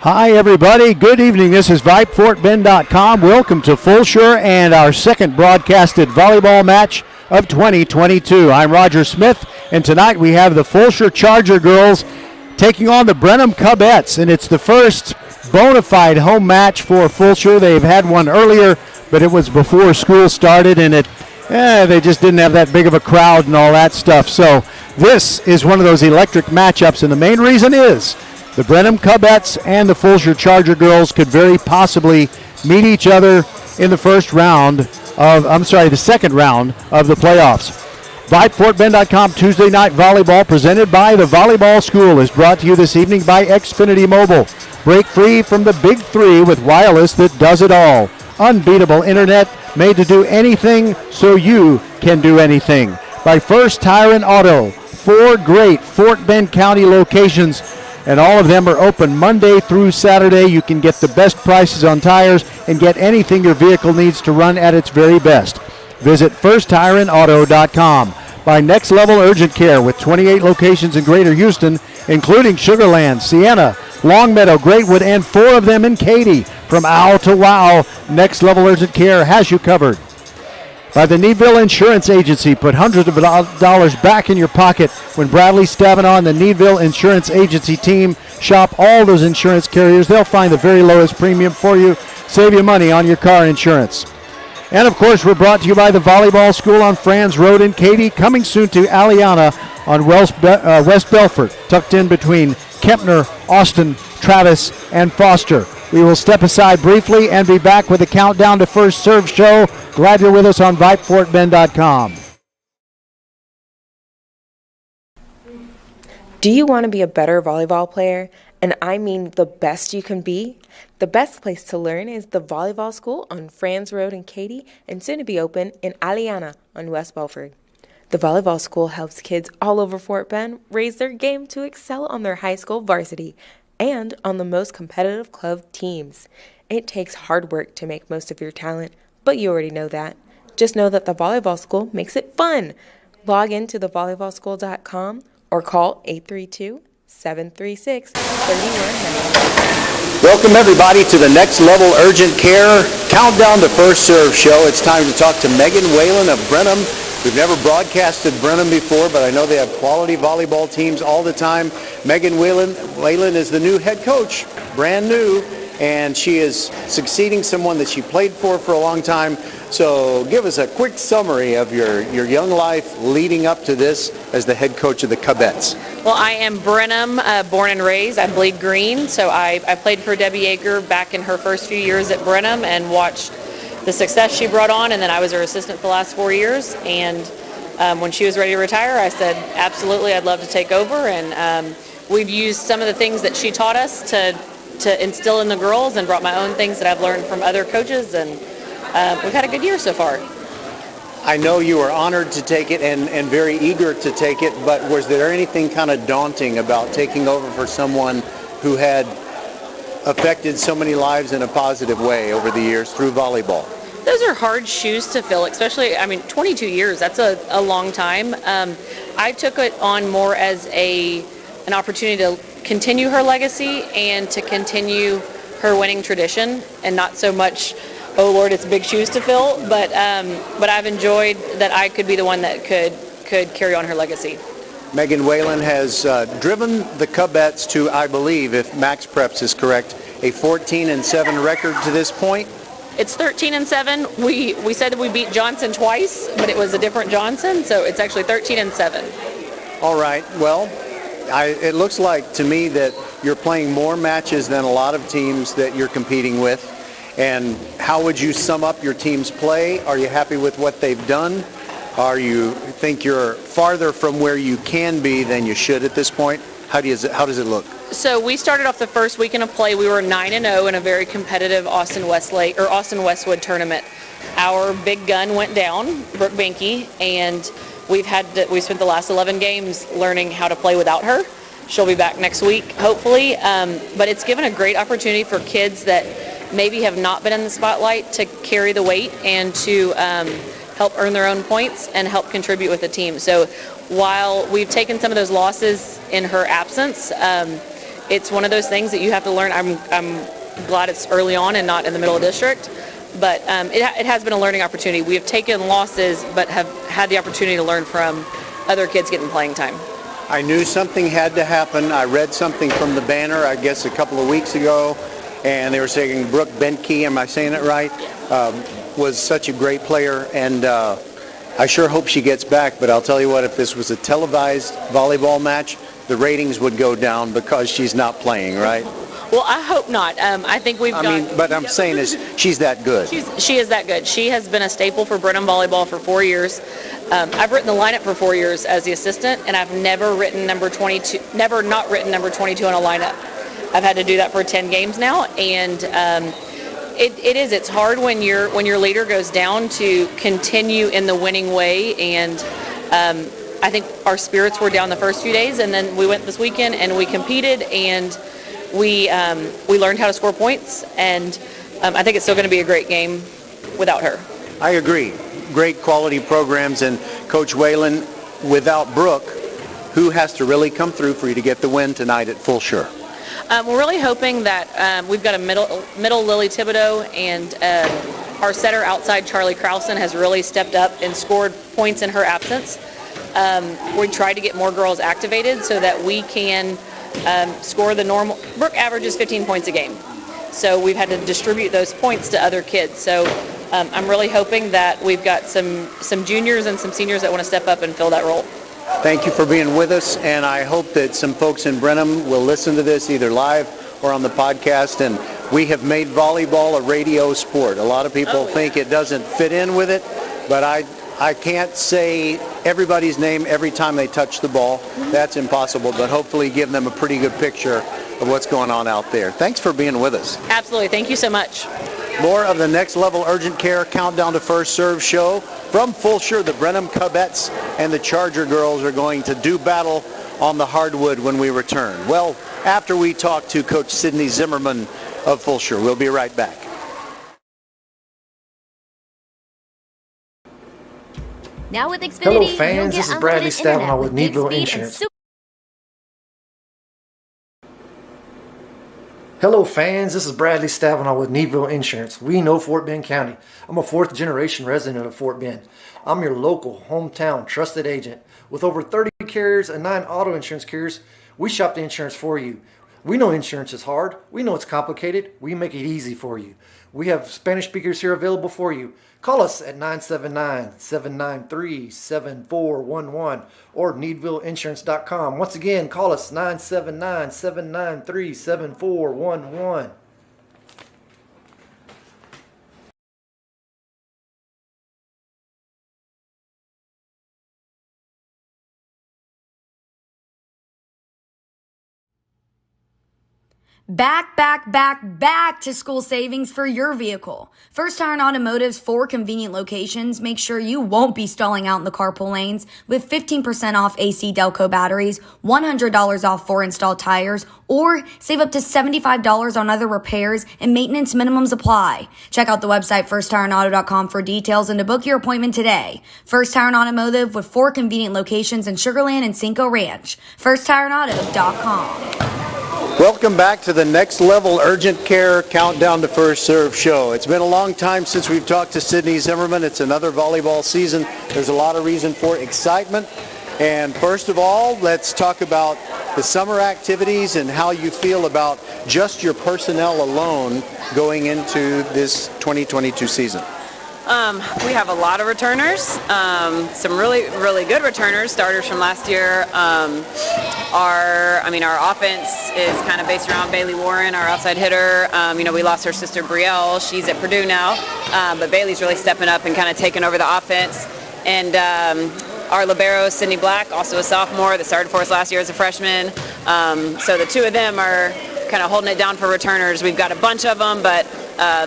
Hi, everybody. Good evening. This is Vype, FortBend.com. Welcome to Fulshear and our second broadcasted volleyball match of 2022. I'm Roger Smith, and tonight we have the Fulshear Charger girls taking on the Brenham Cubettes, and it's the first bona fide home match for Fulshear. They've had one earlier, but it was before school started, and they just didn't have that big of a crowd and all that stuff. So this is one of those electric matchups, and the main reason is the Brenham Cubettes and the Fulshear Charger girls could very possibly meet each other in the second round of the playoffs. Vype, FortBend.com Tuesday Night Volleyball, presented by the Volleyball School, is brought to you this evening by Xfinity Mobile. Break free from the big three with wireless that does it all. Unbeatable internet made to do anything so you can do anything. By First Tire and Auto, 4 great Fort Bend County locations, and all of them are open Monday through Saturday. You can get the best prices on tires and get anything your vehicle needs to run at its very best. Visit firsttireandauto.com. By Next Level Urgent Care with 28 locations in Greater Houston, including Sugar Land, Sienna, Longmeadow, Greatwood, and 4 of them in Katy. From owl to wow, Next Level Urgent Care has you covered. By the Needville Insurance Agency, put hundreds of dollars back in your pocket when Bradley Stavinaugh and the Needville Insurance Agency team shop all those insurance carriers. They'll find the very lowest premium for you, save you money on your car insurance. And of course, we're brought to you by the Volleyball School on Franz Road in Katy, coming soon to Aliana on West Belfort, tucked in between Kempner, Austin, Travis, and Foster. We will step aside briefly and be back with a countdown to first serve show. Glad you're with us on VypeFortBend.com. Do you want to be a better volleyball player? And I mean the best you can be? The best place to learn is the Volleyball School on Franz Road in Katy, and soon to be open in Aliana on West Belford. The Volleyball School helps kids all over Fort Bend raise their game to excel on their high school varsity and on the most competitive club teams. It takes hard work to make most of your talent, but you already know that. Just know that the Volleyball School makes it fun. Log into thevolleyballschool.com or call 832-736-3190. Welcome everybody to the Next Level Urgent Care Countdown to First Serve show. It's time to talk to Megan Whalen of Brenham. We've never broadcasted Brenham before, but I know they have quality volleyball teams all the time. Megan Whalen is the new head coach, brand new, and she is succeeding someone that she played for a long time. So give us a quick summary of your young life leading up to this as the head coach of the Cubettes. Well, I am Brenham, born and raised. I bleed green, so I played for Debbie Yeager back in her first few years at Brenham and watched the success she brought on, and then I was her assistant for the last 4 years. And when she was ready to retire, I said, absolutely, I'd love to take over. And we've used some of the things that she taught us to instill in the girls, and brought my own things that I've learned from other coaches, and we've had a good year so far. I know you were honored to take it and very eager to take it, but was there anything kind of daunting about taking over for someone who had affected so many lives in a positive way over the years through volleyball? Those are hard shoes to fill, especially, 22 years, that's a long time. I took it on more as an opportunity to continue her legacy and to continue her winning tradition, and not so much, oh Lord, it's big shoes to fill. But I've enjoyed that I could be the one that could carry on her legacy. Megan Whalen has driven the Cubettes to, I believe, if Max Preps is correct, a 14-7 record to this point. It's 13-7. We said that we beat Johnson twice, but it was a different Johnson, so it's actually 13-7. All right. Well, it looks like to me that you're playing more matches than a lot of teams that you're competing with. And how would you sum up your team's play? Are you happy with what they've done? Are you think you're farther from where you can be than you should at this point? How does it look? So we started off the first weekend of play. We were 9-0 in a very competitive Austin Westwood tournament. Our big gun went down, Brooke Benke, and we spent the last 11 games learning how to play without her. She'll be back next week, hopefully. But it's given a great opportunity for kids that maybe have not been in the spotlight to carry the weight and to help earn their own points and help contribute with the team. So while we've taken some of those losses in her absence, it's one of those things that you have to learn. I'm glad it's early on and not in the middle of district, but it has been a learning opportunity. We have taken losses but have had the opportunity to learn from other kids getting playing time. I knew something had to happen. I read something from the banner, I guess a couple of weeks ago, and they were saying Brooke Benke, am I saying it right, was such a great player, and I sure hope she gets back. But I'll tell you what, if this was a televised volleyball match, the ratings would go down because she's not playing, right? Well, I hope not. I think but I'm saying is she's that good. She is that good. She has been a staple for Brenham volleyball for 4 years. I've written the lineup for 4 years as the assistant, and I've never not written number 22 on a lineup. I've had to do that for 10 games now, and it's hard when your leader goes down to continue in the winning way. And I think our spirits were down the first few days, and then we went this weekend and we competed, and we learned how to score points, and I think it's still going to be a great game without her. I agree. Great quality programs, and Coach Whalen, without Brooke, who has to really come through for you to get the win tonight at Fulshear? We're really hoping that we've got a middle Lily Thibodeau, and our setter outside Charlie Krausen has really stepped up and scored points in her absence. We tried to get more girls activated so that we can score the normal. Brooke averages 15 points a game, so we've had to distribute those points to other kids. So I'm really hoping that we've got some juniors and some seniors that want to step up and fill that role. Thank you for being with us, and I hope that some folks in Brenham will listen to this either live or on the podcast. And we have made volleyball a radio sport. A lot of people think it doesn't fit in with it, but I can't say everybody's name every time they touch the ball. That's impossible, but hopefully give them a pretty good picture of what's going on out there. Thanks for being with us. Absolutely. Thank you so much. More of the Next Level Urgent Care Countdown to First Serve show from Fulshear. The Brenham Cubettes and the Charger girls are going to do battle on the hardwood when we return. Well, after we talk to Coach Sydney Zimmerman of Fulshear. We'll be right back. Now with Xfinity, Hello fans, you'll this get is Bradley unlimited internet Stavenow with gig Needville speed and Insurance. Hello fans, this is Bradley Stavenow with Needville Insurance. We know Fort Bend County. I'm a 4th generation resident of Fort Bend. I'm your local, hometown, trusted agent. With over 30 carriers and 9 auto insurance carriers, we shop the insurance for you. We know insurance is hard. We know it's complicated. We make it easy for you. We have Spanish speakers here available for you. Call us at 979-793-7411 or needvilleinsurance.com. Once again, call us 979-793-7411. Back to school savings for your vehicle. First Tire Automotive's 4 convenient locations make sure you won't be stalling out in the carpool lanes with 15% off AC Delco batteries, $100 off 4 installed tires, or save up to $75 on other repairs and maintenance minimums apply. Check out the website firsttireandauto.com for details and to book your appointment today. First Tire Automotive with 4 convenient locations in Sugar Land and Cinco Ranch. firsttireandauto.com. Welcome back to the Next Level Urgent Care Countdown to First Serve show. It's been a long time since we've talked to Sydney Zimmerman. It's another volleyball season. There's a lot of reason for excitement. And first of all, let's talk about the summer activities and how you feel about just your personnel alone going into this 2022 season. We have a lot of returners, some really, really good returners, starters from last year. Our offense is kind of based around Bailey Warren, our outside hitter. We lost her sister Brielle. She's at Purdue now, but Bailey's really stepping up and kind of taking over the offense. And our libero, Sydney Black, also a sophomore that started for us last year as a freshman. So the two of them are kind of holding it down for returners. We've got a bunch of them, but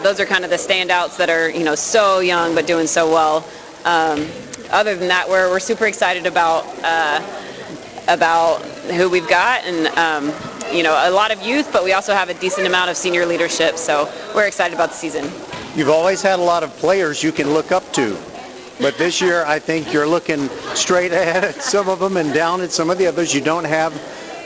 those are kind of the standouts that are, so young but doing so well. Other than that, we're super excited about who we've got, and a lot of youth, but we also have a decent amount of senior leadership. So we're excited about the season. You've always had a lot of players you can look up to, but this year I think you're looking straight ahead at some of them and down at some of the others. You don't have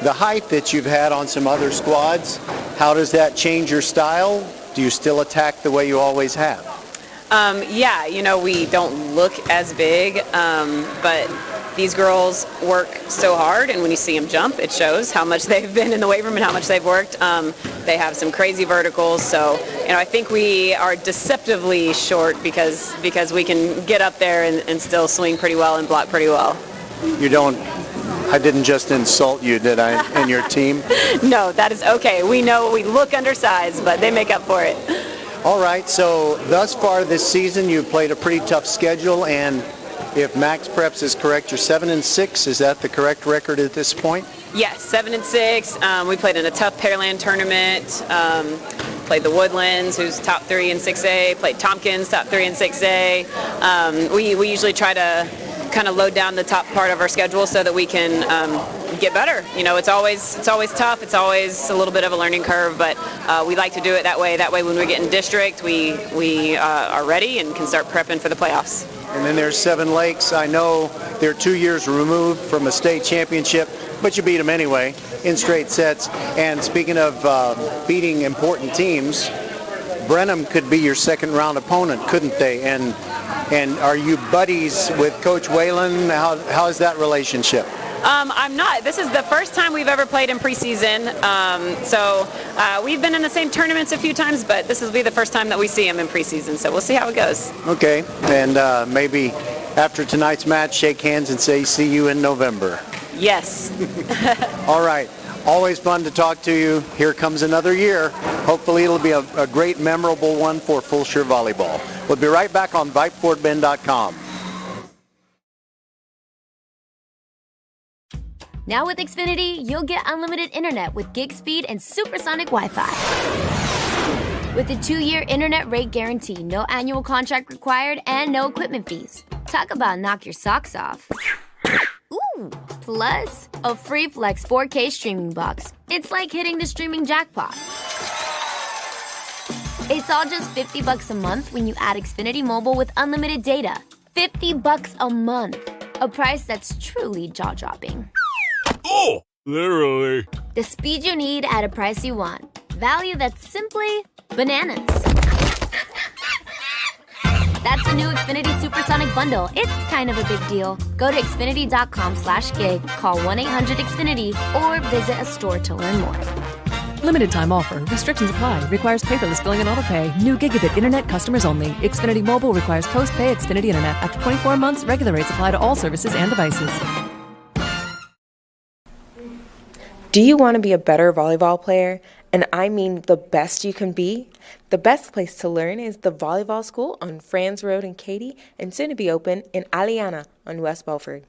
the height that you've had on some other squads. How does that change your style? Do you still attack the way you always have? We don't look as big, but these girls work so hard, and when you see them jump, it shows how much they've been in the weight room and how much they've worked. They have some crazy verticals, so I think we are deceptively short because we can get up there and still swing pretty well and block pretty well. I didn't just insult you, did I, and your team? No, that is okay. We know we look undersized, but they make up for it. All right, so thus far this season you played a pretty tough schedule, and if Max Preps is correct, you're 7-6. Is that the correct record at this point? Yes, 7-6. We played in a tough Pearland tournament. Played the Woodlands, who's top 3 in 6A. Played Tompkins, top 3 in 6A. We usually try to kind of load down the top part of our schedule so that we can get better. It's always tough. It's always a little bit of a learning curve, but we like to do it that way. That way, when we get in district, we are ready and can start prepping for the playoffs. And then there's Seven Lakes. I know they're 2 years removed from a state championship, but you beat them anyway in straight sets. And speaking of beating important teams, Brenham could be your second round opponent, couldn't they? And are you buddies with Coach Whalen? How is that relationship? I'm not. This is the first time we've ever played in preseason. So we've been in the same tournaments a few times, but this will be the first time that we see him in preseason. So we'll see how it goes. Okay. And maybe after tonight's match, shake hands and say, see you in November. Yes. All right. Always fun to talk to you. Here comes another year. Hopefully it'll be a great, memorable one for Fulshear Volleyball. We'll be right back on VypeFortBend.com. Now with Xfinity, you'll get unlimited internet with gig speed and supersonic Wi-Fi. With a 2-year internet rate guarantee, no annual contract required, and no equipment fees. Talk about knock your socks off. Ooh, plus a free Flex 4K streaming box. It's like hitting the streaming jackpot. It's all just $50 a month when you add Xfinity Mobile with unlimited data. $50 a month. A price that's truly jaw-dropping. Oh, literally. The speed you need at a price you want. Value that's simply bananas. That's the new Xfinity Supersonic Bundle. It's kind of a big deal. Go to Xfinity.com/gig, call 1-800-XFINITY, or visit a store to learn more. Limited time offer. Restrictions apply. Requires paperless billing and autopay. New gigabit internet customers only. Xfinity Mobile requires post-pay Xfinity internet. After 24 months, regular rates apply to all services and devices. Do you want to be a better volleyball player? And I mean the best you can be? The best place to learn is the Volleyball School on Franz Road in Katy and soon to be open in Aliana on West Belford.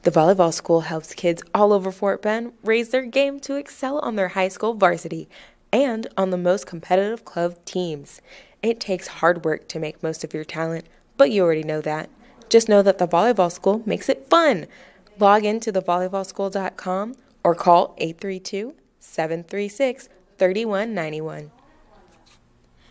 The Volleyball School helps kids all over Fort Bend raise their game to excel on their high school varsity and on the most competitive club teams. It takes hard work to make most of your talent, but you already know that. Just know that the Volleyball School makes it fun. Log into thevolleyballschool.com or call 832-736-3191.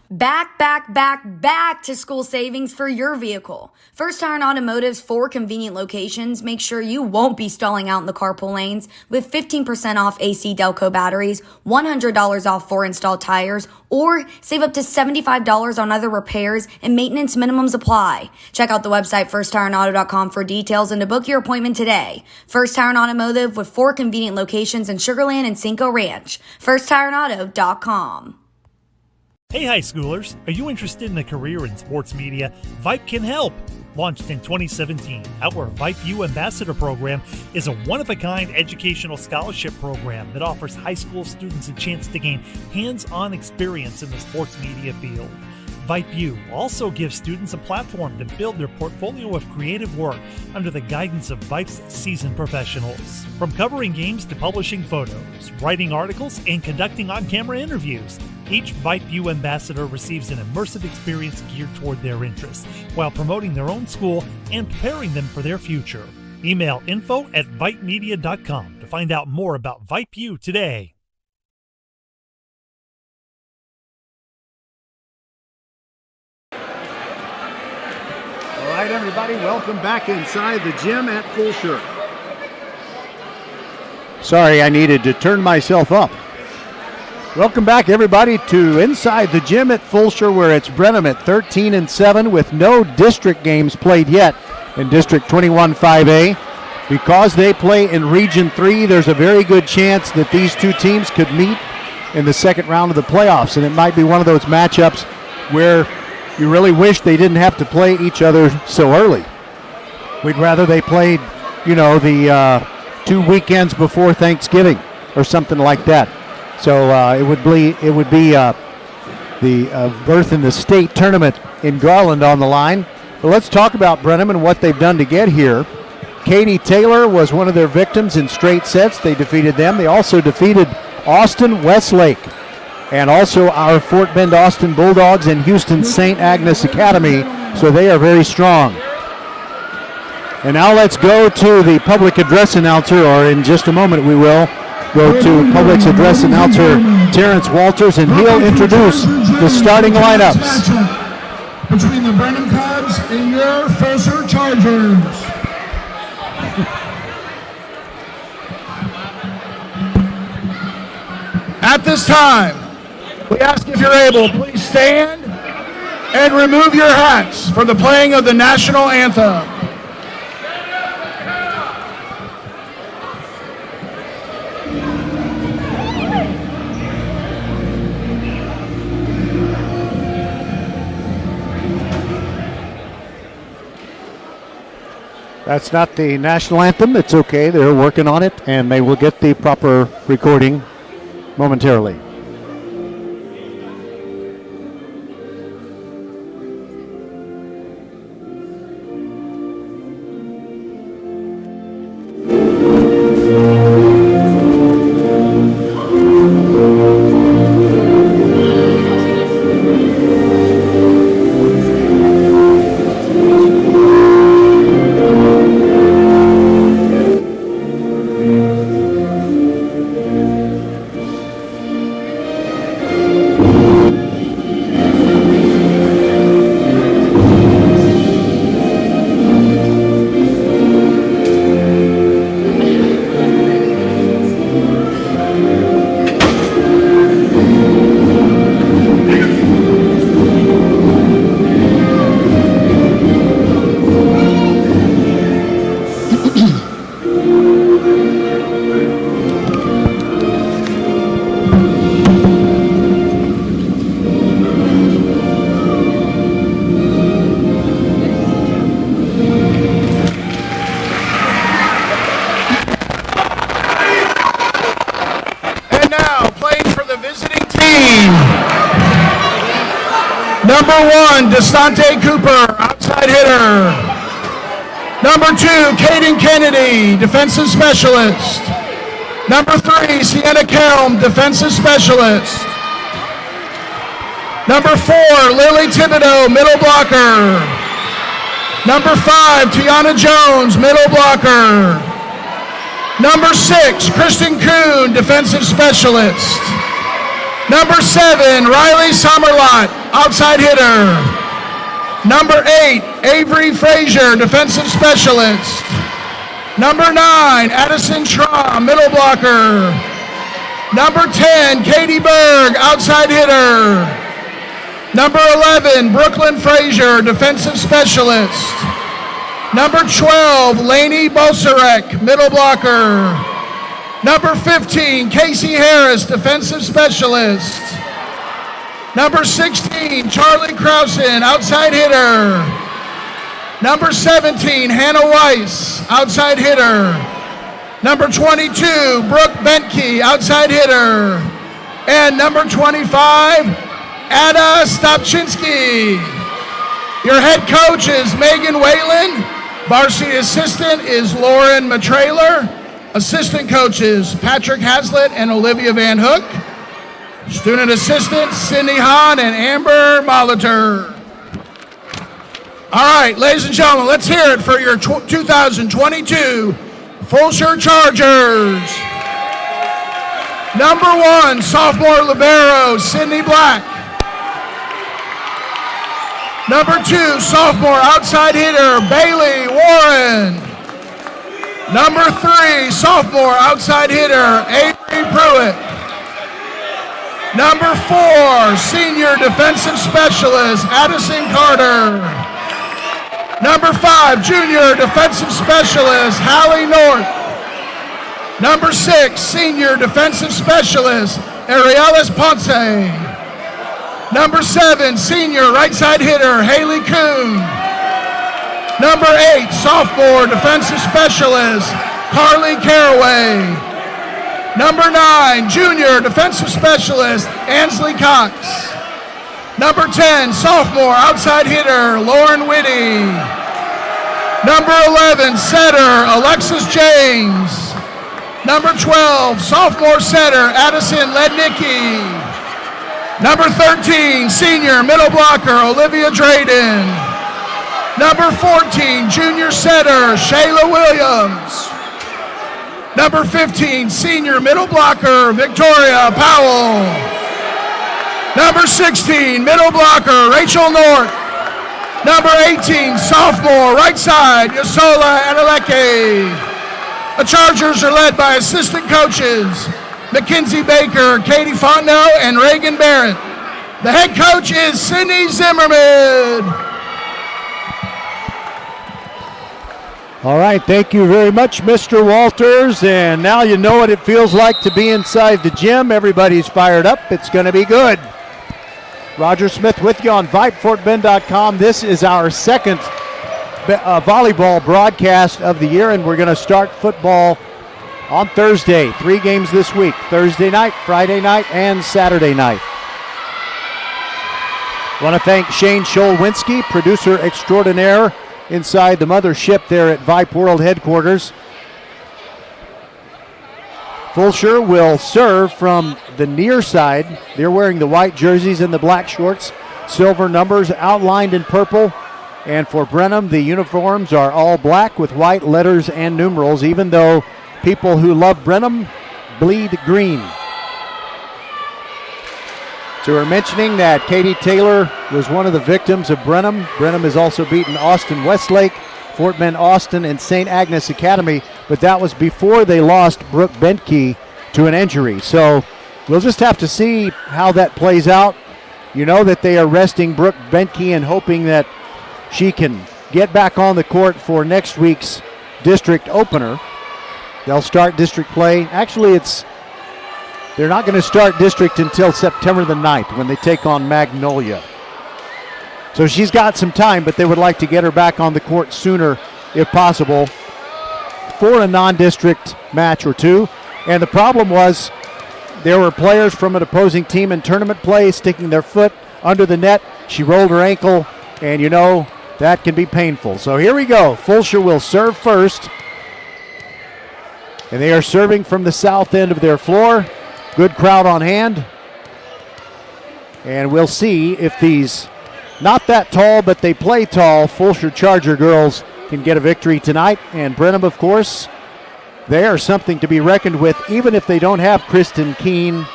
Back to school savings for your vehicle. First Tire and Automotive's 4 convenient locations make sure you won't be stalling out in the carpool lanes with 15% off AC Delco batteries, $100 off 4 installed tires, or save up to $75 on other repairs and maintenance minimums apply. Check out the website firsttireandauto.com for details and to book your appointment today. First Tire and Automotive with 4 convenient locations in Sugar Land and Cinco Ranch. firsttireandauto.com. Hey high schoolers, are you interested in a career in sports media? Vype can help. Launched in 2017, our Vype U Ambassador Program is a one-of-a-kind educational scholarship program that offers high school students a chance to gain hands-on experience in the sports media field. Vype U also gives students a platform to build their portfolio of creative work under the guidance of Vype's seasoned professionals. From covering games to publishing photos, writing articles, and conducting on-camera interviews, each Vype U ambassador receives an immersive experience geared toward their interests while promoting their own school and preparing them for their future. Email info@vypemedia.com to find out more about Vype U today. All right, everybody, welcome back inside the gym at Fulshear. Sorry, I needed to turn myself up. Welcome back, everybody, to inside the gym at Fulshear, where it's Brenham at 13-7 with no district games played yet in District 21-5A. Because they play in Region 3, there's a very good chance that these two teams could meet in the second round of the playoffs, and it might be one of those matchups where you really wish they didn't have to play each other so early. We'd rather they played, the 2 weekends before Thanksgiving or something like that. So it would be the berth in the state tournament in Garland on the line. But let's talk about Brenham and what they've done to get here. Katie Taylor was one of their victims in straight sets. They defeated them. They also defeated Austin Westlake and also our Fort Bend Austin Bulldogs and Houston St. Agnes Academy. So they are very strong. And now let's go to the public address announcer, or in just a moment we will go to public address announcer Terrence Walters, and he'll introduce the starting lineups. Between the Brenham Cubs and your Fulshear Chargers. At this time, we ask if you're able, please stand and remove your hats for the playing of the national anthem. That's not the national anthem. It's okay. They're working on it, and they will get the proper recording momentarily. Number 1, Destante Cooper, outside hitter. Number 2, Caden Kennedy, defensive specialist. Number 3, Sienna Kelm, defensive specialist. Number 4, Lily Thibodeau, middle blocker. Number 5, Tiana Jones, middle blocker. Number 6, Kristen Kuhn, defensive specialist. Number 7, Riley Summerlot, outside hitter. Number 8, Avery Frazier, defensive specialist. Number 9, Addison Schramm, middle blocker. Number 10, Katie Berg, outside hitter. Number 11, Brooklyn Frazier, defensive specialist. Number 12, Lainey Bosarek, middle blocker. Number 15, Casey Harris, defensive specialist. Number 16, Charlie Krausen, outside hitter. Number 17, Hannah Weiss, outside hitter. Number 22, Brooke Bentke, outside hitter. And number 25, Ada Stopchinski. Your head coach is Megan Whalen. Varsity assistant is Lauren Matrailer. Assistant coaches Patrick Haslett and Olivia Van Hook. Student assistants Sydney Hahn and Amber Molitor. All right, ladies and gentlemen, let's hear it for your 2022 Fulshear Chargers. Number 1, sophomore libero Sydney Black. Number 2, sophomore outside hitter Bailey Warren. Number 3, sophomore outside hitter Avery Pruitt. Number 4, senior defensive specialist Addison Carter. Number 5, junior defensive specialist Hallie North. Number 6, senior defensive specialist Arielis Ponce. Number 7, senior right side hitter Haley Kuhn. Number 8, sophomore defensive specialist Carly Caraway. Number 9, junior defensive specialist Ansley Cox. Number 10, sophomore outside hitter Lauren Whitty. Number 11, setter Alexis James. Number 12, sophomore setter Addison Lednicki. Number 13, senior middle blocker Olivia Drayden. Number 14, junior setter Shayla Williams. Number 15, senior middle blocker Victoria Powell. Number 16, middle blocker Rachel North. Number 18, sophomore right side Yosola Adeleke. The Chargers are led by assistant coaches Mackenzie Baker, Katie Fontenot, and Reagan Barrett. The head coach is Sydney Zimmerman. All right, thank you very much, Mr. Walters. And now you know what it feels like to be inside the gym. Everybody's fired up. It's going to be good. Roger Smith with you on VypeFortBend.com. This is our second volleyball broadcast of the year, and we're going to start football on Thursday. 3 games this week, Thursday night, Friday night, and Saturday night. I want to thank Shane Scholwinski, producer extraordinaire, inside the mothership there at Vype World Headquarters. Fulshear will serve from the near side. They're wearing the white jerseys and the black shorts, silver numbers outlined in purple. And for Brenham, the uniforms are all black with white letters and numerals, even though people who love Brenham bleed green. So we're mentioning that Katie Taylor was one of the victims of Brenham. Brenham has also beaten Austin Westlake, Fort Bend Austin, and St. Agnes Academy, but that was before they lost Brooke Bentke to an injury. So we'll just have to see how that plays out. You know that they are resting Brooke Bentke and hoping that she can get back on the court for next week's district opener. They'll start district play. Actually, they're not going to start district until September the 9th when they take on Magnolia. So she's got some time, but they would like to get her back on the court sooner if possible for a non-district match or two. And the problem was there were players from an opposing team in tournament play sticking their foot under the net. She rolled her ankle, and you know that can be painful. So here we go. Fulshear will serve first. And they are serving from the south end of their floor. Good crowd on hand. And we'll see if these not that tall, but they play tall, Fulshear Charger girls can get a victory tonight. And Brenham, of course, they are something to be reckoned with, even if they don't have Kristen Keene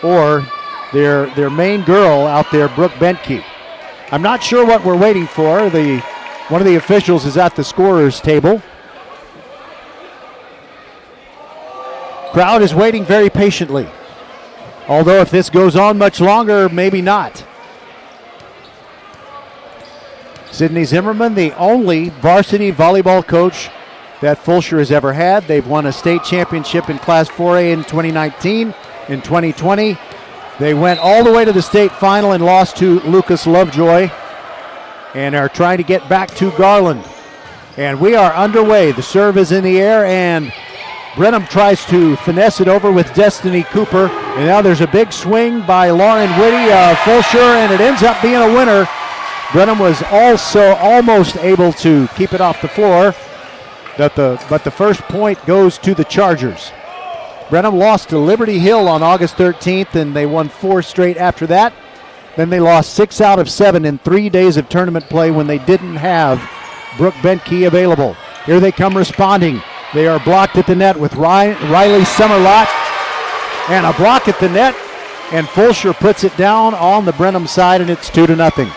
or their main girl out there, Brooke Bentke. I'm not sure what we're waiting for. One of the officials is at the scorer's table. Crowd is waiting very patiently. Although if this goes on much longer, maybe not. Sydney Zimmerman, the only varsity volleyball coach that Fulshear has ever had. They've won a state championship in Class 4A in 2019. In 2020, they went all the way to the state final and lost to Lucas Lovejoy and are trying to get back to Garland. And we are underway. The serve is in the air, and Brenham tries to finesse it over with Destiny Cooper. And now there's a big swing by Lauren Whitty of Fulshear, and it ends up being a winner. Brenham was also almost able to keep it off the floor, but the first point goes to the Chargers. Brenham lost to Liberty Hill on August 13th, and they won 4 straight after that. Then they lost 6 out of 7 in 3 days of tournament play when they didn't have Brooke Bentke available. Here they come responding. They are blocked at the net with Riley Summerlot, and a block at the net, and Fulshear puts it down on the Brenham side, and it's 2-0.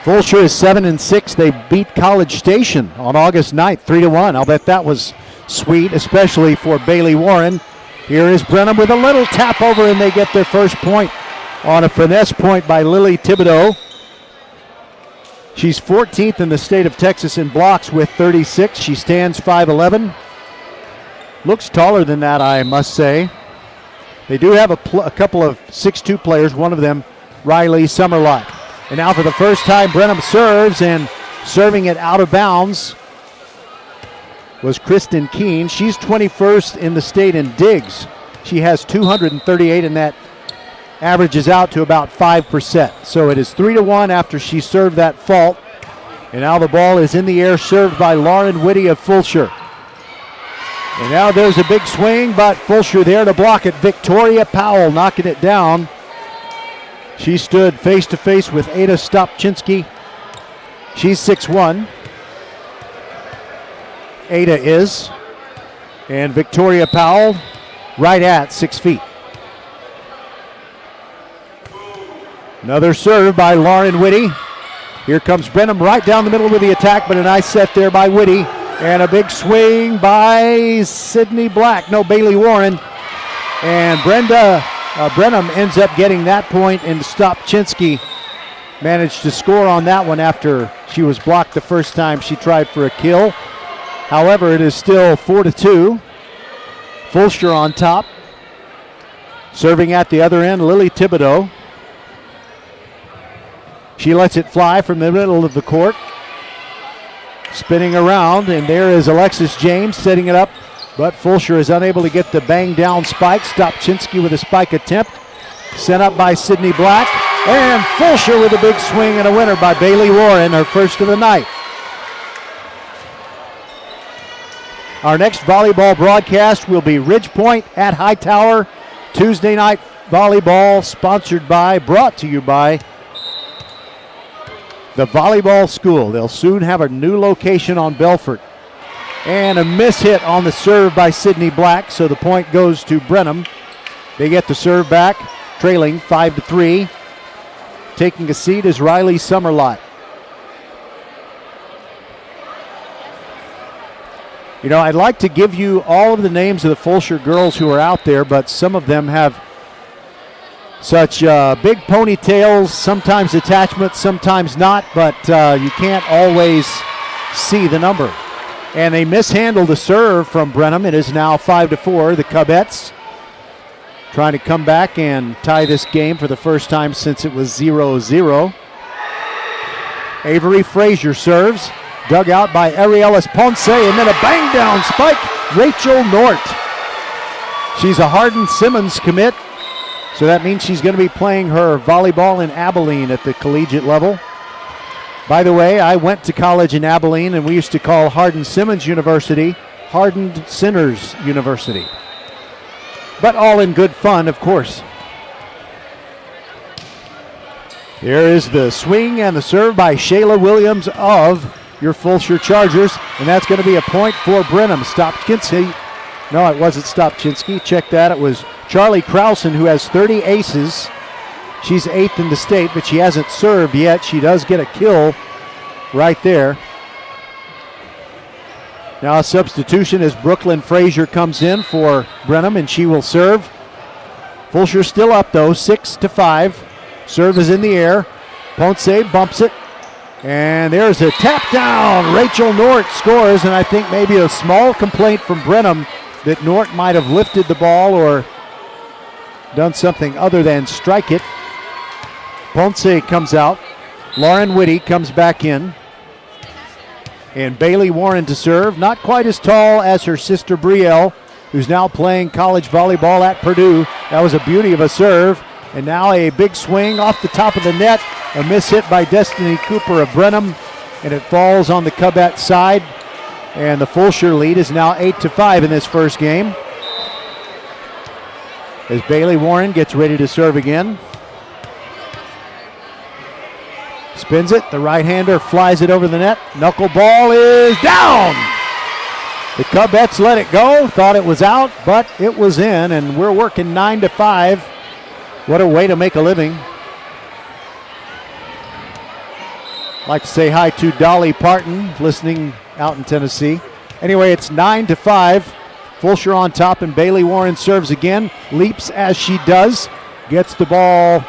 Fulshear is 7-6. They beat College Station on August 9th, 3-1. I'll bet that was sweet, especially for Bailey Warren. Here is Brenham with a little tap over, and they get their first point on a finesse point by Lily Thibodeau. She's 14th in the state of Texas in blocks with 36. She stands 5'11". Looks taller than that, I must say. They do have a couple of 6'2 players, one of them Riley Summerlot. And now for the first time, Brenham serves, and serving it out of bounds was Kristen Keene. She's 21st in the state in digs. She has 238, and that averages out to about 5%. So it is 3-1 after she served that fault. And now the ball is in the air, served by Lauren Whitty of Fulshear. And now there's a big swing, but Fulshear there to block it. Victoria Powell knocking it down. She stood face-to-face with Ada Stopczynski. She's 6'1". Ada is. And Victoria Powell right at 6 feet. Another serve by Lauren Whitty. Here comes Brenham right down the middle with the attack, but a nice set there by Whitty. And a big swing by Bailey Warren. And Brenham ends up getting that point, and Stopczynski managed to score on that one after she was blocked the first time she tried for a kill. However, it is still 4-2. Fulshear on top. Serving at the other end, Lily Thibodeau. She lets it fly from the middle of the court. Spinning around, and there is Alexis James setting it up. But Fulshear is unable to get the bang down spike. Stopczynski with a spike attempt. Sent up by Sydney Black. And Fulshear with a big swing and a winner by Bailey Warren, her first of the night. Our next volleyball broadcast will be Ridge Point at Hightower. Tuesday night volleyball brought to you by the Volleyball School. They'll soon have a new location on Belfort. And a miss hit on the serve by Sydney Black, so the point goes to Brenham. They get the serve back, trailing 5-3. Taking a seat is Riley Summerlot. You know, I'd like to give you all of the names of the Fulshear girls who are out there, but some of them have such big ponytails, sometimes attachments, sometimes not, but you can't always see the number. And they mishandled the serve from Brenham. It is now 5-4. The Cubettes trying to come back and tie this game for the first time since it was 0-0. Avery Frazier serves. Dug out by Arielis Ponce, and then a bang down spike, Rachel Nort. She's a Hardin Simmons commit, so that means she's going to be playing her volleyball in Abilene at the collegiate level. By the way, I went to college in Abilene, and we used to call Hardin Simmons University Hardened Sinners University. But all in good fun, of course. There is the swing and the serve by Shayla Williams of your Fulshear Chargers, and that's going to be a point for Brenham. Stopczynski No, it wasn't Stopchinski. Check that. It was Charlie Krausen, who has 30 aces. She's 8th in the state, but she hasn't served yet. She does get a kill right there. Now a substitution as Brooklyn Frazier comes in for Brenham, and she will serve. Fulshear still up, though, 6-5. Serve is in the air. Ponce bumps it. And there's a tap down. Rachel Nort scores, and I think maybe a small complaint from Brenham that Nort might have lifted the ball or done something other than strike it. Ponce comes out. Lauren Whitty comes back in. And Bailey Warren to serve. Not quite as tall as her sister Brielle, who's now playing college volleyball at Purdue. That was a beauty of a serve. And now a big swing off the top of the net. A miss hit by Destiny Cooper of Brenham. And it falls on the Cubette side. And the Fulshear lead is now 8-5 in this first game. As Bailey Warren gets ready to serve again. Spins it. The right-hander flies it over the net. Knuckleball is down. The Cubettes let it go. Thought it was out, but it was in, and we're working 9-5. What a way to make a living. I'd like to say hi to Dolly Parton, listening out in Tennessee. Anyway, it's 9-5. Fulshear on top, and Bailey Warren serves again. Leaps as she does. Gets the ball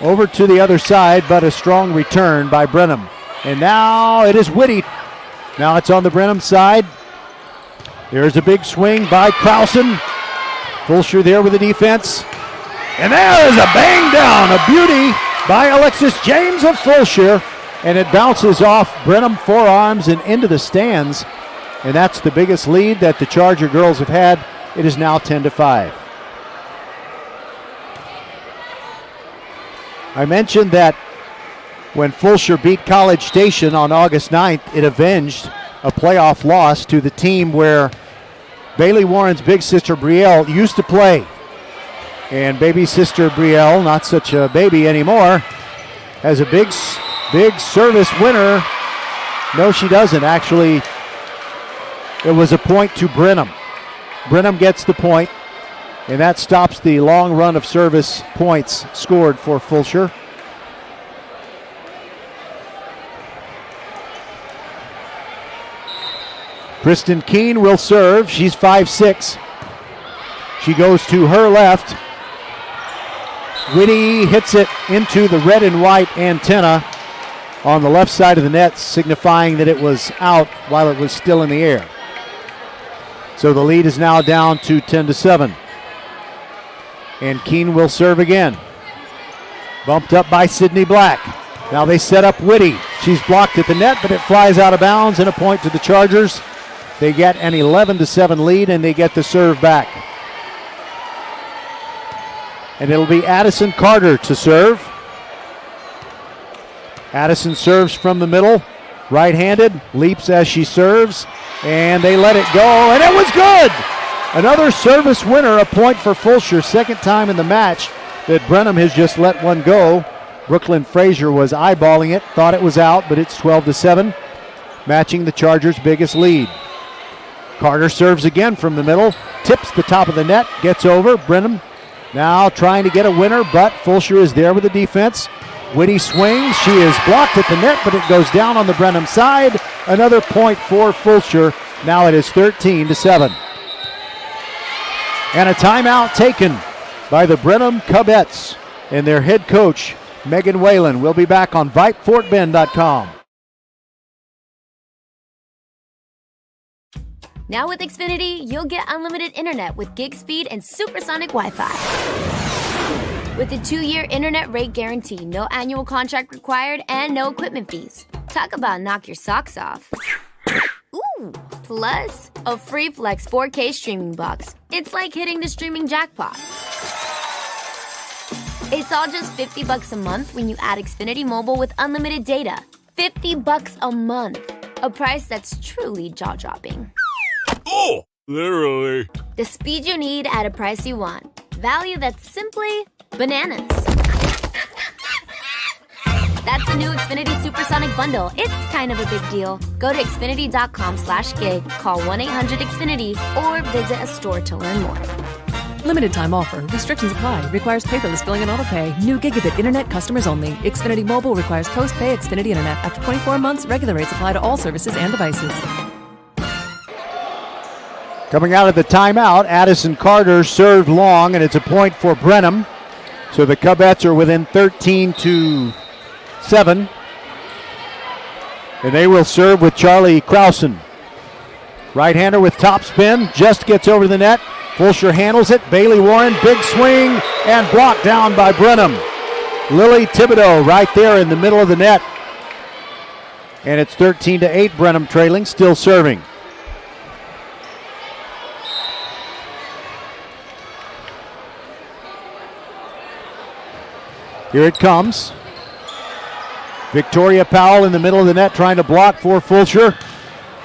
over to the other side, but a strong return by Brenham. And now it is Whitty. Now it's on the Brenham side. There's a big swing by Krausen. Fulshear there with the defense. And there is a bang down, a beauty by Alexis James of Fulshear. And it bounces off Brenham forearms and into the stands. And that's the biggest lead that the Charger girls have had. It is now 10-5. I mentioned that when Fulshear beat College Station on August 9th, it avenged a playoff loss to the team where Bailey Warren's big sister Brielle used to play. And baby sister Brielle, not such a baby anymore, has a big service winner. No, she doesn't. Actually, it was a point to Brenham. Brenham gets the point. And that stops the long run of service points scored for Fulshear. Kristen Keene will serve. She's 5'6". She goes to her left. Whitty hits it into the red and white antenna on the left side of the net, signifying that it was out while it was still in the air. So the lead is now down to 10-7. And Keene will serve again. Bumped up by Sydney Black. Now they set up Whitty. She's blocked at the net, but it flies out of bounds and a point to the Chargers. They get an 11-7 lead, and they get the serve back. And it'll be Addison Carter to serve. Addison serves from the middle. Right-handed, leaps as she serves, and they let it go, and it was good! Another service winner, a point for Fulshear, second time in the match that Brenham has just let one go. Brooklyn Frazier was eyeballing it, thought it was out, but it's 12-7, matching the Chargers' biggest lead. Carter serves again from the middle, tips the top of the net, gets over. Brenham now trying to get a winner, but Fulshear is there with the defense. Whitty swings, she is blocked at the net, but it goes down on the Brenham side. Another point for Fulshear. Now it is 13-7. And a timeout taken by the Brenham Cubettes and their head coach, Megan Whalen. We'll be back on VypeFortBend.com. Now with Xfinity, you'll get unlimited internet with gig speed and supersonic Wi-Fi. With a 2-year internet rate guarantee, no annual contract required, and no equipment fees. Talk about knock your socks off. Ooh, plus a free Flex 4K streaming box. It's like hitting the streaming jackpot. It's all just $50 a month when you add Xfinity Mobile with unlimited data. $50 a month. A price that's truly jaw-dropping. Oh, literally. The speed you need at a price you want. Value that's simply bananas. That's the new Xfinity Supersonic Bundle. It's kind of a big deal. Go to Xfinity.com/gig, call 1-800-XFINITY, or visit a store to learn more. Limited time offer. Restrictions apply. Requires paperless billing and autopay. New gigabit internet customers only. Xfinity Mobile requires post-pay Xfinity internet. After 24 months, regular rates apply to all services and devices. Coming out of the timeout, Addison Carter served long, and it's a point for Brenham. So the Cubettes are within 13-7. And they will serve with Charlie Krausen. Right-hander with top spin, just gets over the net. Fulshear handles it. Bailey Warren, big swing, and blocked down by Brenham. Lily Thibodeau right there in the middle of the net. And it's 13-8, Brenham trailing, still serving. Here it comes. Victoria Powell in the middle of the net trying to block for Fulshear.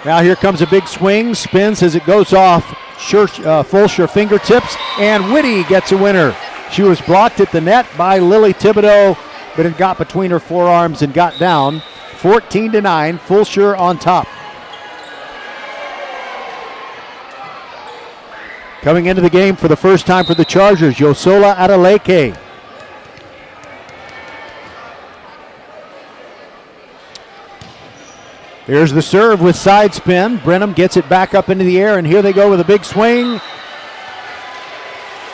Now here comes a big swing, spins as it goes off Fulshear fingertips, and Whitty gets a winner. She was blocked at the net by Lily Thibodeau, but it got between her forearms and got down. 14-9, Fulshear on top. Coming into the game for the first time for the Chargers, Yosola Adeleke. Here's the serve with side spin. Brenham gets it back up into the air, and here they go with a big swing.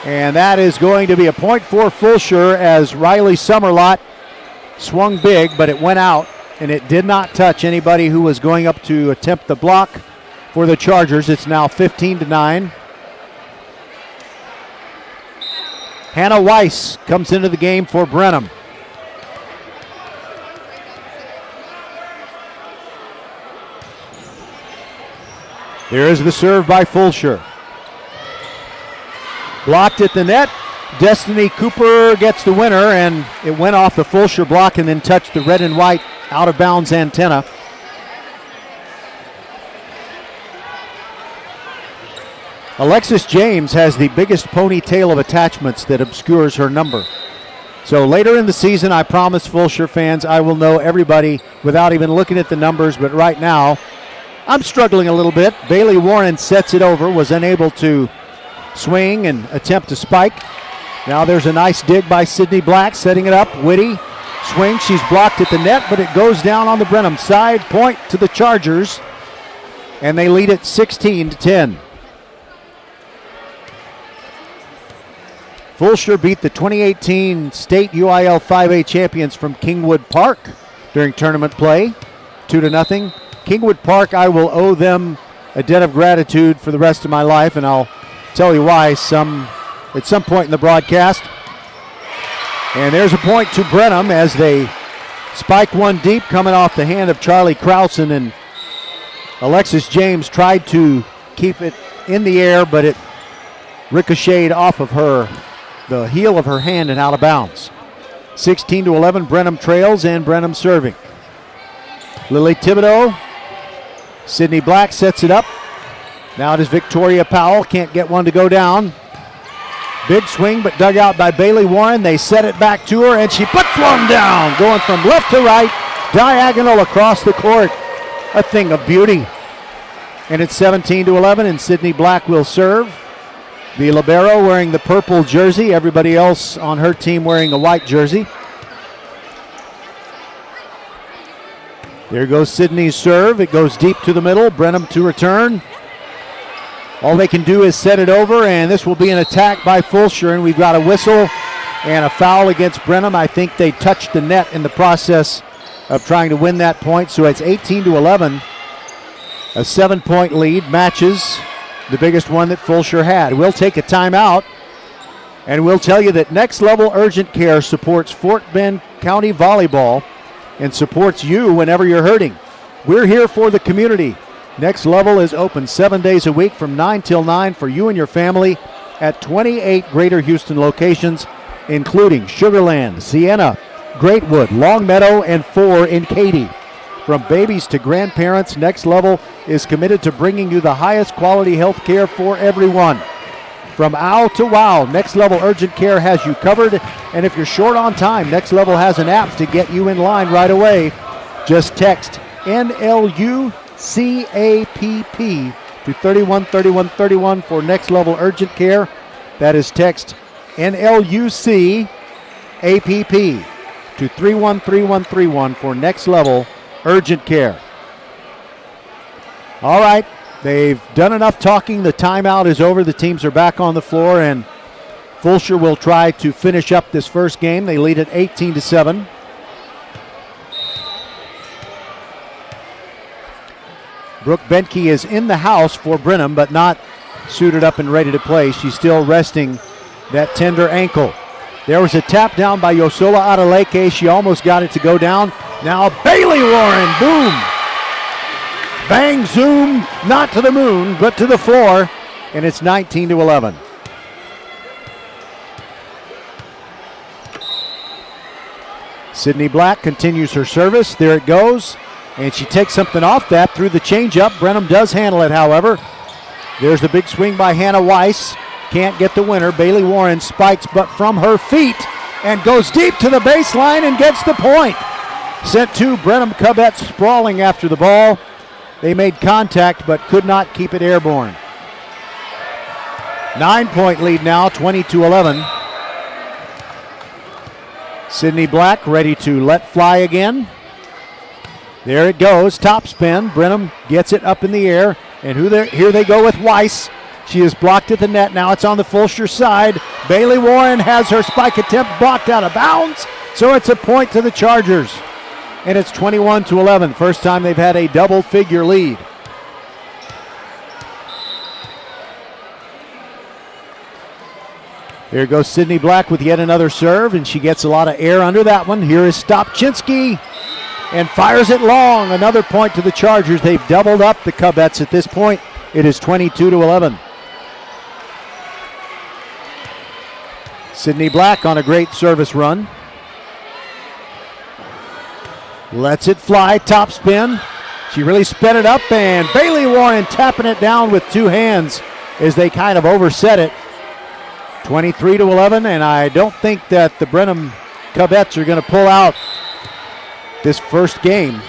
And that is going to be a point for Fulshear as Riley Summerlot swung big, but it went out, and it did not touch anybody who was going up to attempt the block for the Chargers. It's now 15-9. Hannah Weiss comes into the game for Brenham. There is the serve by Fulshear. Blocked at the net. Destiny Cooper gets the winner, and it went off the Fulshear block and then touched the red and white out of bounds antenna. Alexis James has the biggest ponytail of attachments that obscures her number. So later in the season, I promise Fulshear fans I will know everybody without even looking at the numbers, but right now, I'm struggling a little bit. Bailey Warren sets it over, was unable to swing and attempt to spike. Now there's a nice dig by Sydney Black, setting it up. Whitty swings, she's blocked at the net, but it goes down on the Brenham side. Point to the Chargers, and they lead it 16-10. Fulshear beat the 2018 state UIL 5A champions from Kingwood Park during tournament play, 2-0. Kingwood Park, I will owe them a debt of gratitude for the rest of my life, and I'll tell you why at some point in the broadcast. And there's a point to Brenham as they spike one deep, coming off the hand of Charlie Krausen, and Alexis James tried to keep it in the air, but it ricocheted off of the heel of her hand and out of bounds. 16-11, Brenham trails, and Brenham serving. Lily Thibodeau. Sydney Black sets it up. Now it is Victoria Powell. Can't get one to go down. Big swing, but dug out by Bailey Warren. They set it back to her, and she puts one down, going from left to right, diagonal across the court. A thing of beauty. And it's 17-11, and Sydney Black will serve. The libero wearing the purple jersey. Everybody else on her team wearing a white jersey. There goes Sydney's serve. It goes deep to the middle. Brenham to return. All they can do is set it over, and this will be an attack by Fulshear, and we've got a whistle and a foul against Brenham. I think they touched the net in the process of trying to win that point, so it's 18-11. A 7-point lead matches the biggest one that Fulshear had. We'll take a timeout, and we'll tell you that Next Level Urgent Care supports Fort Bend County Volleyball and supports you whenever you're hurting. We're here for the community. Next Level is open 7 days a week from 9 till 9 for you and your family at 28 Greater Houston locations, including Sugar Land, Sienna, Greatwood, Longmeadow, and 4 in Katy. From babies to grandparents, Next Level is committed to bringing you the highest quality health care for everyone. From owl to wow, Next Level Urgent Care has you covered. And if you're short on time, Next Level has an app to get you in line right away. Just text NLUCAPP to 313131 for Next Level Urgent Care. That is text NLUCAPP to 313131 for Next Level Urgent Care. All right, they've done enough talking. The timeout is over. The teams are back on the floor, and Fulshear will try to finish up this first game. They lead at 18-7. Brooke Benke is in the house for Brenham, but not suited up and ready to play. She's still resting that tender ankle. There was a tap down by Yosola Adeleke. She almost got it to go down. Now Bailey Warren, boom. Bang, zoom, not to the moon, but to the floor, and it's 19-11. Sydney Black continues her service. There it goes. And she takes something off that through the changeup. Brenham does handle it, however. There's the big swing by Hannah Weiss. Can't get the winner. Bailey Warren spikes, but from her feet, and goes deep to the baseline and gets the point. Sent two Brenham Cubettes sprawling after the ball. They made contact, but could not keep it airborne. 9-point lead now, 20-11. Sydney Black ready to let fly again. There it goes, top spin. Brenham gets it up in the air, and here they go with Weiss. She is blocked at the net. Now it's on the Fulshear side. Bailey Warren has her spike attempt blocked out of bounds, so it's a point to the Chargers. And it's 21-11. First time they've had a double-figure lead. There goes Sydney Black with yet another serve, and she gets a lot of air under that one. Here is Stopchinski, and fires it long. Another point to the Chargers. They've doubled up the Cubettes at this point. It is 22-11. Sydney Black on a great service run. Lets it fly, top spin. She really sped it up, and Bailey Warren tapping it down with two hands as they kind of overset it. 23-11, and I don't think that the Brenham Cubettes are going to pull out this first game.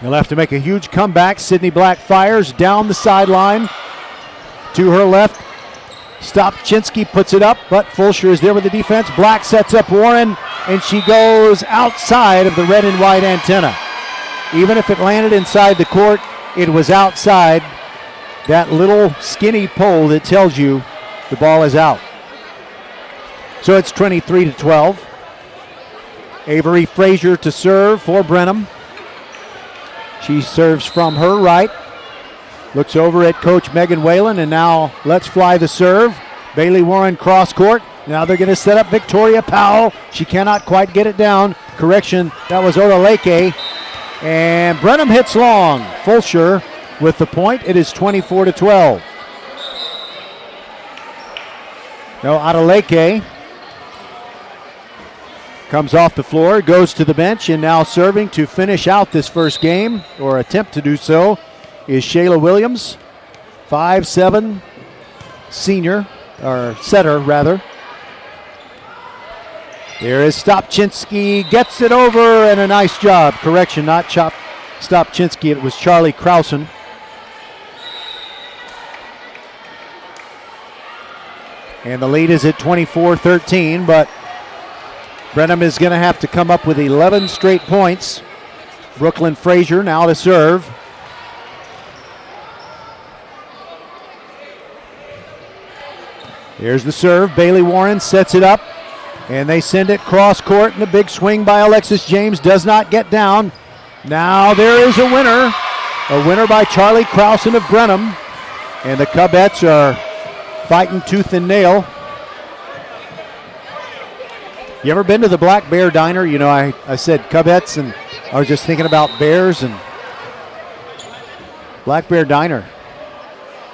They'll have to make a huge comeback. Sydney Black fires down the sideline to her left. Stopchinski puts it up, but Fulshear is there with the defense. Black sets up Warren, and she goes outside of the red and white antenna. Even if it landed inside the court, it was outside that little skinny pole that tells you the ball is out. So it's 23-12. Avery Frazier to serve for Brenham. She serves from her right. Looks over at Coach Megan Whalen, and now lets fly the serve. Bailey Warren cross court. Now they're going to set up Victoria Powell. She cannot quite get it down. Correction, that was Odaleke. And Brenham hits long. Fulshear with the point. It is 24-12. Now Odaleke comes off the floor, goes to the bench, and now serving to finish out this first game, or attempt to do so, is Shayla Williams, 5'7", senior, or setter rather. There is Stopchinski, gets it over, and a nice job. Correction, not Stopchinski, it was Charlie Krausen. And the lead is at 24-13, but Brenham is going to have to come up with 11 straight points. Brooklyn Frazier now to serve. Here's the serve. Bailey Warren sets it up, and they send it cross court, and a big swing by Alexis James does not get down. Now there is a winner by Charlie Krausen of Brenham, and the Cubettes are fighting tooth and nail. You ever been to the Black Bear Diner? You know, I said Cubettes, and I was just thinking about bears, and Black Bear Diner.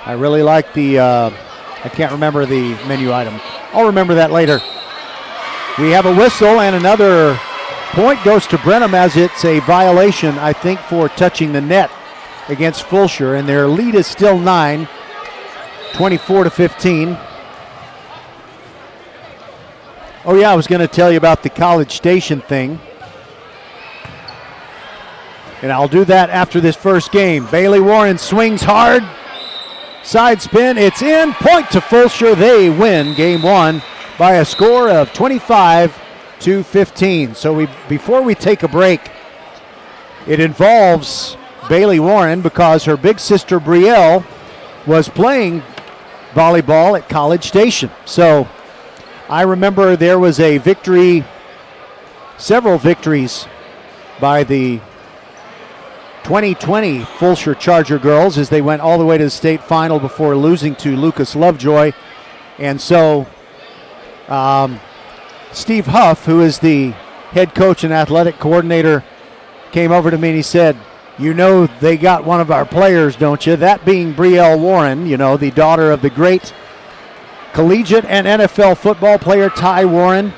I really like the, I can't remember the menu item. I'll remember that later. We have a whistle, and another point goes to Brenham, as it's a violation, I think, for touching the net against Fulshear, and their lead is still 9. 24-15. Oh yeah, I was going to tell you about the College Station thing. And I'll do that after this first game. Bailey Warren swings hard. Side spin, it's in. Point to Fulshear. They win game one by a score of 25-15. So before we take a break, it involves Bailey Warren because her big sister Brielle was playing volleyball at College Station. So I remember there was a victory, several victories by the 2020 Fulshear Charger girls as they went all the way to the state final before losing to Lucas Lovejoy. And so Steve Huff, who is the head coach and athletic coordinator, came over to me and he said, you know they got one of our players, don't you? That being Brielle Warren, you know, the daughter of the great collegiate and NFL football player Ty Warren.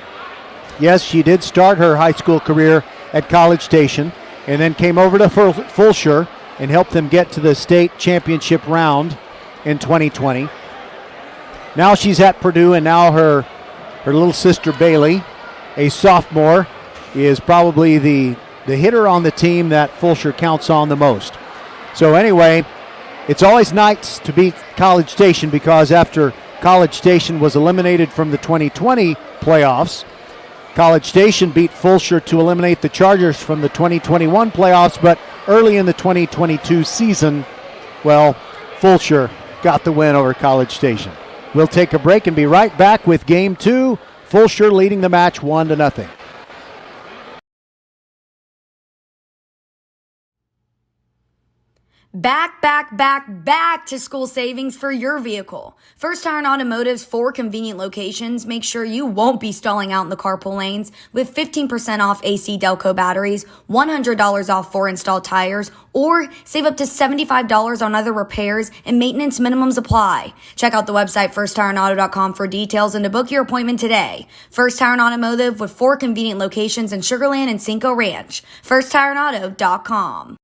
Yes, she did start her high school career at College Station and then came over to Fulshear and helped them get to the state championship round in 2020. Now she's at Purdue, and now her little sister Bailey, a sophomore, is probably the hitter on the team that Fulshear counts on the most. So anyway, it's always nice to beat College Station because after College Station was eliminated from the 2020 playoffs, College Station beat Fulshear to eliminate the Chargers from the 2021 playoffs, but early in the 2022 season, well, Fulshear got the win over College Station. We'll take a break and be right back with Game 2, Fulshear leading the match 1-0. Back to school savings for your vehicle. First Tire and Automotive's 4 convenient locations make sure you won't be stalling out in the carpool lanes with 15% off AC Delco batteries, $100 off 4 installed tires, or save up to $75 on other repairs and maintenance minimums apply. Check out the website firsttireandauto.com for details and to book your appointment today. First Tire and Automotive with 4 convenient locations in Sugar Land and Cinco Ranch. firsttireandauto.com.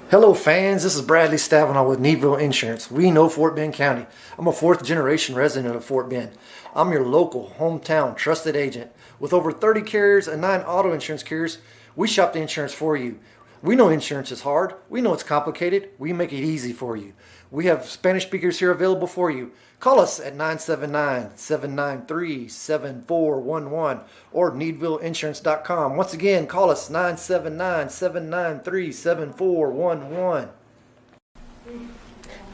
Hello fans, this is Bradley Stabenow with Needville Insurance. We know Fort Bend County. I'm a 4th generation resident of Fort Bend. I'm your local, hometown, trusted agent. With over 30 carriers and 9 auto insurance carriers, we shop the insurance for you. We know insurance is hard. We know it's complicated. We make it easy for you. We have Spanish speakers here available for you. Call us at 979-793-7411 or needvilleinsurance.com. Once again, call us 979-793-7411.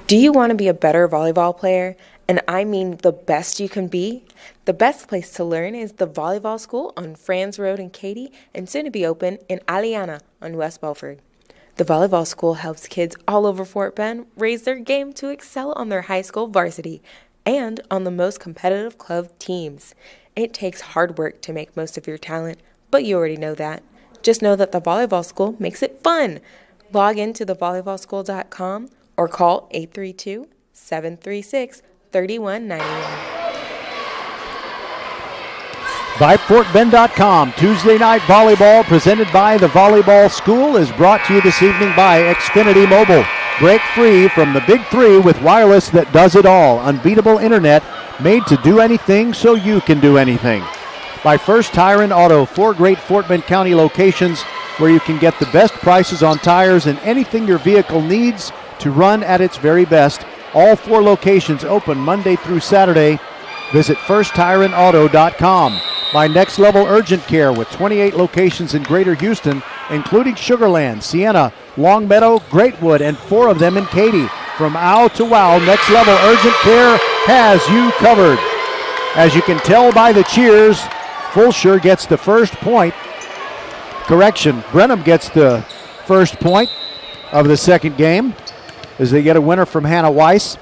Do you want to be a better volleyball player? And I mean the best you can be? The best place to learn is the Volleyball School on Franz Road in Katy and soon to be open in Aliana on West Belford. The Volleyball School helps kids all over Fort Bend raise their game to excel on their high school varsity and on the most competitive club teams. It takes hard work to make most of your talent, but you already know that. Just know that the Volleyball School makes it fun. Log into thevolleyballschool.com or call 832-736-3191. VypeFortBend.com. Tuesday night volleyball presented by the Volleyball School is brought to you this evening by Xfinity Mobile. Break free from the big three with wireless that does it all. Unbeatable internet made to do anything so you can do anything. By First Tire and Auto, 4 great Fort Bend County locations where you can get the best prices on tires and anything your vehicle needs to run at its very best. All 4 locations open Monday through Saturday. Visit firsttireandauto.com. By Next Level Urgent Care with 28 locations in Greater Houston, including Sugar Land, Sienna, Longmeadow, Greatwood, and 4 of them in Katy. From ow to wow, Next Level Urgent Care has you covered. As you can tell by the cheers, Fulshear gets the first point. Correction, Brenham gets the first point of the second game as they get a winner from Hannah Weiss.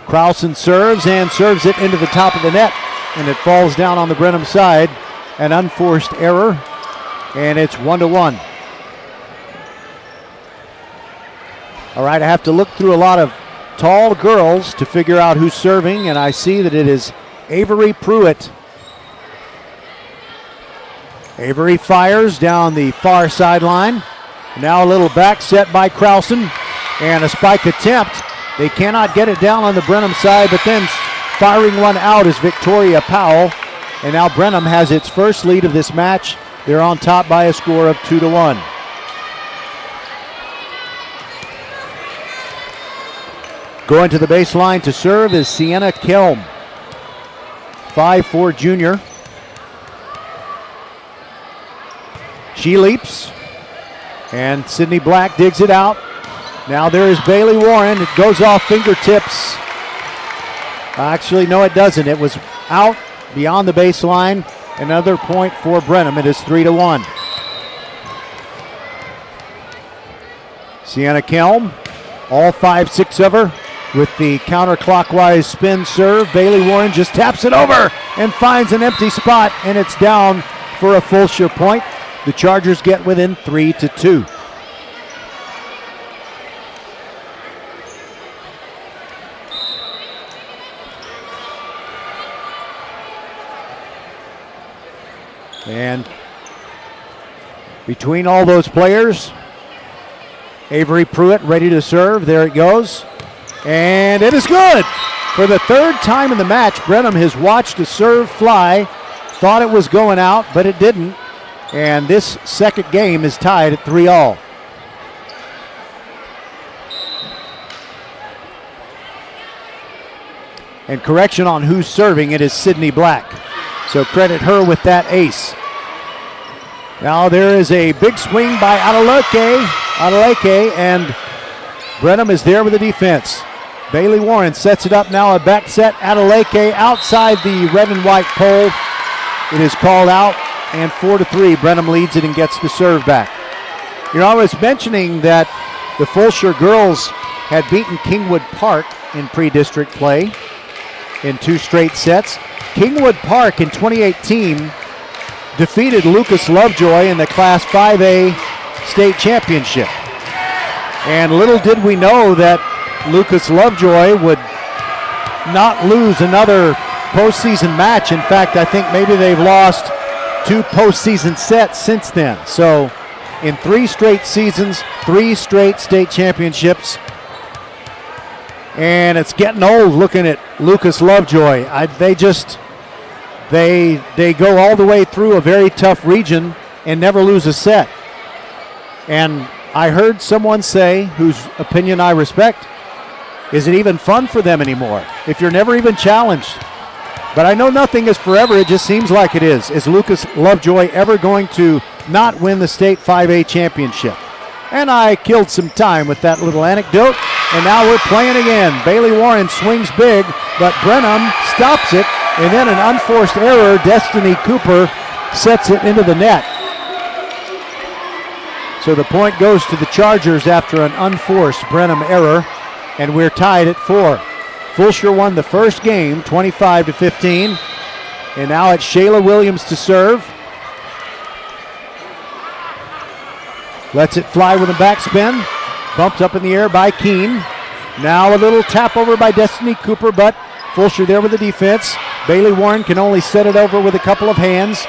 Krausen serves and serves it into the top of the net, and it falls down on the Brenham side. An unforced error, and it's 1-1. All right, I have to look through a lot of tall girls to figure out who's serving, and I see that it is Avery Pruitt. Avery fires down the far sideline. Now a little back set by Krausen. And a spike attempt. They cannot get it down on the Brenham side, but then firing one out is Victoria Powell. And now Brenham has its first lead of this match. They're on top by a score of 2-1. Going to the baseline to serve is Sienna Kelm, 5'4" junior. She leaps, and Sydney Black digs it out. Now there is Bailey Warren. It goes off fingertips. Actually, no, it doesn't. It was out beyond the baseline. Another point for Brenham. It is 3-1. Sienna Kelm, all 5-6 of her with the counterclockwise spin serve. Bailey Warren just taps it over and finds an empty spot, and it's down for a Fulshear point. The Chargers get within 3-2. And between all those players, Avery Pruitt ready to serve. There it goes. And it is good. For the third time in the match, Brenham has watched a serve fly, thought it was going out, but it didn't. And this second game is tied at 3-all. And correction on who's serving, it is Sydney Black. So credit her with that ace. Now there is a big swing by Adeleke, and Brenham is there with the defense. Bailey Warren sets it up now, a back set. Adeleke outside the red and white pole. It is called out, and 4-3. Brenham leads it and gets the serve back. You know, I was mentioning that the Fulshear girls had beaten Kingwood Park in pre-district play in 2 straight sets. Kingwood Park in 2018 defeated Lucas Lovejoy in the Class 5A state championship. And little did we know that Lucas Lovejoy would not lose another postseason match. In fact, I think maybe they've lost 2 postseason sets since then. So in 3 straight seasons, 3 straight state championships. And it's getting old looking at Lucas Lovejoy. They go all the way through a very tough region and never lose a set. And I heard someone say, whose opinion I respect, is it even fun for them anymore if you're never even challenged? But I know nothing is forever. It just seems like it is. Is Lucas Lovejoy ever going to not win the state 5A championship? And I killed some time with that little anecdote. And now we're playing again. Bailey Warren swings big, but Brenham stops it. And then an unforced error, Destiny Cooper sets it into the net. So the point goes to the Chargers after an unforced Brenham error, and we're tied at 4. Fulshear won the first game, 25-15. And now it's Shayla Williams to serve. Lets it fly with a backspin. Bumped up in the air by Keene. Now a little tap over by Destiny Cooper, but Fulshear there with the defense. Bailey Warren can only set it over with a couple of hands.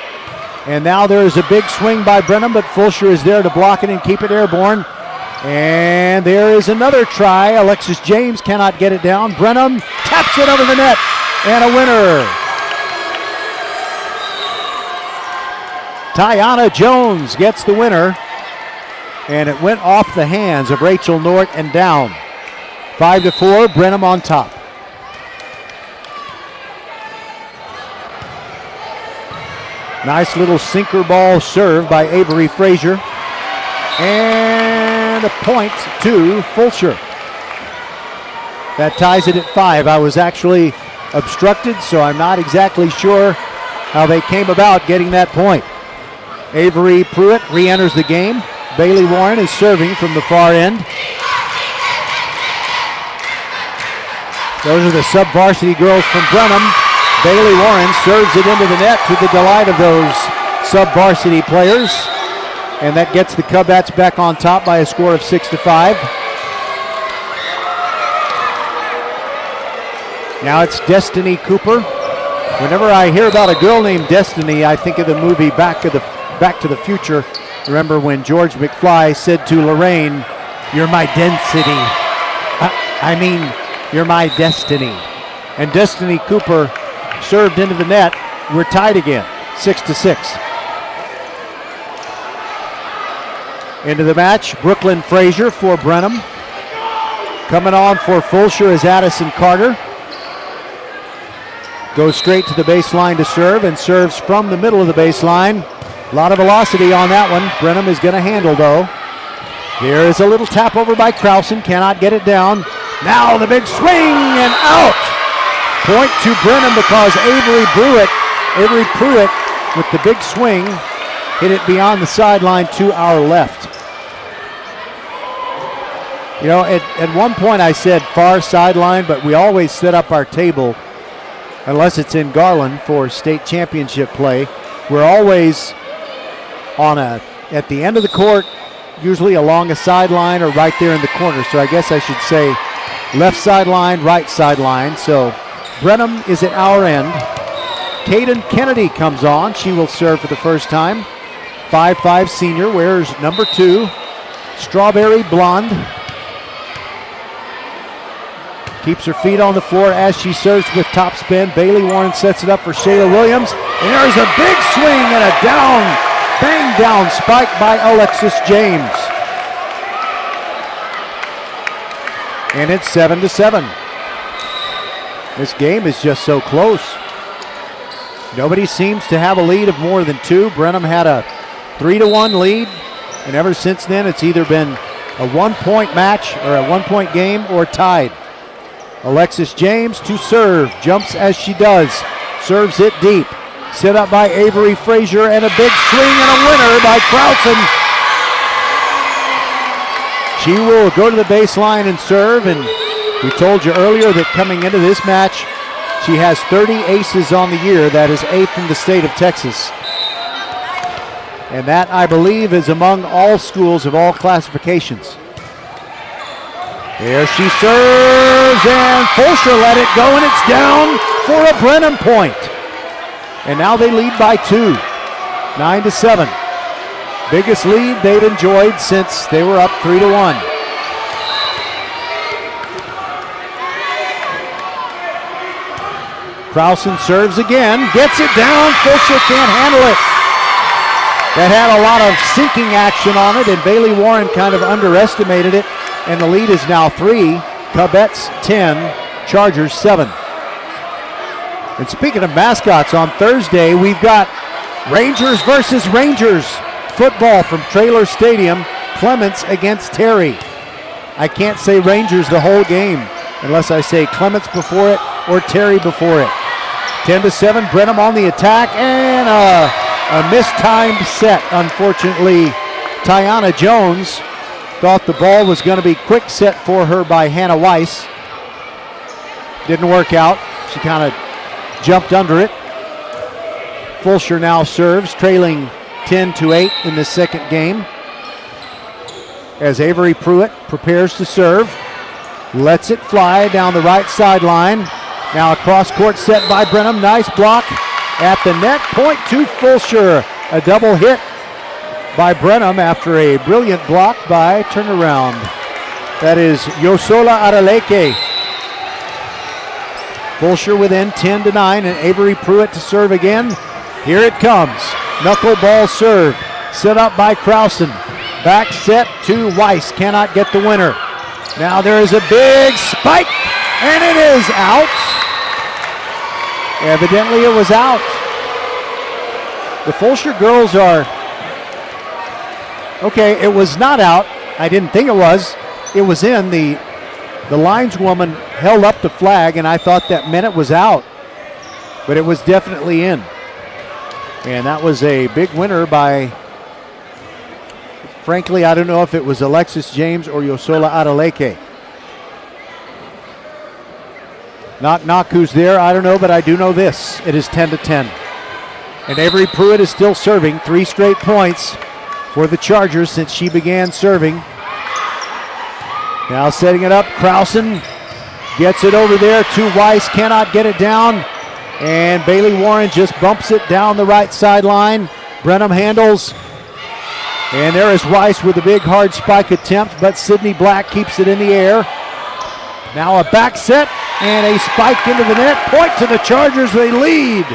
And now there is a big swing by Brenham, but Fulshear is there to block it and keep it airborne. And there is another try. Alexis James cannot get it down. Brenham taps it over the net, and a winner. Tiana Jones gets the winner, and it went off the hands of Rachel Nort and down. 5-4, Brenham on top. Nice little sinker ball serve by Avery Frazier. And a point to Fulshear. That ties it at 5. I was actually obstructed, so I'm not exactly sure how they came about getting that point. Avery Pruitt re-enters the game. Bailey Warren is serving from the far end. Those are the sub-varsity girls from Brenham. Bailey Warren serves it into the net to the delight of those sub-varsity players. And that gets the Cubats back on top by a score of 6-5. Now it's Destiny Cooper. Whenever I hear about a girl named Destiny, I think of the movie Back to the Future. Remember when George McFly said to Lorraine, "You're my density." I mean, you're my destiny. And Destiny Cooper served into the net. We're tied again, 6-6. Into the match, Brooklyn Frazier for Brenham. Coming on for Fulshear is Addison Carter. Goes straight to the baseline to serve and serves from the middle of the baseline. A lot of velocity on that one. Brenham is going to handle though. There is a little tap over by Krausen, cannot get it down. Now the big swing and out. Point to Brenham because Avery Pruitt with the big swing hit it beyond the sideline to our left. You know, at one point I said far sideline, but we always set up our table, unless it's in Garland for state championship play. We're always at the end of the court, usually along a sideline or right there in the corner. So I guess I should say left sideline, right sideline. So Brenham is at our end. Caden Kennedy comes on. She will serve for the first time. 5'5" senior, wears number 2. Strawberry blonde. Keeps her feet on the floor as she serves with top spin. Bailey Warren sets it up for Shayla Williams. And there's a big swing and a bang down spike by Alexis James. And it's 7-7. This game is just so close. Nobody seems to have a lead of more than 2. Brenham had a 3-1 lead, and ever since then it's either been a 1-point match or a 1-point game or tied. Alexis James to serve, jumps as she does, serves it deep. Set up by Avery Frazier and a big swing and a winner by Krausen. She will go to the baseline and serve, and we told you earlier that coming into this match, she has 30 aces on the year. That is 8th in the state of Texas. And that, I believe, is among all schools of all classifications. There she serves, and Fulshear let it go, and it's down for a Brenham point. And now they lead by 2, 9-7. Biggest lead they've enjoyed since they were up 3-1. Krausen serves again, gets it down, Fulshear can't handle it. That had a lot of sinking action on it, and Bailey Warren kind of underestimated it, and the lead is now 3, Cubets 10, Chargers 7. And speaking of mascots, on Thursday we've got Rangers versus Rangers football from Traylor Stadium, Clements against Terry. I can't say Rangers the whole game unless I say Clements before it or Terry before it. 10-7, Brenham on the attack, and a mistimed set. Unfortunately, Tiana Jones thought the ball was going to be quick set for her by Hannah Weiss. Didn't work out. She kind of jumped under it. Fulshear now serves, trailing 10-8 in the second game. As Avery Pruitt prepares to serve, lets it fly down the right sideline. Now a cross-court set by Brenham. Nice block at the net. Point to Fulshear. A double hit by Brenham after a brilliant block by turnaround. That is Yosola Araleke. Fulshear within 10-9, and Avery Pruitt to serve again. Here it comes. Knuckleball serve. Set up by Krausen. Back set to Weiss. Cannot get the winner. Now there is a big spike, and it is out. Evidently it was out. The Fulshear girls are, okay, it was not out. I didn't think it was. It was in. The lineswoman held up the flag, and I thought that meant it was out. But it was definitely in. And that was a big winner by, frankly, I don't know if it was Alexis James or Yosola Araleke. Knock who's there, I don't know, but I do know this. It is 10-10. And Avery Pruitt is still serving. 3 straight points for the Chargers since she began serving. Now setting it up, Krausen gets it over there to Weiss, cannot get it down. And Bailey Warren just bumps it down the right sideline. Brenham handles. And there is Weiss with a big hard spike attempt, but Sydney Black keeps it in the air. Now a back set and a spike into the net. Point to the Chargers. They lead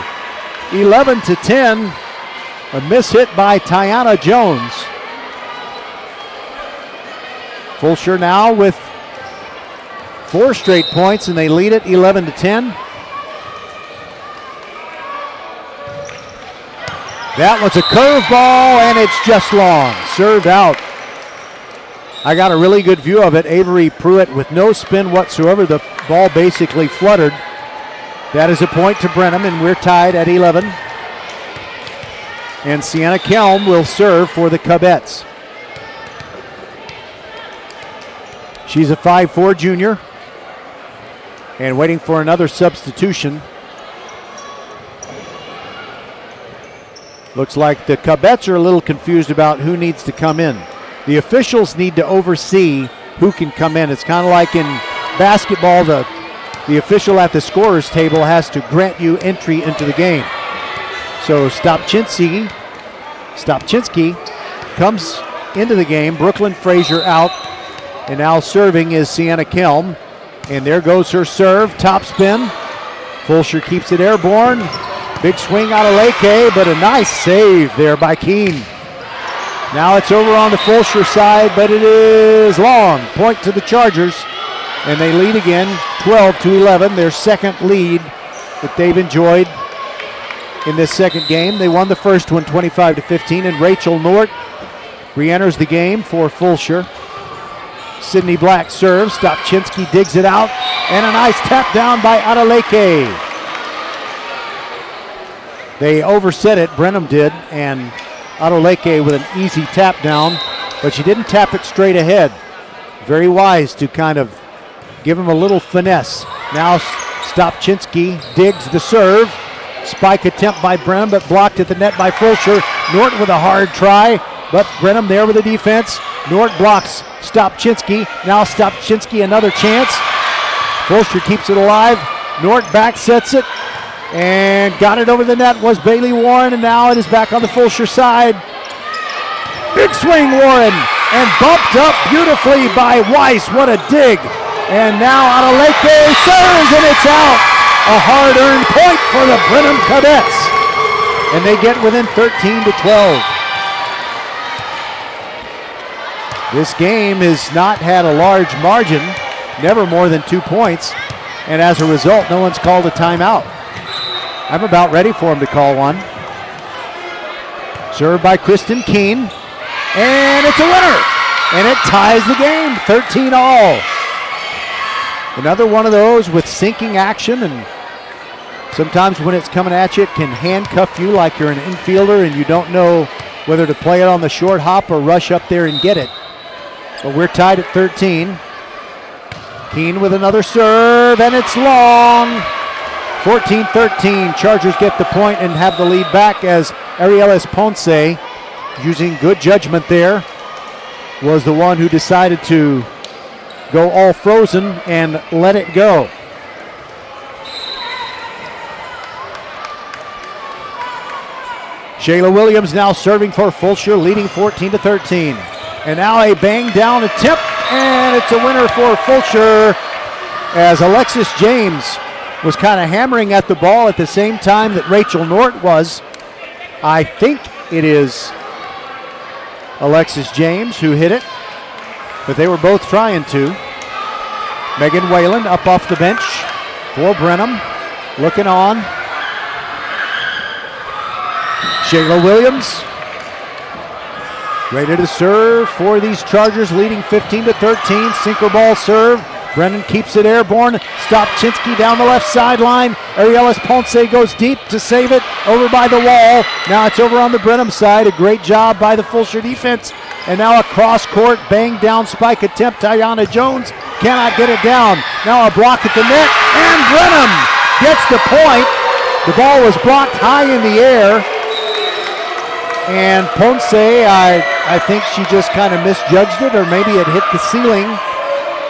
11-10. A miss hit by Tiana Jones. Fulshear now with 4 straight points, and they lead it 11-10. That was a curveball, and it's just long. Served out. I got a really good view of it. Avery Pruitt with no spin whatsoever. The ball basically fluttered. That is a point to Brenham, and we're tied at 11. And Sienna Kelm will serve for the Cubettes. She's a 5'4" junior and waiting for another substitution. Looks like the Cubettes are a little confused about who needs to come in. The officials need to oversee who can come in. It's kind of like in basketball, the official at the scorer's table has to grant you entry into the game. So Stopczynski comes into the game. Brooklyn Frazier out. And now serving is Sienna Kelm. And there goes her serve. Top spin. Fulshear keeps it airborne. Big swing out of Leke, but a nice save there by Keene. Now it's over on the Fulshear side, but it is long. Point to the Chargers. And they lead again, 12-11. Their second lead that they've enjoyed in this second game. They won the first one 25-15, and Rachel Nort re-enters the game for Fulshear. Sydney Black serves. Stopczynski digs it out, and a nice tap down by Adeleke. They overset it, Brenham did, and Adeleke with an easy tap down, but she didn't tap it straight ahead. Very wise to kind of give him a little finesse. Now Stopczynski digs the serve. Spike attempt by Brenham, but blocked at the net by Fulshear. Nort with a hard try, but Brenham there with the defense. Nort blocks Stopczynski. Now Stopczynski another chance. Fulshear keeps it alive. Nort back sets it and got it over the net was Bailey Warren, and now it is back on the Fulshear side. Big swing, Warren, and bumped up beautifully by Weiss. What a dig. And now Adeleke serves, and it's out. A hard-earned point for the Brenham Cadets. And they get within 13-12. This game has not had a large margin, never more than 2 points. And as a result, no one's called a timeout. I'm about ready for him to call one. Served by Kristen Keene. And it's a winner. And it ties the game, 13-all. Another one of those with sinking action, and sometimes when it's coming at you, it can handcuff you like you're an infielder and you don't know whether to play it on the short hop or rush up there and get it. But we're tied at 13. Keene with another serve, and it's long. 14-13. Chargers get the point and have the lead back as Arielis Ponce, using good judgment there, was the one who decided to go all frozen and let it go. Shayla Williams now serving for Fulshear, leading 14-13. And now a bang down attempt, and it's a winner for Fulshear as Alexis James was kind of hammering at the ball at the same time that Rachel Nort was. I think it is Alexis James who hit it, but they were both trying to. Megan Whalen up off the bench for Brenham, looking on. Shayla Williams ready to serve for these Chargers, leading 15-13. Sinker ball serve. Brennan keeps it airborne. Stopczynski down the left sideline. Arielis Ponce goes deep to save it over by the wall. Now it's over on the Brenham side. A great job by the Fulshear defense. And now a cross-court bang down spike attempt. Tiana Jones cannot get it down. Now a block at the net, and Brenham gets the point. The ball was blocked high in the air. And Ponce, I think she just kind of misjudged it, or maybe it hit the ceiling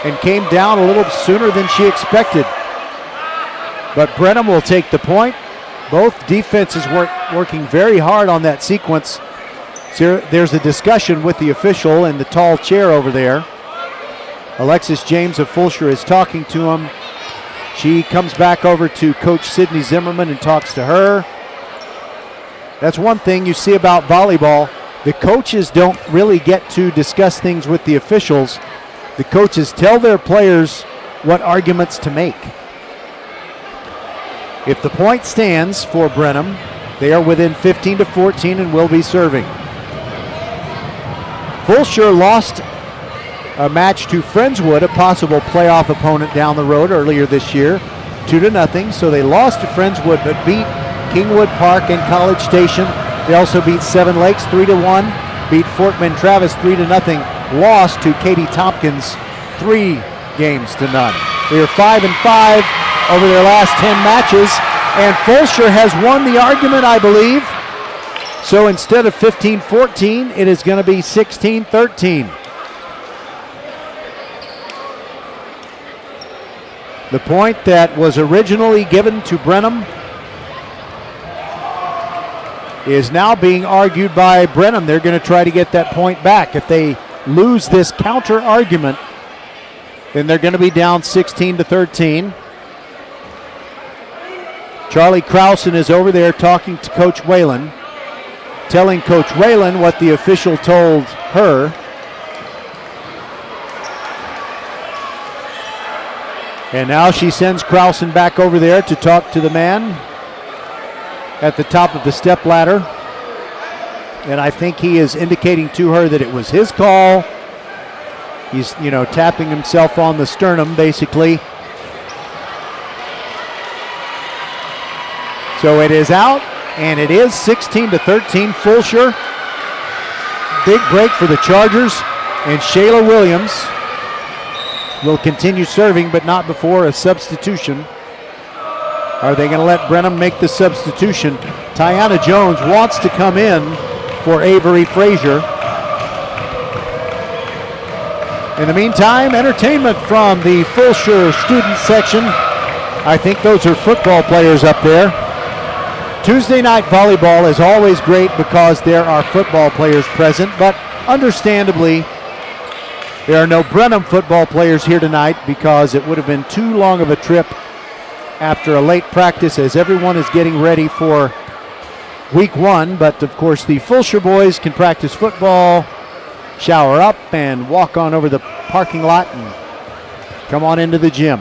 and came down a little sooner than she expected. But Brenham will take the point. Both defenses working very hard on that sequence. So there's a discussion with the official in the tall chair over there. Alexis James of Fulshear is talking to him. She comes back over to Coach Sydney Zimmerman and talks to her. That's one thing you see about volleyball. The coaches don't really get to discuss things with the officials. The coaches tell their players what arguments to make. If the point stands for Brenham, they are within 15-14 and will be serving. Fulshear lost a match to Friendswood, a possible playoff opponent down the road earlier this year, 2-0. So they lost to Friendswood but beat Kingwood Park and College Station. They also beat Seven Lakes 3-1, beat Fort Bend Travis 3-0, lost to Katy Tompkins 3-0. They are 5-5 over their last 10 matches, and Fulshear has won the argument, I believe. So instead of 15-14, it is going to be 16-13. The point that was originally given to Brenham is now being argued by Brenham. They're going to try to get that point back. If they lose this counter argument, then they're going to be down 16-13. Charlie Krausen is over there talking to Coach Whalen, telling Coach Whalen what the official told her. And now she sends Krausen back over there to talk to the man at the top of the stepladder. And I think he is indicating to her that it was his call. He's, tapping himself on the sternum, basically. So it is out, and it is 16-13 Fulshear. Big break for the Chargers, and Shayla Williams will continue serving, but not before a substitution. Are they going to let Brenham make the substitution? Tiana Jones wants to come in for Avery Frazier. In the meantime, entertainment from the Fulshear student section. I think those are football players up there. Tuesday night volleyball is always great because there are football players present, but understandably, there are no Brenham football players here tonight because it would have been too long of a trip after a late practice as everyone is getting ready for week one. But of course, the Fulshear boys can practice football, shower up, and walk on over the parking lot and come on into the gym.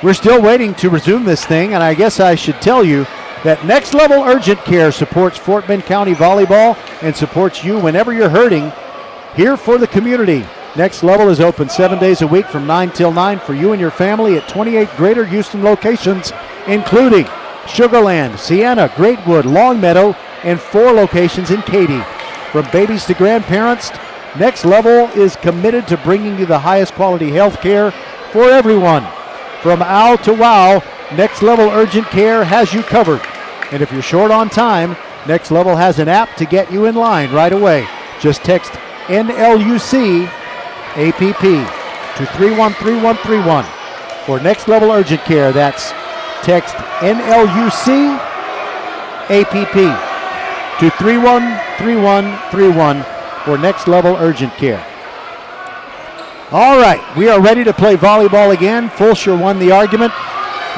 We're still waiting to resume this thing, and I guess I should tell you that Next Level Urgent Care supports Fort Bend County Volleyball and supports you whenever you're hurting. Here for the community. Next Level is open 7 days a week from 9 till 9 for you and your family at 28 Greater Houston locations, including Sugarland, Sienna, Greatwood, Longmeadow, and 4 locations in Katy. From babies to grandparents, Next Level is committed to bringing you the highest quality health care for everyone. From OW to WOW, Next Level Urgent Care has you covered. And if you're short on time, Next Level has an app to get you in line right away. Just text NLUC APP to 313131 for Next Level Urgent Care. That's text NLUC APP to 313131 for Next Level Urgent Care. All right, we are ready to play volleyball again. Fulshear won the argument.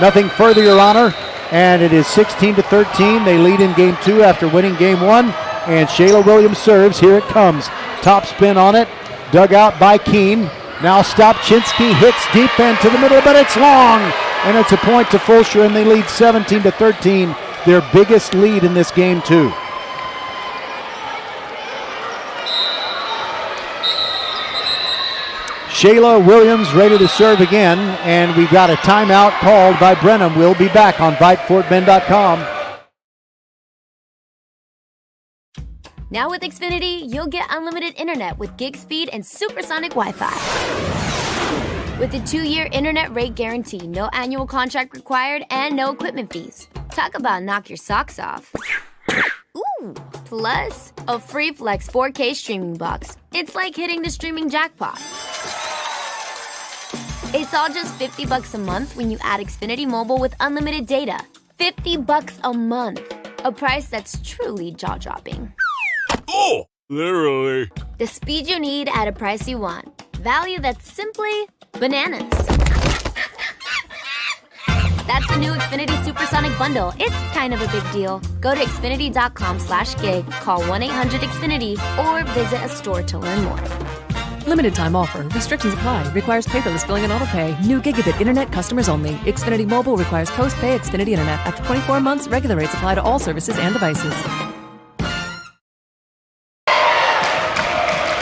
Nothing further, Your Honor. And it is 16-13. They lead in game 2 after winning game 1. And Shayla Williams serves. Here it comes. Top spin on it. Dug out by Keene. Now Stopchinski hits deep end to the middle, but it's long. And it's a point to Fulshear, and they lead 17-13. Their biggest lead in this game, too. Shayla Williams ready to serve again, and we've got a timeout called by Brenham. We'll be back on VypeFortBend.com. Now with Xfinity, you'll get unlimited internet with gig speed and supersonic Wi-Fi. With a 2-year internet rate guarantee, no annual contract required, and no equipment fees. Talk about knock your socks off. Ooh, plus a free Flex 4K streaming box. It's like hitting the streaming jackpot. It's all just $50 a month when you add Xfinity Mobile with unlimited data. $50 a month. A price that's truly jaw-dropping. Oh, literally. The speed you need at a price you want. value that's simply bananas. That's the new Xfinity Supersonic Bundle. It's kind of a big deal. Go to Xfinity.com/gig, call 1-800-XFINITY, or visit a store to learn more. Limited time offer. Restrictions apply. Requires paperless billing and autopay. New gigabit internet customers only. Xfinity Mobile requires post-pay Xfinity internet. After 24 months, regular rates apply to all services and devices.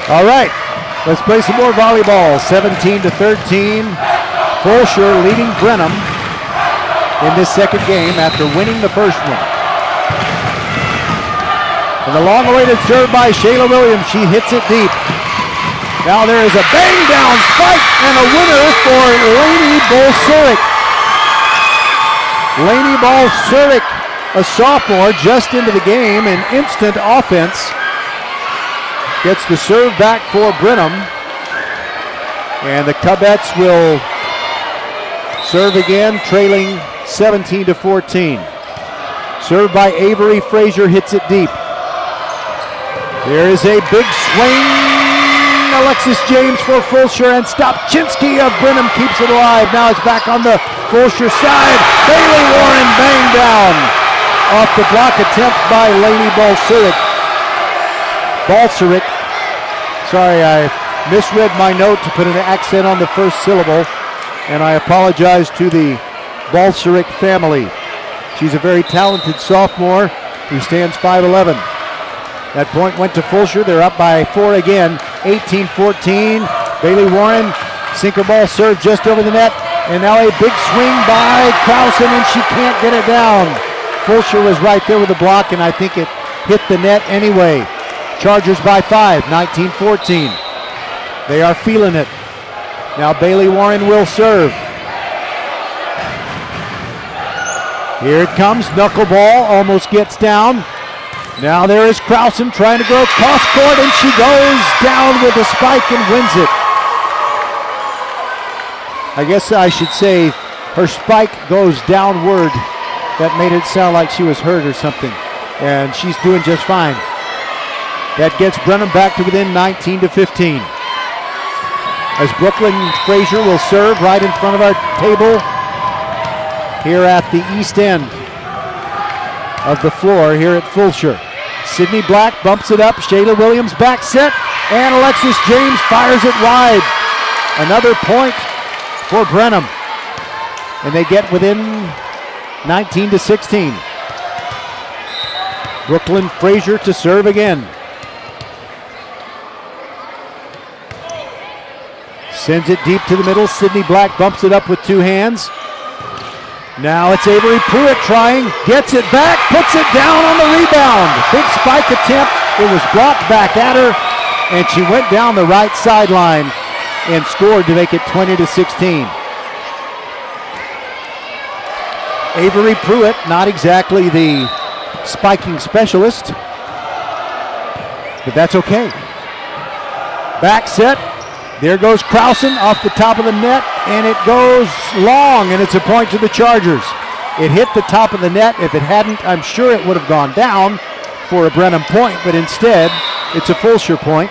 All right, let's play some more volleyball. 17-13. Fulshear leading Brenham in this second game after winning the first one. And the long-awaited serve by Shayla Williams. She hits it deep. Now there is a bang-down spike and a winner for Lainey Bolsuric. Lainey Bolsuric, a sophomore, just into the game in instant offense. Gets the serve back for Brenham. And the Cubets will serve again, trailing 17-14. Served by Avery Frazier, hits it deep. There is a big swing. Alexis James for Fulshear, and Stopchinski of Brenham keeps it alive. Now it's back on the Fulshear side. Bailey Warren banged down off the block attempt by Lainey Bolsuric. Sorry, I misread my note to put an accent on the first syllable, and I apologize to the Bolsuric family. She's a very talented sophomore who stands 5'11". That point went to Fulshear. They're up by 4 again, 18-14. Bailey Warren, sinker ball serve just over the net, and now a big swing by Krausen, and she can't get it down. Fulshear was right there with the block, and I think it hit the net anyway. Chargers by 5, 19-14. They are feeling it. Now Bailey Warren will serve. Here it comes, knuckleball, almost gets down. Now there is Krausen trying to go cross court, and she goes down with a spike and wins it. I guess I should say her spike goes downward. That made it sound like she was hurt or something. And she's doing just fine. That gets Brenham back to within 19-15. As Brooklyn Frazier will serve right in front of our table here at the east end of the floor here at Fulshear. Sydney Black bumps it up. Shayla Williams back set, and Alexis James fires it wide. Another point for Brenham, and they get within 19-16. Brooklyn Frazier to serve again. Sends it deep to the middle. Sydney Black bumps it up with two hands. Now it's Avery Pruitt trying, gets it back, puts it down on the rebound. Big spike attempt, it was blocked back at her, and she went down the right sideline and scored to make it 20-16. Avery Pruitt, not exactly the spiking specialist, but that's okay. Back set. There goes Krausen off the top of the net, and it goes long, and it's a point to the Chargers. It hit the top of the net. If it hadn't, I'm sure it would have gone down for a Brenham point, but instead, it's a Fulshear point.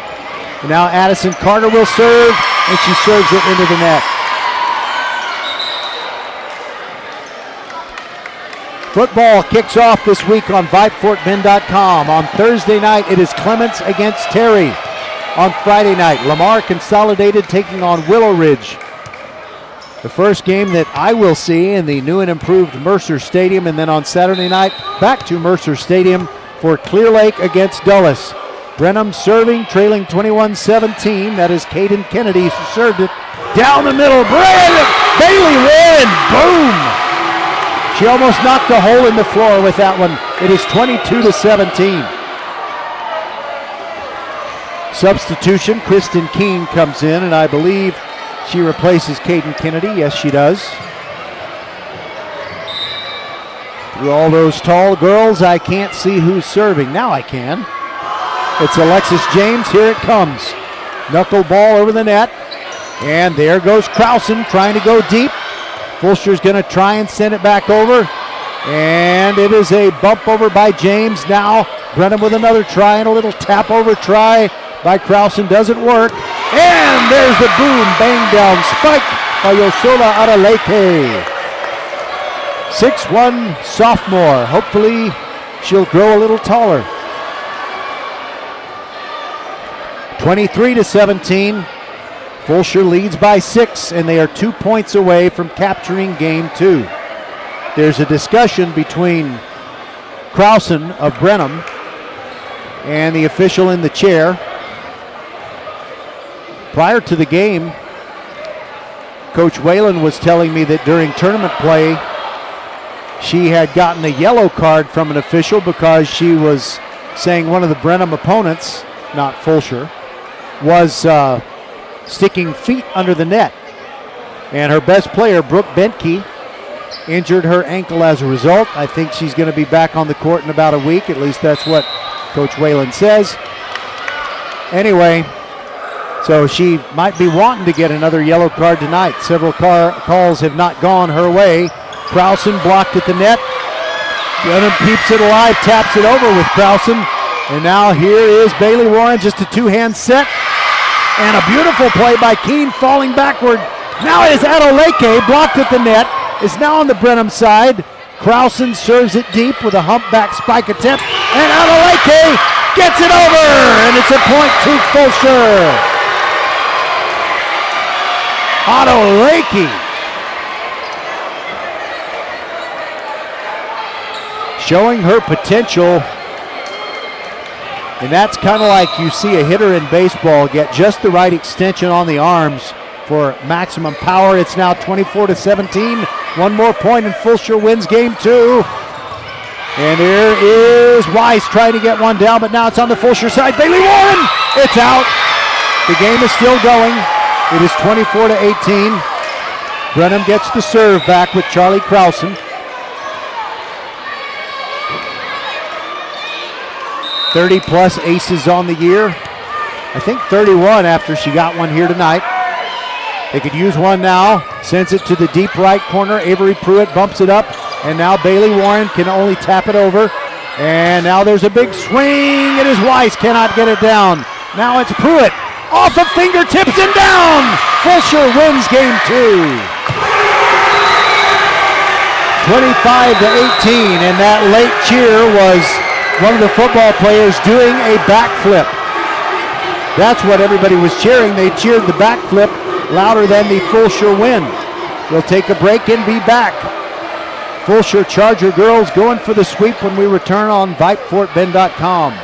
And now Addison Carter will serve, and she serves it into the net. Football kicks off this week on VypeFortBend.com. On Thursday night, it is Clements against Terry. On Friday night, Lamar Consolidated taking on Willow Ridge. The first game that I will see in the new and improved Mercer Stadium, and then on Saturday night, back to Mercer Stadium for Clear Lake against Dulles. Brenham serving, trailing 21-17. That is Caden Kennedy who served it down the middle. Bailey Warren, boom! She almost knocked a hole in the floor with that one. It is 22-17. Substitution, Kristen Keene comes in, and I believe she replaces Caden Kennedy. Yes, she does. Through all those tall girls, I can't see who's serving. Now I can. It's Alexis James. Here it comes. Knuckleball over the net. And there goes Krausen trying to go deep. Fulshear's going to try and send it back over. And it is a bump over by James. Now Brenham with another try, and a little tap over try by Krausen doesn't work. And And there's the boom, bang down spike by Yosola Araleke. 6'1" sophomore. Hopefully she'll grow a little taller. 23-17. Fulshear leads by 6, and they are 2 points away from capturing game 2. There's a discussion between Krausen of Brenham and the official in the chair. Prior to the game, Coach Whalen was telling me that during tournament play, she had gotten a yellow card from an official because she was saying one of the Brenham opponents, not Fulshear, was sticking feet under the net. And her best player, Brooke Bentke, injured her ankle as a result. I think she's going to be back on the court in about a week. At least that's what Coach Whalen says. Anyway, so she might be wanting to get another yellow card tonight. Several calls have not gone her way. Krausen blocked at the net. Brenham keeps it alive, taps it over with Krausen. And now here is Bailey Warren, just a two-hand set. And a beautiful play by Keene, falling backward. Now it is Adoleke, blocked at the net. Is now on the Brenham side. Krausen serves it deep with a humpback spike attempt. And Adoleke gets it over. And it's a point to Fulshear. Adoleke. Showing her potential. And that's kind of like you see a hitter in baseball get just the right extension on the arms for maximum power. It's now 24-17. One more point and Fulshear wins game 2. And there is Weiss trying to get one down, but now it's on the Fulshear side. Bailey Warren, it's out. The game is still going. It is 24-18. Brenham gets the serve back with Charlie Krausen. 30-plus aces on the year. I think 31 after she got one here tonight. They could use one now. Sends it to the deep right corner. Avery Pruitt bumps it up. And now Bailey Warren can only tap it over. And now there's a big swing. It is Weiss. Cannot get it down. Now it's Pruitt. Off of fingertips and down. Fulshear wins game 2. 25-18. And that late cheer was one of the football players doing a backflip. That's what everybody was cheering. They cheered the backflip louder than the Fulshear win. We'll take a break and be back. Fulshear Charger girls going for the sweep when we return on VypeFortBend.com.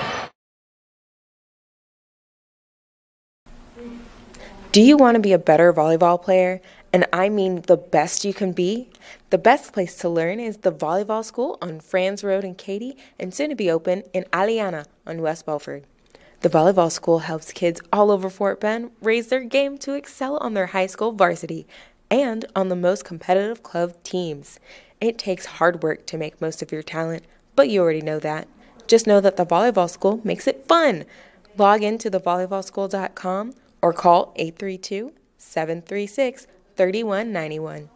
Do you want to be a better volleyball player? And I mean the best you can be? The best place to learn is the Volleyball School on Franz Road in Katy and soon to be open in Aliana on West Belford. The Volleyball School helps kids all over Fort Bend raise their game to excel on their high school varsity and on the most competitive club teams. It takes hard work to make most of your talent, but you already know that. Just know that the Volleyball School makes it fun. Log into thevolleyballschool.com or call 832-736-3191.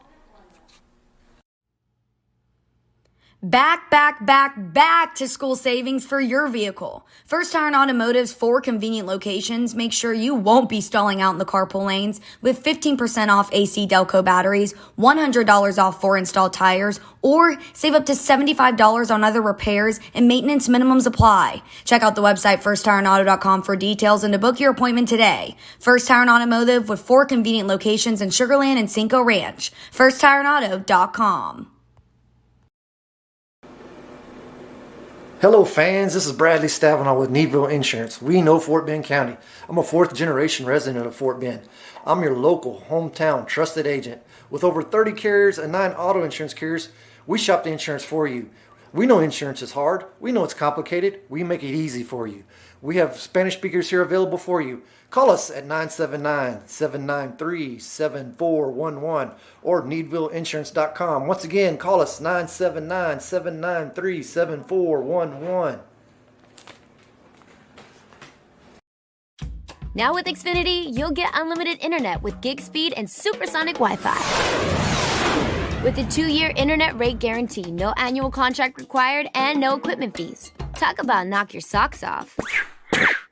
Back to school savings for your vehicle. First Iron Automotive's 4 convenient locations make sure you won't be stalling out in the carpool lanes with 15% off AC Delco batteries, $100 off 4 installed tires, or save up to $75 on other repairs and maintenance minimums apply. Check out the website firstironauto.com for details and to book your appointment today. First Iron Automotive with 4 convenient locations in Sugarland and Cinco Ranch. firstironauto.com. Hello fans, this is Bradley Stavanaugh with Needville Insurance. We know Fort Bend County. I'm a 4th generation resident of Fort Bend. I'm your local, hometown, trusted agent. With over 30 carriers and 9 auto insurance carriers, we shop the insurance for you. We know insurance is hard. We know it's complicated. We make it easy for you. We have Spanish speakers here available for you. Call us at 979-793-7411 or needvilleinsurance.com. Once again, call us 979-793-7411. Now with Xfinity, you'll get unlimited internet with gig speed and supersonic Wi-Fi. With a 2-year internet rate guarantee, no annual contract required, and no equipment fees. Talk about knock your socks off.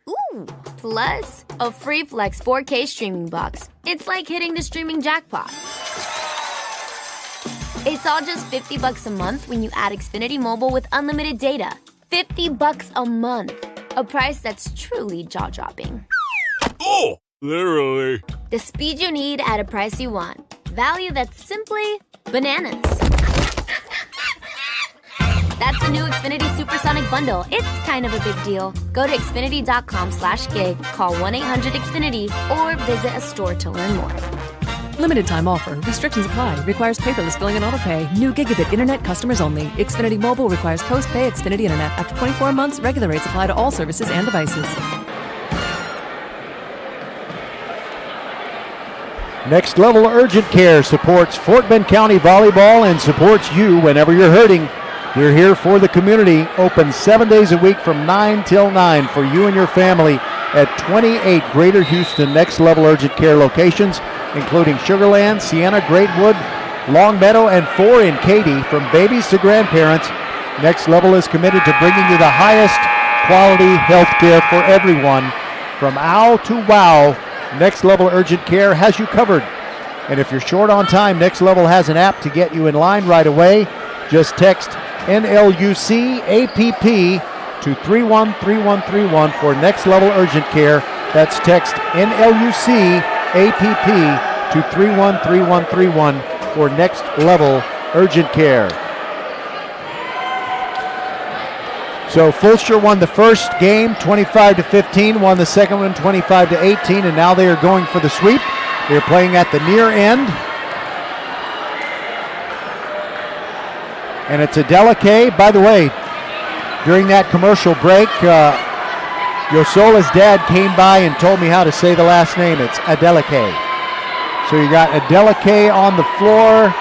Ooh. Plus, a free Flex 4K streaming box. It's like hitting the streaming jackpot. It's all just $50 a month when you add Xfinity Mobile with unlimited data. $50 a month. A price that's truly jaw-dropping. Oh, literally. The speed you need at a price you want. Value that's simply bananas. That's the new Xfinity Supersonic Bundle. It's kind of a big deal. Go to Xfinity.com/gig, call 1-800-XFINITY, or visit a store to learn more. Limited time offer. Restrictions apply. Requires paperless billing and autopay. New gigabit internet customers only. Xfinity Mobile requires post-pay Xfinity internet. After 24 months, regular rates apply to all services and devices. Next Level Urgent Care supports Fort Bend County Volleyball and supports you whenever you're hurting. We're here for the community, open 7 days a week from 9 till 9 for you and your family at 28 Greater Houston Next Level Urgent Care locations, including Sugarland, Sienna, Greatwood, Longmeadow, and 4 in Katy. From babies to grandparents, Next Level is committed to bringing you the highest quality health care for everyone. From OW to WOW, Next Level Urgent Care has you covered. And if you're short on time, Next Level has an app to get you in line right away. Just text NLUC APP to 313131 for Next Level Urgent Care. That's text NLUC APP to 313131 for Next Level Urgent Care. So Fulshear won the first game 25-15, won the second one 25-18, and now they are going for the sweep. They're playing at the near end. And it's Adeleke. By the way, during that commercial break, Yosola's dad came by and told me how to say the last name. It's Adeleke. So you got Adeleke on the floor.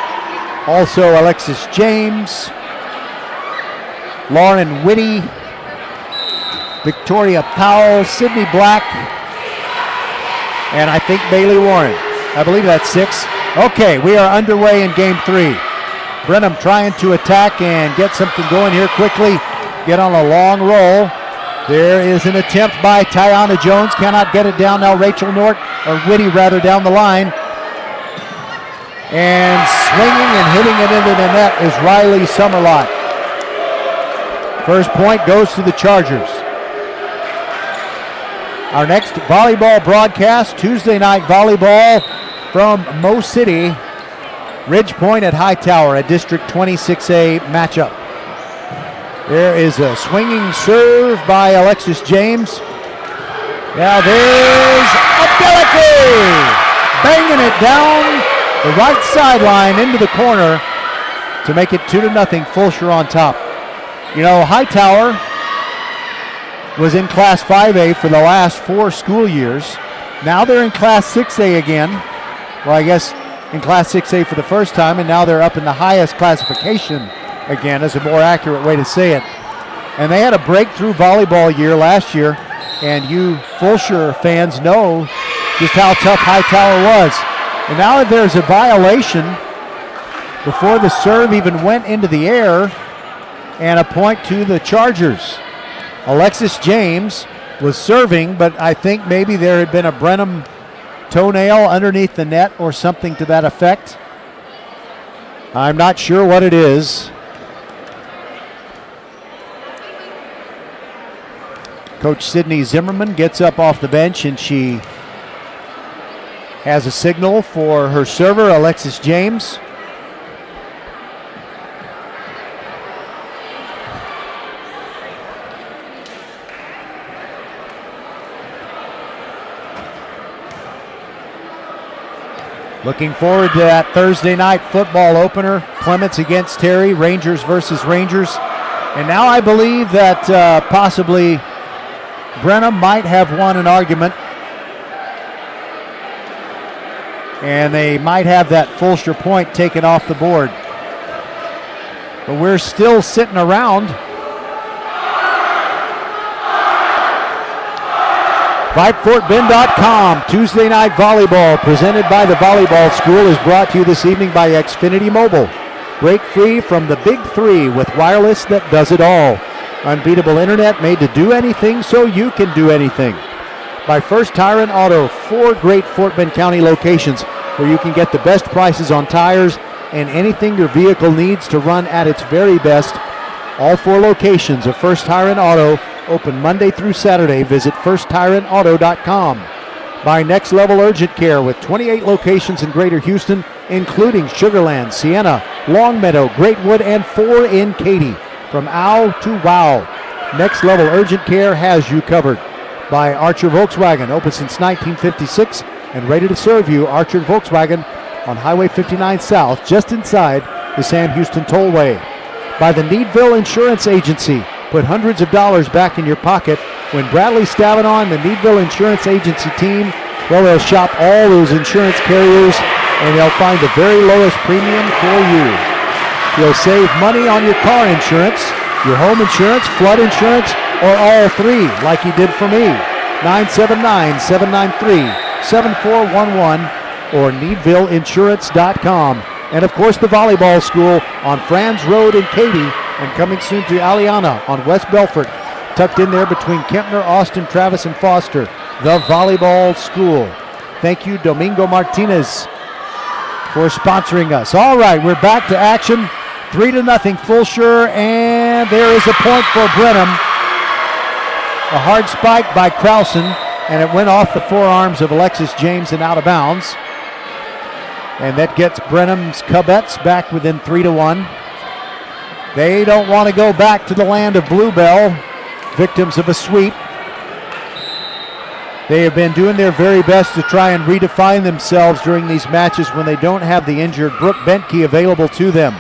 Also Alexis James, Lauren Whitty, Victoria Powell, Sydney Black, and I think Bailey Warren. I believe that's 6. Okay, we are underway in game 3. Brenham trying to attack and get something going here quickly. Get on a long roll. There is an attempt by Tiana Jones. Cannot get it down now. Rachel Nort, or Whitty rather, down the line. And swinging and hitting it into the net is Riley Summerlot. First point goes to the Chargers. Our next volleyball broadcast, Tuesday night volleyball from Mo City. Ridge Point at Hightower, a District 26A matchup. There is a swinging serve by Alexis James. Now there's Adeleke banging it down the right sideline into the corner to make it 2-0. Fulshear on top. You know, Hightower was in Class 5A for the last 4 school years. Now they're in Class 6A again. Well, I guess in Class 6A for the first time, and now they're up in the highest classification again, is a more accurate way to say it. And they had a breakthrough volleyball year last year, and you Fulshear fans know just how tough Hightower was. And now there's a violation before the serve even went into the air, and a point to the Chargers. Alexis James was serving, but I think maybe there had been a Brenham toenail underneath the net or something to that effect. I'm not sure what it is. Coach Sydney Zimmerman gets up off the bench and she has a signal for her server, Alexis James. Looking forward to that Thursday night football opener. Clements against Terry, Rangers versus Rangers. And now I believe that possibly Brenham might have won an argument. And they might have that Fulshear point taken off the board. But we're still sitting around. VypeFortBend.com, Tuesday Night Volleyball, presented by the Volleyball School, is brought to you this evening by Xfinity Mobile. Break free from the big 3 with wireless that does it all. Unbeatable internet made to do anything so you can do anything. by First Tire and Auto. 4 great Fort Bend County locations where you can get the best prices on tires and anything your vehicle needs to run at its very best. All 4 locations of First Tire and Auto open Monday through Saturday. Visit firsttireandauto.com. By Next Level Urgent Care with 28 locations in Greater Houston, including Sugar Land, Sienna, Longmeadow, Greatwood, and 4 in Katy. From ow to wow, Next Level Urgent Care has you covered. By Archer Volkswagen, open since 1956 and ready to serve you. Archer Volkswagen on Highway 59 South, just inside the Sam Houston Tollway. By the Needville Insurance Agency, put hundreds of dollars back in your pocket when Bradley Stavanaugh and the Needville Insurance Agency team, well, they'll shop all those insurance carriers and they'll find the very lowest premium for you. You'll save money on your car insurance, your home insurance, flood insurance, or all 3, like he did for me. 979-793-7411 or needvilleinsurance.com. And of course the volleyball school on Franz Road in Katy and coming soon to Aliana on West Belfort, tucked in there between Kempner, Austin, Travis, and Foster. The volleyball school. Thank you, Domingo Martinez, for sponsoring us. All right, we're back to action. 3-0 Fulshear, and there is a point for Brenham. A hard spike by Krausen, and it went off the forearms of Alexis James and out of bounds. And that gets Brenham's Cubettes back within 3-1. They don't want to go back to the land of Bluebell, victims of a sweep. They have been doing their very best to try and redefine themselves during these matches when they don't have the injured Brooke Bentke available to them.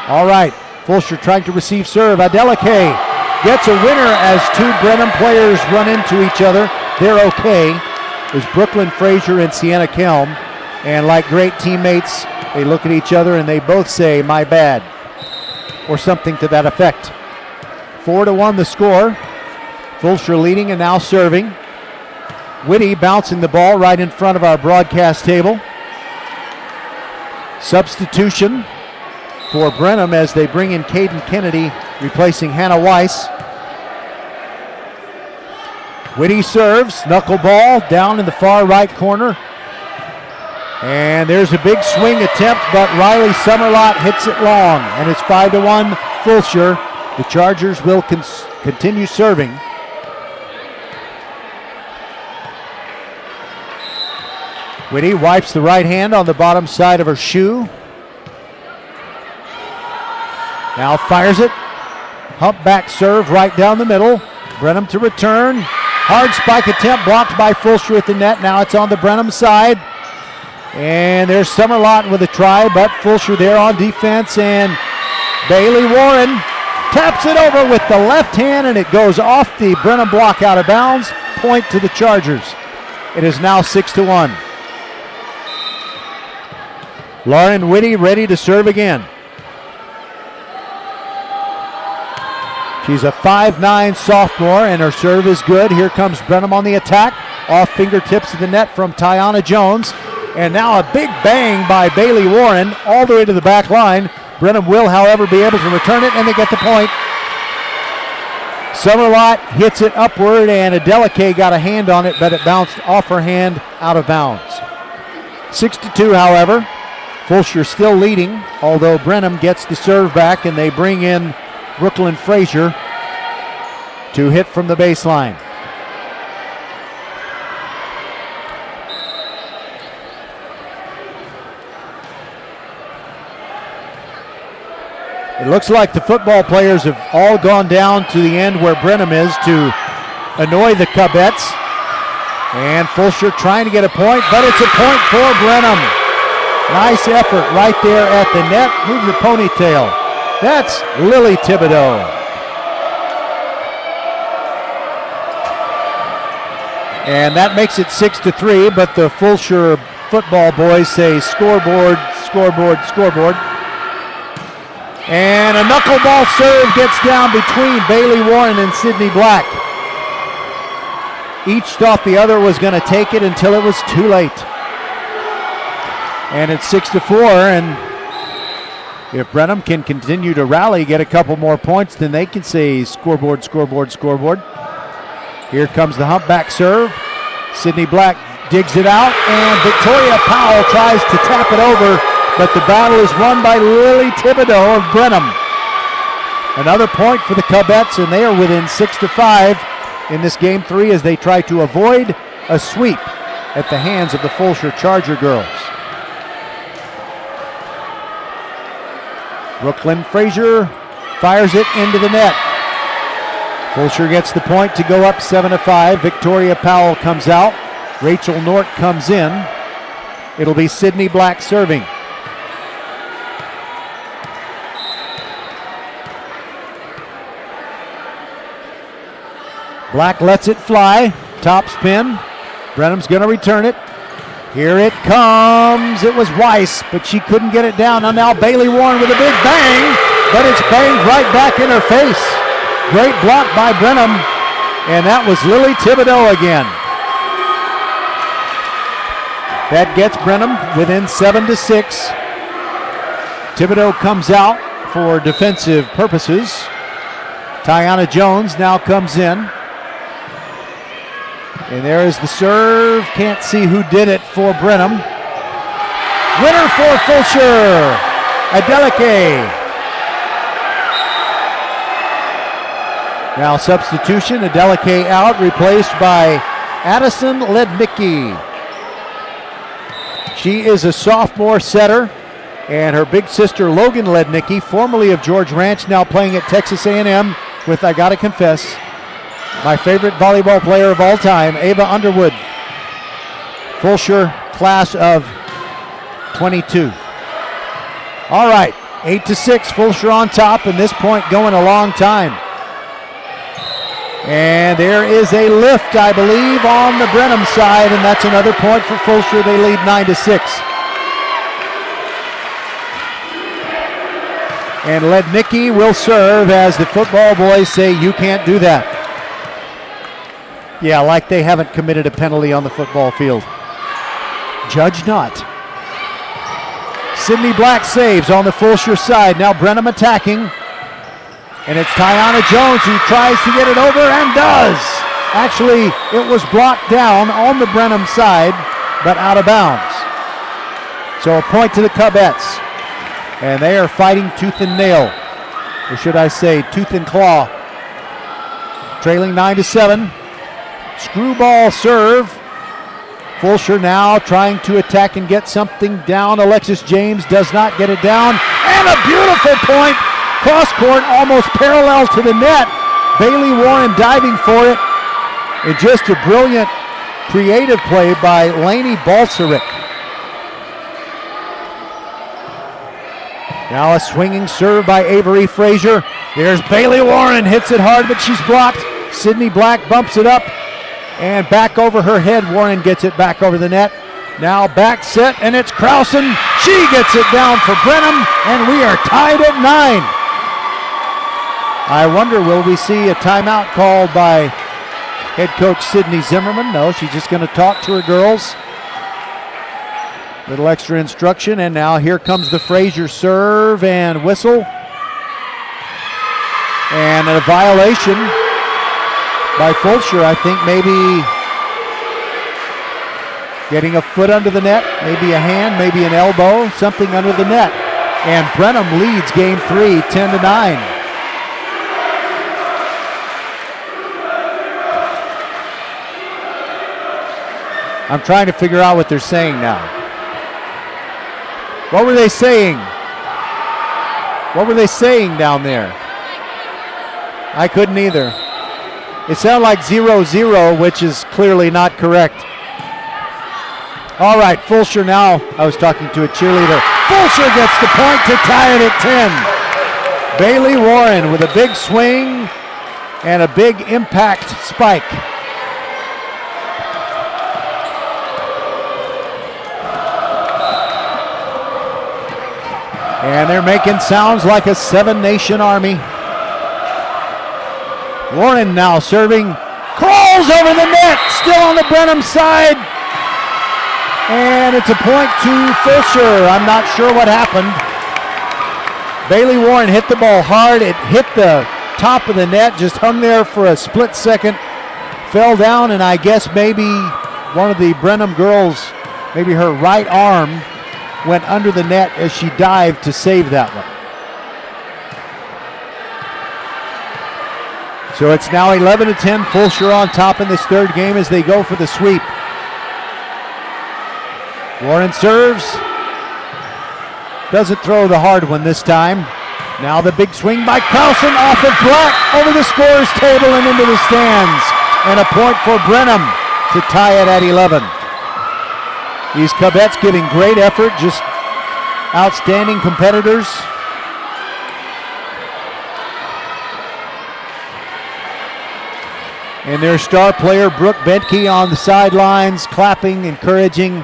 All right, Fulshear trying to receive serve. Adeleke gets a winner as 2 Brenham players run into each other. They're okay. There's Brooklyn Frazier and Sienna Kelm. And like great teammates, they look at each other and they both say, "My bad," or something to that effect. 4-1 the score. Fulshear leading and now serving. Whitty bouncing the ball right in front of our broadcast table. Substitution for Brenham as they bring in Caden Kennedy, replacing Hannah Weiss. Whitty serves, knuckleball down in the far right corner. And there's a big swing attempt, but Riley Summerlot hits it long, and it's 5-1 Fulshear. The Chargers will continue serving. Whitty wipes the right hand on the bottom side of her shoe. Now fires it. Hump back serve right down the middle. Brenham to return. Hard spike attempt blocked by Fulshear at the net. Now it's on the Brenham side. And there's Summerlot with a try, but Fulshear there on defense, and Bailey Warren taps it over with the left hand, and it goes off the Brenham block out of bounds. Point to the Chargers. It is now 6-1. Lauren Whitty ready to serve again. She's a 5'9" sophomore, and her serve is good. Here comes Brenham on the attack. Off fingertips of the net from Tiana Jones. And now a big bang by Bailey Warren all the way to the back line. Brenham will, however, be able to return it, and they get the point. Summerlot hits it upward, and Adeleke got a hand on it, but it bounced off her hand out of bounds. 6-2, however. Fulshear still leading, although Brenham gets the serve back, and they bring in Brooklyn Frazier to hit from the baseline. It looks like the football players have all gone down to the end where Brenham is to annoy the Cubettes. And Fulshear trying to get a point, but it's a point for Brenham. Nice effort right there at the net. Move your ponytail. That's Lily Thibodeau. And that makes it 6-3, but the Fulshear football boys say scoreboard, scoreboard, scoreboard. And a knuckleball serve gets down between Bailey Warren and Sydney Black. Each thought the other was going to take it until it was too late. And it's 6-4, and if Brenham can continue to rally, get a couple more points, then they can say scoreboard, scoreboard, scoreboard. Here comes the humpback serve. Sydney Black digs it out, and Victoria Powell tries to tap it over, but the battle is won by Lily Thibodeau of Brenham. Another point for the Cubettes, and they are within 6-5 in this game 3 as they try to avoid a sweep at the hands of the Fulshear Charger girls. Brooklyn Frazier fires it into the net. Fulshear gets the point to go up 7-5. Victoria Powell comes out. Rachel Nort comes in. It'll be Sydney Black serving. Black lets it fly. Top spin. Brenham's going to return it. Here it comes. It was Weiss, but she couldn't get it down. And now Bailey Warren with a big bang, but it's banged right back in her face. Great block by Brenham, and that was Lily Thibodeau again. That gets Brenham within 7-6. Thibodeau comes out for defensive purposes. Tiana Jones now comes in. And there is the serve. Can't see who did it for Brenham. Winner for Fulshear, Adeleke. Now substitution, Adeleke out, replaced by Addison Lednicki. She is a sophomore setter, and her big sister Logan Lednicki, formerly of George Ranch, now playing at Texas A&M with, I gotta confess, my favorite volleyball player of all time, Ava Underwood. Fulshear class of 22. All right, 8-6, Fulshear on top, and this point going a long time. And there is a lift, I believe, on the Brenham side, and that's another point for Fulshear. They lead 9-6. And Lednicki will serve as the football boys say, you can't do that. Yeah, like they haven't committed a penalty on the football field. Judge not. Sydney Black saves on the Fulshear side. Now Brenham attacking. And it's Tiana Jones who tries to get it over and does. Actually, it was blocked down on the Brenham side, but out of bounds. So a point to the Cubettes. And they are fighting tooth and nail. Or should I say tooth and claw. Trailing 9-7. Screwball serve. Fulshear now trying to attack and get something down. Alexis James does not get it down. And a beautiful point. Cross court almost parallel to the net. Bailey Warren diving for it. And just a brilliant creative play by Lainey Balsaric. Now a swinging serve by Avery Frazier. There's Bailey Warren, hits it hard, but she's blocked. Sydney Black bumps it up. And back over her head, Warren gets it back over the net. Now back set, and it's Krausen. She gets it down for Brenham, and we are tied at 9. I wonder, will we see a timeout called by head coach Sydney Zimmerman? No, she's just going to talk to her girls. Little extra instruction, and now here comes the Frazier serve and whistle. And a violation by Fulshear, I think maybe getting a foot under the net, maybe a hand, maybe an elbow, something under the net. And Brenham leads game 3, 10-9. I'm trying to figure out what they're saying now. What were they saying? What were they saying down there? I couldn't either. It sounded like 0-0, which is clearly not correct. All right, Fulshear now. I was talking to a cheerleader. Fulshear gets the point to tie it at 10. Bailey Warren with a big swing and a big impact spike. And they're making sounds like a 7-nation army. Warren now serving, crawls over the net, still on the Brenham side. And it's a point to Fulshear. I'm not sure what happened. Bailey Warren hit the ball hard. It hit the top of the net, just hung there for a split second, fell down, and I guess maybe one of the Brenham girls, maybe her right arm, went under the net as she dived to save that one. So it's now 11-10, Fulshear on top in this third game as they go for the sweep. Warren serves. Doesn't throw the hard one this time. Now the big swing by Krausen off of Black over the scorer's table and into the stands. And a point for Brenham to tie it at 11. These Cabettes giving great effort, just outstanding competitors. And their star player, Brooke Bentke, on the sidelines, clapping, encouraging,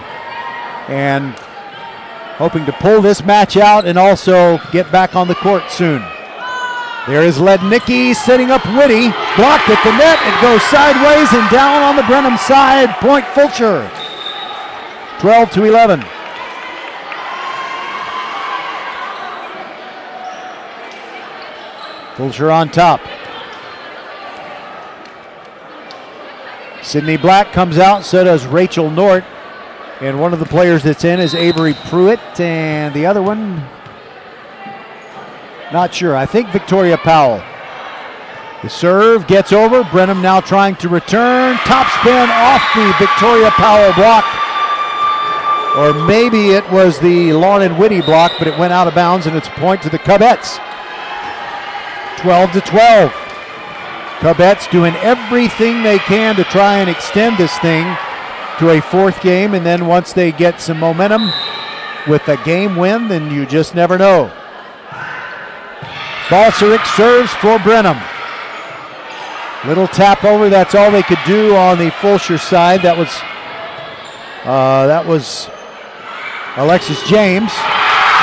and hoping to pull this match out and also get back on the court soon. There is Lednicki setting up Whitty, blocked at the net. It goes sideways and down on the Brenham side. Point Fulshear, 12-11. Fulshear on top. Sydney Black comes out, so does Rachel Nort. And one of the players that's in is Avery Pruitt, and the other one, not sure. I think Victoria Powell. The serve gets over. Brenham now trying to return. Top spin off the Victoria Powell block. Or maybe it was the Lauren Whitty block, but it went out of bounds, and it's a point to the Cabettes. 12-12. Cabettes doing everything they can to try and extend this thing to a fourth game, and then once they get some momentum with a game win, then you just never know. Balseric serves for Brenham. Little tap over, that's all they could do on the Fulshear side. That was Alexis James.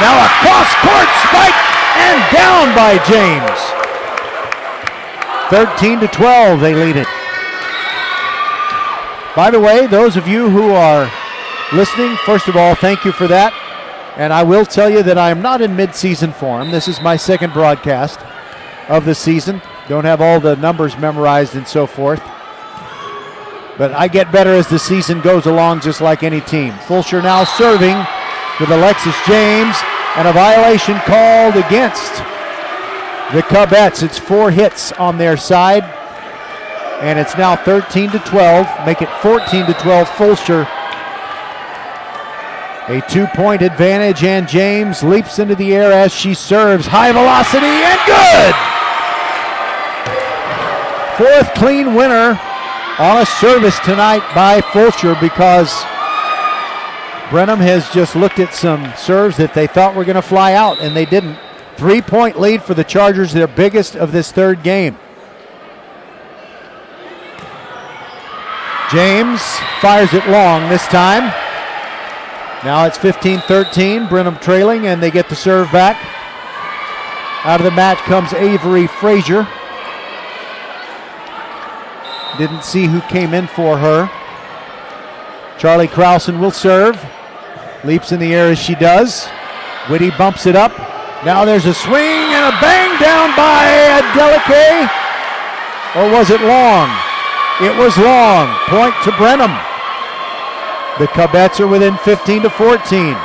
Now a cross-court spike and down by James. 13-12, they lead it. By the way, those of you who are listening, first of all, thank you for that. And I will tell you that I am not in mid-season form. This is my second broadcast of the season. Don't have all the numbers memorized and so forth. But I get better as the season goes along, just like any team. Fulshear now serving with Alexis James, and a violation called against the Cabettes. It's 4 hits on their side, and it's now 13-12. Make it 14-12 Fulshear. A 2-point advantage, and James leaps into the air as she serves. High velocity and good! Fourth clean winner on a service tonight by Fulshear, because Brenham has just looked at some serves that they thought were going to fly out, and they didn't. 3-point lead for the Chargers, their biggest of this third game. James fires it long this time. Now it's 15-13, Brenham trailing, and they get the serve back. Out of the match comes Avery Frazier. Didn't see who came in for her. Charlie Krausen will serve. Leaps in the air as she does. Whitty bumps it up. Now there's a swing and a bang down by Adeleke. Or was it long? It was long. Point to Brenham. The Cabettes are within 15-14.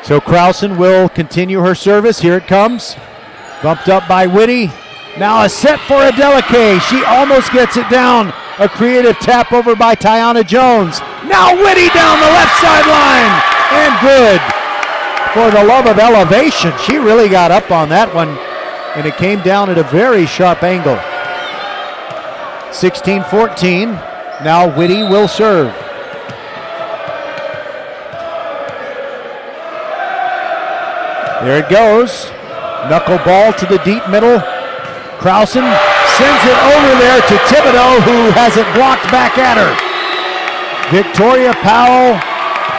So Krausen will continue her service. Here it comes. Bumped up by Whitty. Now a set for Adeleke. She almost gets it down. A creative tap over by Tiana Jones. Now Whitty down the left sideline. And good. For the love of elevation. She really got up on that one. And it came down at a very sharp angle. 16-14. Now Whitty will serve. There it goes. Knuckleball to the deep middle. Krausen sends it over there to Thibodeau, who has it blocked back at her. Victoria Powell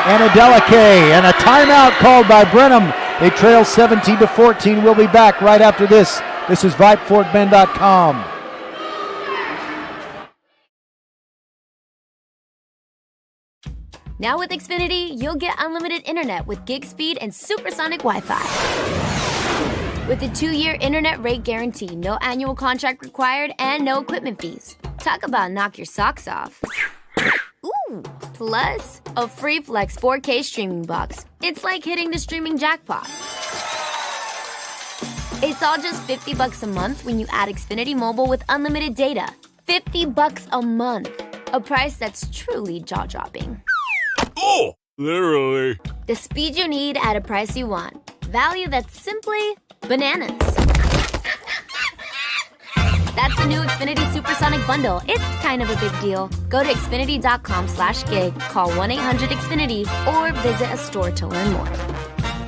and Adeleke, and a timeout called by Brenham. They trail 17-14. We'll be back right after this. This is VypeFortBend.com. Now with Xfinity, you'll get unlimited internet with gig speed and supersonic Wi-Fi. With a 2-year internet rate guarantee, no annual contract required, and no equipment fees. Talk about knock your socks off. Ooh, plus a free Flex 4K streaming box. It's like hitting the streaming jackpot. It's all just $50 a month when you add Xfinity Mobile with unlimited data. $50 a month. A price that's truly jaw-dropping. Oh, literally. The speed you need at a price you want. Value that's simply bananas. That's the new Xfinity Supersonic Bundle. It's kind of a big deal. Go to Xfinity.com/gig, call 1-800-XFINITY, or visit a store to learn more.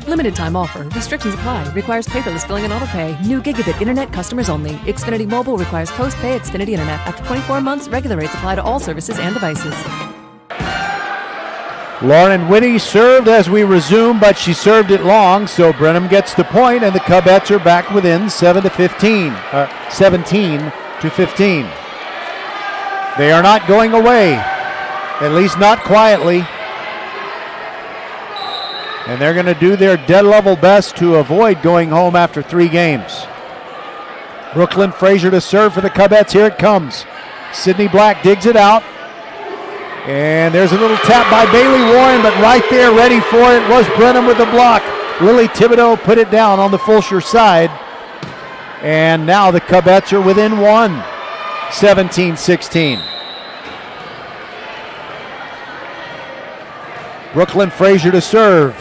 Limited time offer. Restrictions apply. Requires paperless billing and autopay. New gigabit internet customers only. Xfinity Mobile requires post-pay Xfinity Internet. After 24 months, regular rates apply to all services and devices. Lauren Whitty served as we resume, but she served it long, so Brenham gets the point, and the Cubettes are back within 17 to 15. They are not going away, at least not quietly. And they're going to do their dead level best to avoid going home after 3 games. Brooklyn Frazier to serve for the Cubettes. Here it comes. Sydney Black digs it out. And there's a little tap by Bailey Warren, but right there, ready for it, was Brenham with the block. Lily Thibodeau put it down on the Fulshear side. And now the Cubettes are within 1, 17-16. Brooklyn Frazier to serve.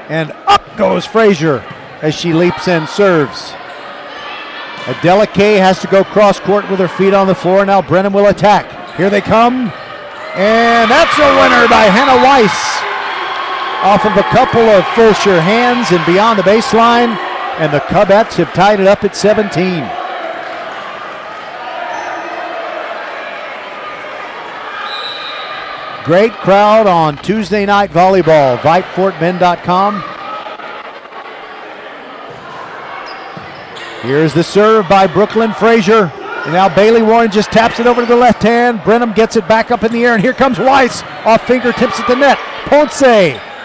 And up goes Frazier as she leaps and serves. Adela Kay has to go cross court with her feet on the floor. Now Brenham will attack. Here they come. And that's a winner by Hannah Weiss. Off of a couple of Fulshear hands and beyond the baseline. And the Cubettes have tied it up at 17. Great crowd on Tuesday night volleyball. VypeFortBend.com. Here's the serve by Brooklyn Frazier. And now Bailey Warren just taps it over to the left hand. Brenham gets it back up in the air, and here comes Weiss off fingertips at the net. Ponce,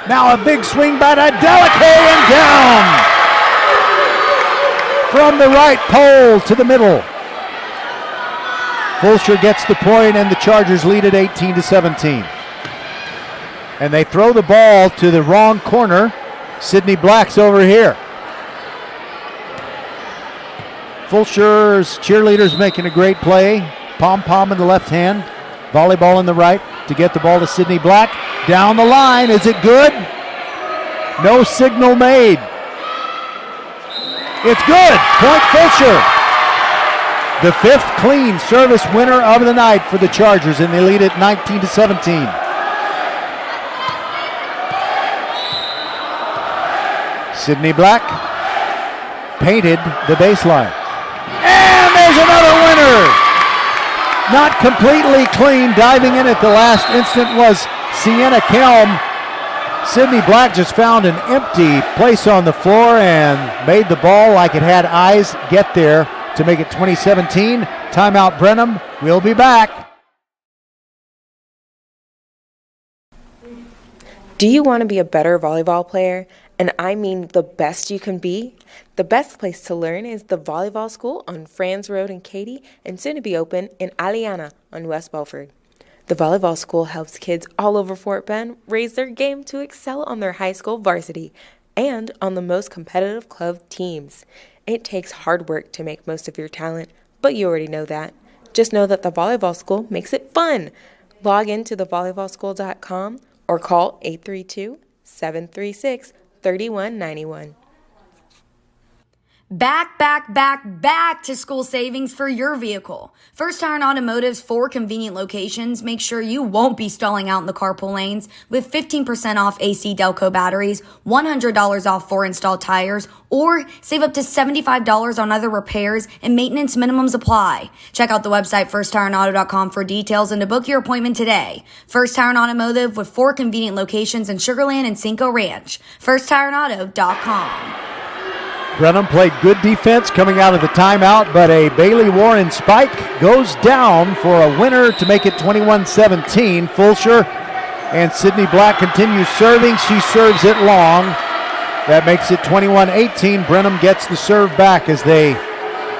now a big swing by Adelakay and down. From the right pole to the middle. Fulshear gets the point, and the Chargers lead at 18-17. And they throw the ball to the wrong corner. Sydney Black's over here. Fulshear's cheerleaders making a great play. Pom-pom in the left hand. Volleyball in the right to get the ball to Sydney Black. Down the line. Is it good? No signal made. It's good. Point Fulshear. The 5th clean service winner of the night for the Chargers, and they lead at 19-17. Sydney Black painted the baseline. And there's another winner. Not completely clean. Diving in at the last instant was Sienna Kelm. Sydney Black just found an empty place on the floor and made the ball like it had eyes get there to make it 2017. Timeout Brenham. We'll be back. Do you want to be a better volleyball player? And I mean the best you can be? The best place to learn is the Volleyball School on Franz Road in Katy, and soon to be open in Aliana on West Belford. The Volleyball School helps kids all over Fort Bend raise their game to excel on their high school varsity and on the most competitive club teams. It takes hard work to make most of your talent, but you already know that. Just know that the Volleyball School makes it fun. Log into thevolleyballschool.com or call 832-736-3191. Back to school savings for your vehicle. First Tire and Automotive's 4 convenient locations make sure you won't be stalling out in the carpool lanes with 15% off AC Delco batteries, $100 off 4 installed tires, or save up to $75 on other repairs and maintenance minimums apply. Check out the website firsttireandauto.com for details and to book your appointment today. First Tire and Automotive with 4 convenient locations in Sugar Land and Cinco Ranch. firsttireandauto.com. Brenham played good defense coming out of the timeout, but a Bailey Warren spike goes down for a winner to make it 21-17. Fulshear and Sydney Black continues serving. She serves it long. That makes it 21-18. Brenham gets the serve back as they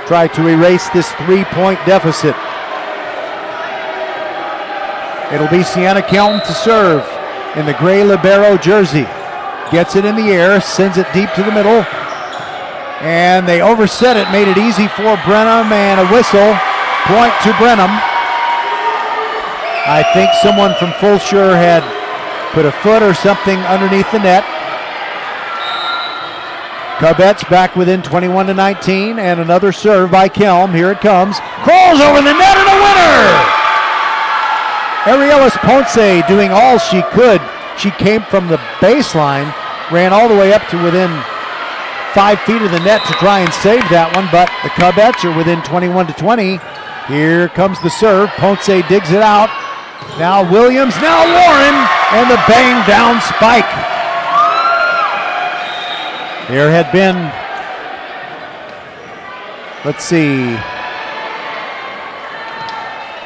try to erase this 3-point deficit. It'll be Sienna Kelm to serve in the gray libero jersey. Gets it in the air, sends it deep to the middle. And they overset it, made it easy for Brenham, and a whistle. Point to Brenham. I think someone from Fulshear had put a foot or something underneath the net. Cubets back within 21-19, and another serve by Kelm. Here it comes. Crawls over the net and a winner! Arielis Ponce doing all she could. She came from the baseline, ran all the way up to within 5 feet of the net to try and save that one, but the Cubets are within 21-20. Here comes the serve. Ponce digs it out. Now Williams, now Warren, and the bang down spike. There had been, let's see,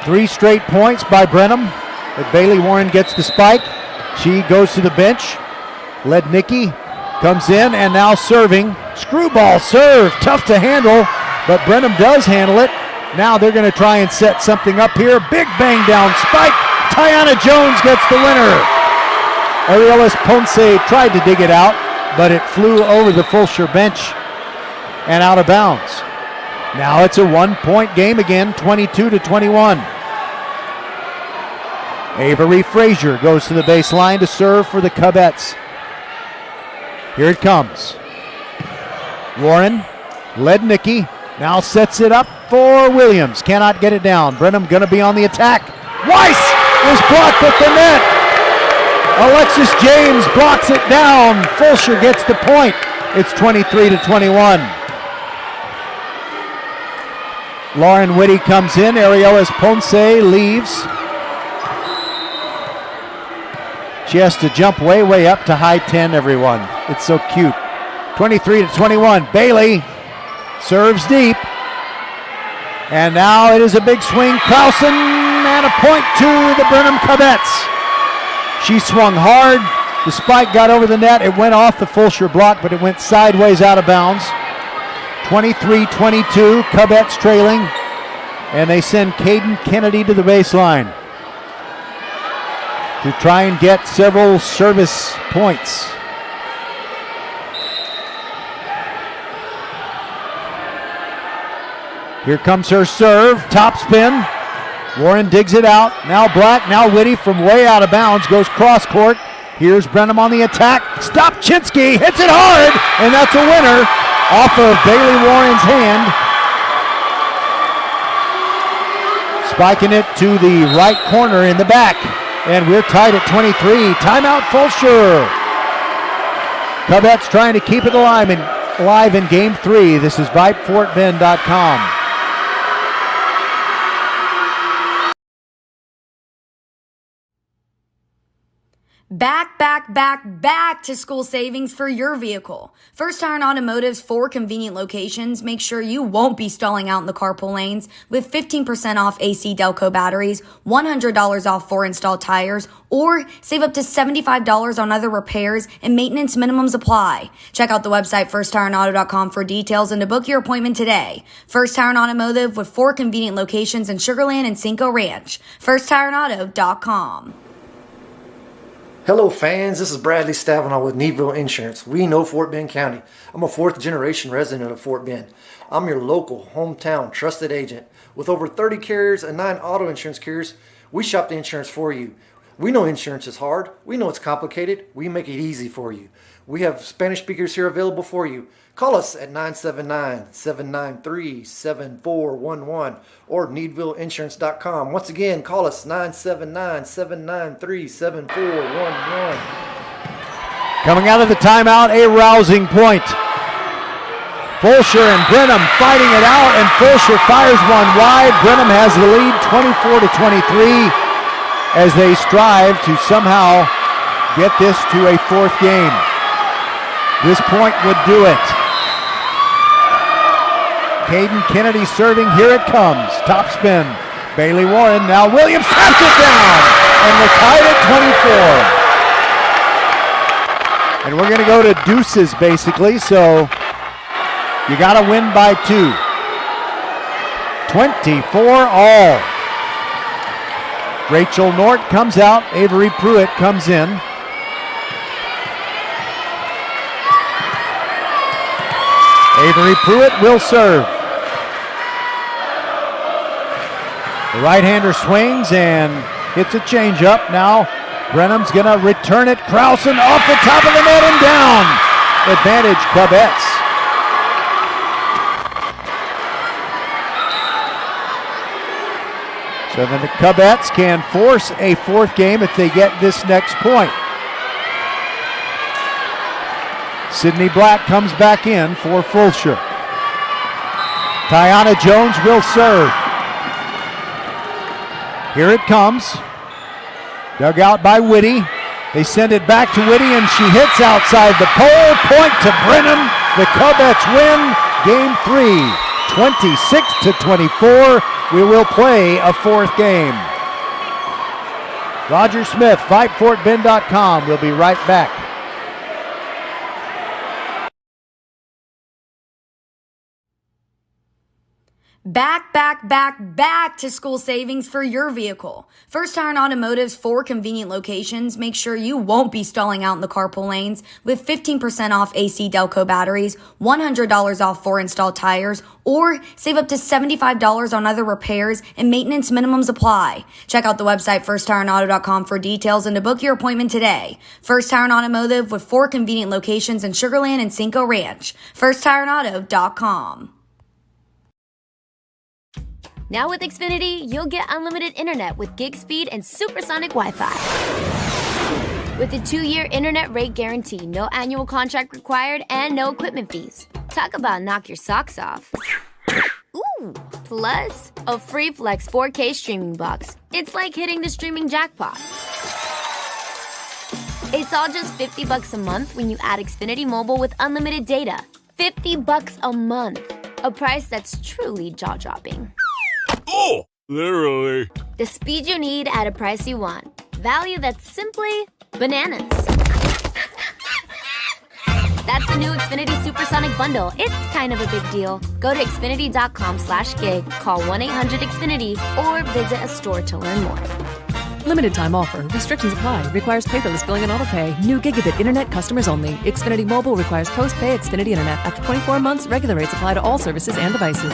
3 straight points by Brenham. But Bailey Warren gets the spike. She goes to the bench. Lednicki comes in and now serving. Screwball serve, tough to handle, but Brenham does handle it. Now they're going to try and set something up here. Big bang down spike. Tiana Jones gets the winner. Arielis Ponce tried to dig it out, but it flew over the Fulshear bench and out of bounds. Now it's a 1-point game again, 22-21. Avery Frazier goes to the baseline to serve for the Cubets. Here it comes. Warren, Lednicki, now sets it up for Williams. Cannot get it down. Brenham going to be on the attack. Weiss is blocked at the net. Alexis James blocks it down. Fulshear gets the point. It's 23-21. Lauren Whitty comes in. Arielis Ponce leaves. She has to jump way, way up to high 10, everyone. It's so cute. 23-21. Bailey serves deep. And now it is a big swing. Clausen, and a point to the Brenham Cubets. She swung hard. The spike got over the net. It went off the Fulshear block, but it went sideways out of bounds. 23-22. Cubets trailing. And they send Caden Kennedy to the baseline to try and get several service points. Here comes her serve, top spin. Warren digs it out. Now Black, now Whitty from way out of bounds, goes cross court. Here's Brenham on the attack. Stopchinski hits it hard, and that's a winner off of Bailey Warren's hand. Spiking it to the right corner in the back. And we're tied at 23. Timeout Fulshear. Cubets trying to keep it alive in Game 3. This is VypeFortBend.com. Back to school savings for your vehicle. First Tire and Automotive's 4 convenient locations make sure you won't be stalling out in the carpool lanes with 15% off AC Delco batteries, $100 off 4 installed tires, or save up to $75 on other repairs and maintenance minimums apply. Check out the website firsttireandauto.com for details and to book your appointment today. First Tire and Automotive with 4 convenient locations in Sugarland and Cinco Ranch. firsttireandauto.com. Hello fans, this is Bradley Stabenow with Needville Insurance. We know Fort Bend County. I'm a 4th generation resident of Fort Bend. I'm your local, hometown, trusted agent. With over 30 carriers and 9 auto insurance carriers, we shop the insurance for you. We know insurance is hard. We know it's complicated. We make it easy for you. We have Spanish speakers here available for you. Call us at 979-793-7411 or needvilleinsurance.com. Once again, call us 979-793-7411. Coming out of the timeout, a rousing point. Fulshear and Brenham fighting it out, and Fulshear fires one wide. Brenham has the lead 24-23 as they strive to somehow get this to a 4th game. This point would do it. Caden Kennedy serving. Here it comes. Top spin. Bailey Warren. Now Williams taps it down. And we're tied at And we're going to go to deuces, basically, so you got to win by 2. 24 all. Rachel Nort comes out. Avery Pruitt comes in. Avery Pruitt will serve. The right-hander swings and hits a changeup. Now Brenham's going to return it. Krausen off the top of the net and down. Advantage Clubettes. So then the Clubettes can force a 4th game if they get this next point. Sydney Black comes back in for Fulshear. Tiana Jones will serve. Here it comes. Dug out by Whitty. They send it back to Whitty and she hits outside the pole. Point to Brenham. The Clubettes win game 3, 26-24. We will play a 4th game. Roger Smith, VypeFortBend.com. We'll be right back. Back to school savings for your vehicle. First Tire and Automotive's 4 convenient locations make sure you won't be stalling out in the carpool lanes with 15% off AC Delco batteries, $100 off 4 installed tires, or save up to $75 on other repairs and maintenance minimums apply. Check out the website firsttireandauto.com for details and to book your appointment today. First Tire and Automotive with 4 convenient locations in Sugar Land and Cinco Ranch. firsttireandauto.com. Now with Xfinity, you'll get unlimited internet with gig speed and supersonic Wi-Fi. With a 2-year internet rate guarantee, no annual contract required, and no equipment fees. Talk about knock your socks off. Ooh, plus a free Flex 4K streaming box. It's like hitting the streaming jackpot. It's all just $50 a month when you add Xfinity Mobile with unlimited data. $50 a month. A price that's truly jaw-dropping. Oh, literally. The speed you need at a price you want. Value that's simply bananas. That's the new Xfinity Supersonic Bundle. It's kind of a big deal. Go to Xfinity.com/gig, call 1-800-XFINITY, or visit a store to learn more. Limited time offer. Restrictions apply. Requires paperless billing and autopay. New gigabit internet customers only. Xfinity Mobile requires post-pay Xfinity internet. After 24 months, regular rates apply to all services and devices.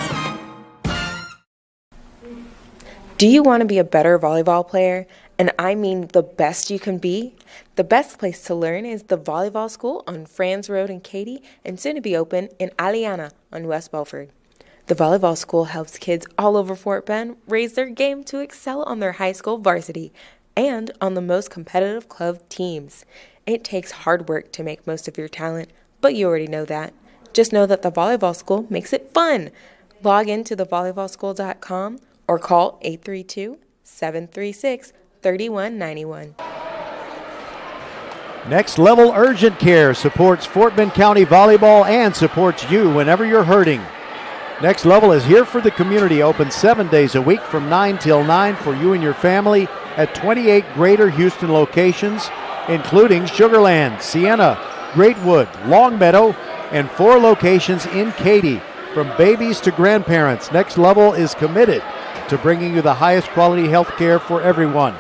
Do you want to be a better volleyball player? And I mean the best you can be? The best place to learn is the Volleyball School on Franz Road in Katy and soon to be open in Aliana on West Belford. The Volleyball School helps kids all over Fort Bend raise their game to excel on their high school varsity and on the most competitive club teams. It takes hard work to make most of your talent, but you already know that. Just know that the Volleyball School makes it fun. Log into thevolleyballschool.com or call 832-736-3191. Next Level Urgent Care supports Fort Bend County Volleyball and supports you whenever you're hurting. Next Level is here for the community, open 7 days a week from 9 till 9 for you and your family at 28 Greater Houston locations, including Sugar Land, Sienna, Greatwood, Longmeadow, and 4 locations in Katy. From babies to grandparents, Next Level is committed to bringing you the highest quality health care for everyone.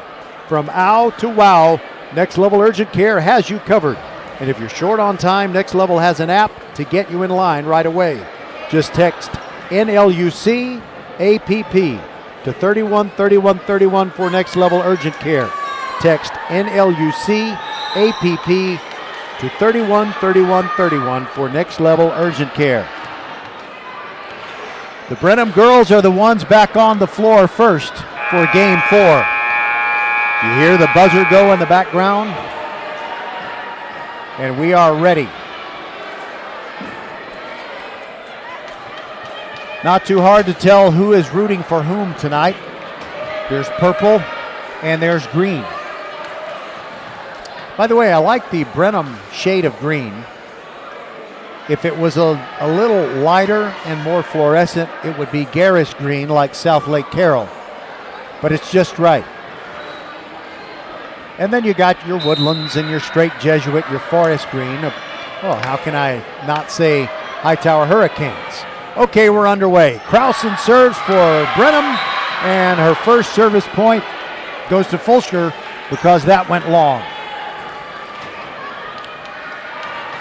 From OW to WOW, Next Level Urgent Care has you covered. And if you're short on time, Next Level has an app to get you in line right away. Just text NLUC APP to 313131 for Next Level Urgent Care. Text NLUC APP to 313131 for Next Level Urgent Care. The Brenham girls are the ones back on the floor first for Game 4. You hear the buzzer go in the background? And we are ready. Not too hard to tell who is rooting for whom tonight. There's purple and there's green. By the way, I like the Brenham shade of green. If it was a little lighter and more fluorescent, it would be garish green like South Lake Carroll. But it's just right. And then you got your Woodlands and your Straight Jesuit, your Forest Green. Well, how can I not say Hightower Hurricanes? Okay, we're underway. Krausen serves for Brenham, and her first service point goes to Fulshear because that went long.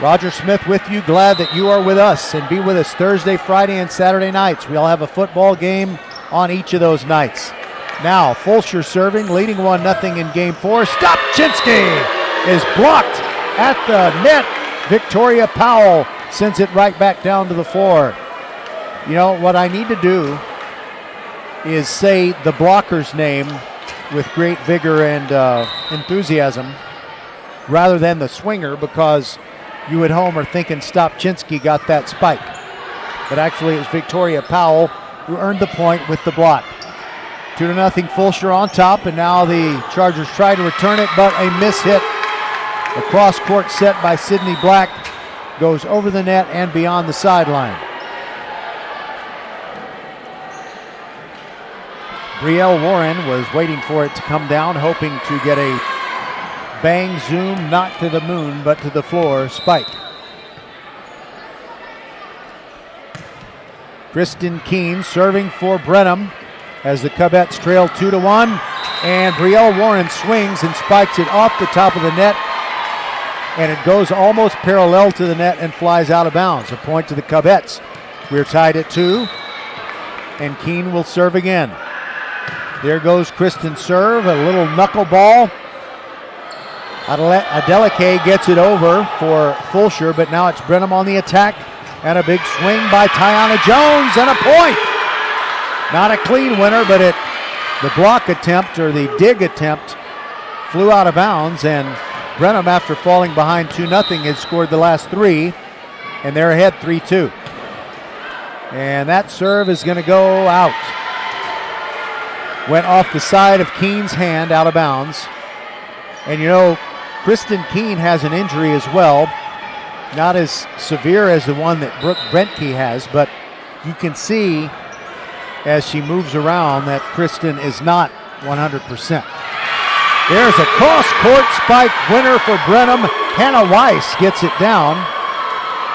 Roger Smith with you. Glad that you are with us and be with us Thursday, Friday, and Saturday nights. We'll have a football game on each of those nights. Now, Fulshear serving, leading 1-0 in game 4. Stopchinski is blocked at the net. Victoria Powell sends it right back down to the floor. You know, what I need to do is say the blocker's name with great vigor and enthusiasm rather than the swinger, because you at home are thinking Stopchinski got that spike. But actually it was Victoria Powell who earned the point with the block. 2-0 Fulshear on top, and now the Chargers try to return it, but a miss hit. A cross-court set by Sydney Black goes over the net and beyond the sideline. Brielle Warren was waiting for it to come down, hoping to get a bang zoom, not to the moon, but to the floor spike. Kristen Keene serving for Brenham as the Cubets trail 2-1. And Brielle Warren swings and spikes it off the top of the net. And it goes almost parallel to the net and flies out of bounds. A point to the Cubets. We're tied at 2. And Keene will serve again. There goes Kristen's serve, a little knuckleball. Adeleke gets it over for Fulshear, but now it's Brenham on the attack. And a big swing by Tiana Jones, and a point. Not a clean winner, but the block attempt, or the dig attempt, flew out of bounds, and Brenham, after falling behind 2-0, has scored the last 3, and they're ahead 3-2. And that serve is going to go out. Went off the side of Keene's hand, out of bounds. And you know, Kristen Keene has an injury as well. Not as severe as the one that Brooke Brentke has, but you can see as she moves around that Kristen is not 100%. There's a cross-court spike winner for Brenham. Hannah Weiss gets it down,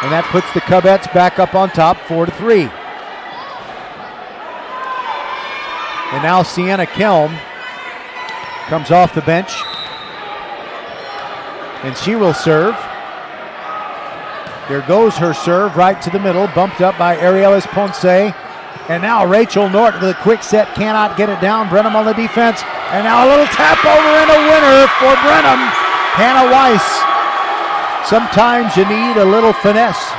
and that puts the Cubets back up on top, 4-3. And now Sienna Kelm comes off the bench, and she will serve. There goes her serve right to the middle, bumped up by Arielis Ponce. And now Rachel Norton with a quick set, cannot get it down. Brenham on the defense. And now a little tap over and a winner for Brenham. Hannah Weiss. Sometimes you need a little finesse.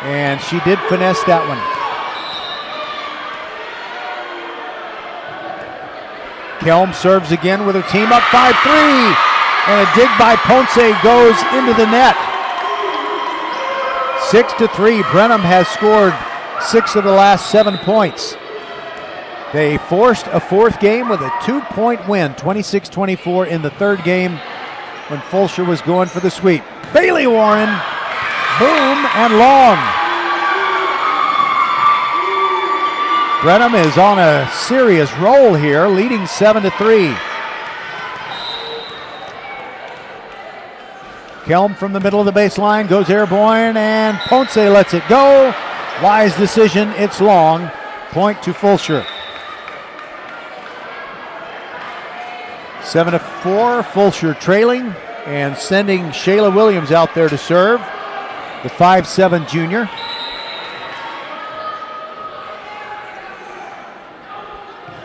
And she did finesse that one. Kelm serves again with her team up 5-3. And a dig by Ponce goes into the net. 6-3. Brenham has scored 6 of the last 7 points. They forced a 4th game with a 2-point win, 26-24 in the 3rd game when Fulshear was going for the sweep. Bailey Warren, boom and long. Brenham is on a serious roll here, leading 7-3. Kelm from the middle of the baseline goes airborne, and Ponce lets it go. Wise decision, it's long. Point to Fulshear. 7-4, Fulshear trailing and sending Shayla Williams out there to serve, the 5'7" junior.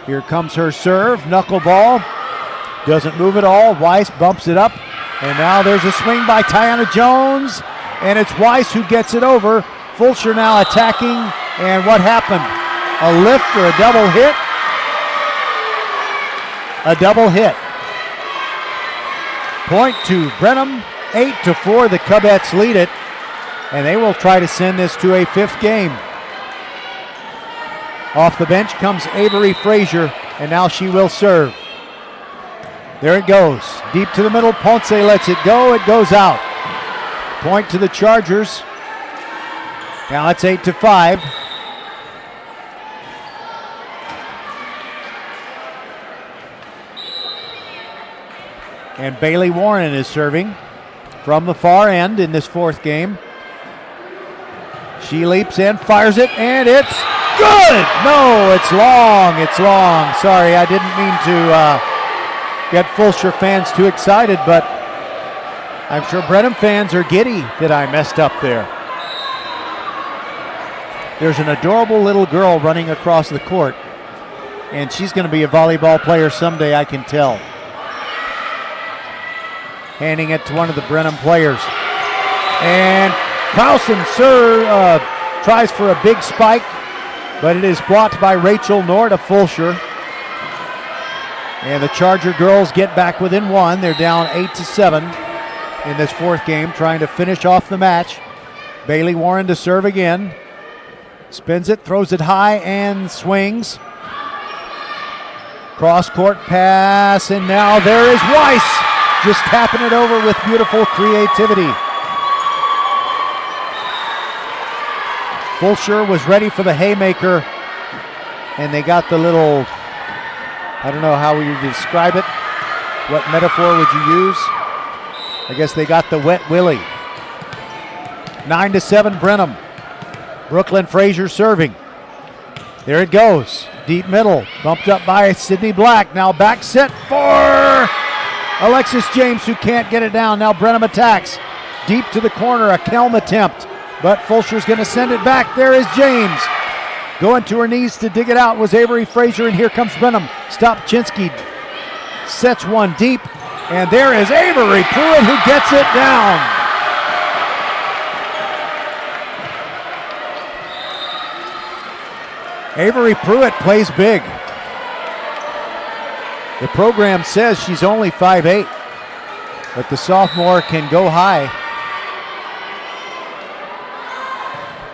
Here comes her serve, knuckleball. Doesn't move at all. Weiss bumps it up. And now there's a swing by Tiana Jones. And it's Weiss who gets it over. Fulshear now attacking. And what happened? A lift or a double hit? A double hit. Point to Brenham. 8-4. The Cubets lead it. And they will try to send this to a 5th game. Off the bench comes Avery Frazier, and now she will serve. There it goes. Deep to the middle. Ponce lets it go. It goes out. Point to the Chargers. Now it's 8-5. And Bailey Warren is serving from the far end in this fourth game. She leaps in, fires it, and it's good! No, it's long, it's long. Sorry, I didn't mean to get Fulshear fans too excited, but I'm sure Brenham fans are giddy that I messed up there. There's an adorable little girl running across the court, and she's going to be a volleyball player someday, I can tell. Handing it to one of the Brenham players. And Krausen tries for a big spike, but it is blocked by Rachel Nord of Fulshear. And the Charger girls get back within one. They're down 8-7 in this fourth game, trying to finish off the match. Bailey Warren to serve again. Spins it, throws it high, and swings. Cross-court pass, and now there is Weiss, just tapping it over with beautiful creativity. Fulshear was ready for the haymaker, and they got the little, I don't know how we would describe it. What metaphor would you use? I guess they got the wet willy. 9-7 Brenham. Brooklyn Frazier serving. There it goes. Deep middle. Bumped up by Sydney Black. Now back set for Alexis James, who can't get it down. Now Brenham attacks. Deep to the corner. A Kelm attempt. But Fulshear's going to send it back. There is James. Going to her knees to dig it out was Avery Frazier, and here comes Brenham. Stopchinski sets one deep, and there is Avery Pruitt who gets it down. Avery Pruitt plays big. The program says she's only 5'8", but the sophomore can go high.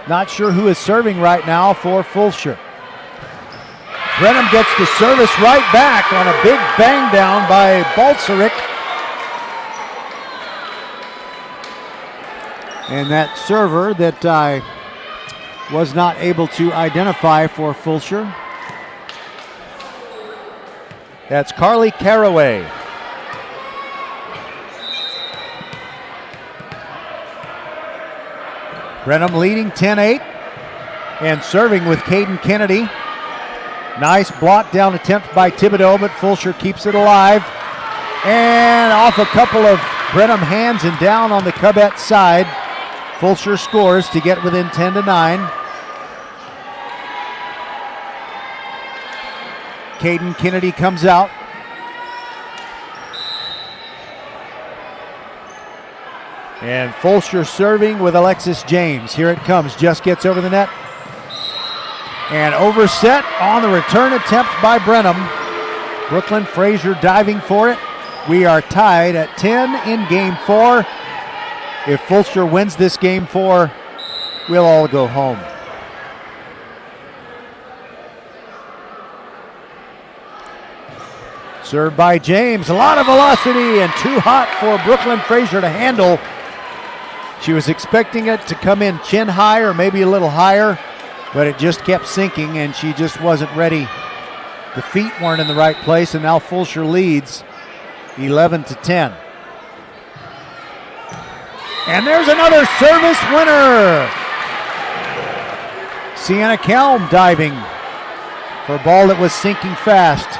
Not sure who is serving right now for Fulshear. Brenham gets the service right back on a big bang down by Balcerik. And that server that I was not able to identify for Fulshear, that's Carly Caraway. Brenham leading 10-8 and serving with Caden Kennedy. Nice block down attempt by Thibodeau, but Fulshear keeps it alive. And off a couple of Brenham hands and down on the Cubette side. Fulshear scores to get within 10-9. Caden Kennedy comes out. And Fulshear serving with Alexis James. Here it comes, just gets over the net. And overset on the return attempt by Brenham. Brooklyn Frazier diving for it. We are tied at 10 in game 4. If Fulshear wins this game 4, we'll all go home. Served by James, a lot of velocity and too hot for Brooklyn Frazier to handle. She was expecting it to come in chin high or maybe a little higher, but it just kept sinking and she just wasn't ready. The feet weren't in the right place, and now Fulshear leads 11-10. And there's another service winner. Sienna Kelm diving for a ball that was sinking fast.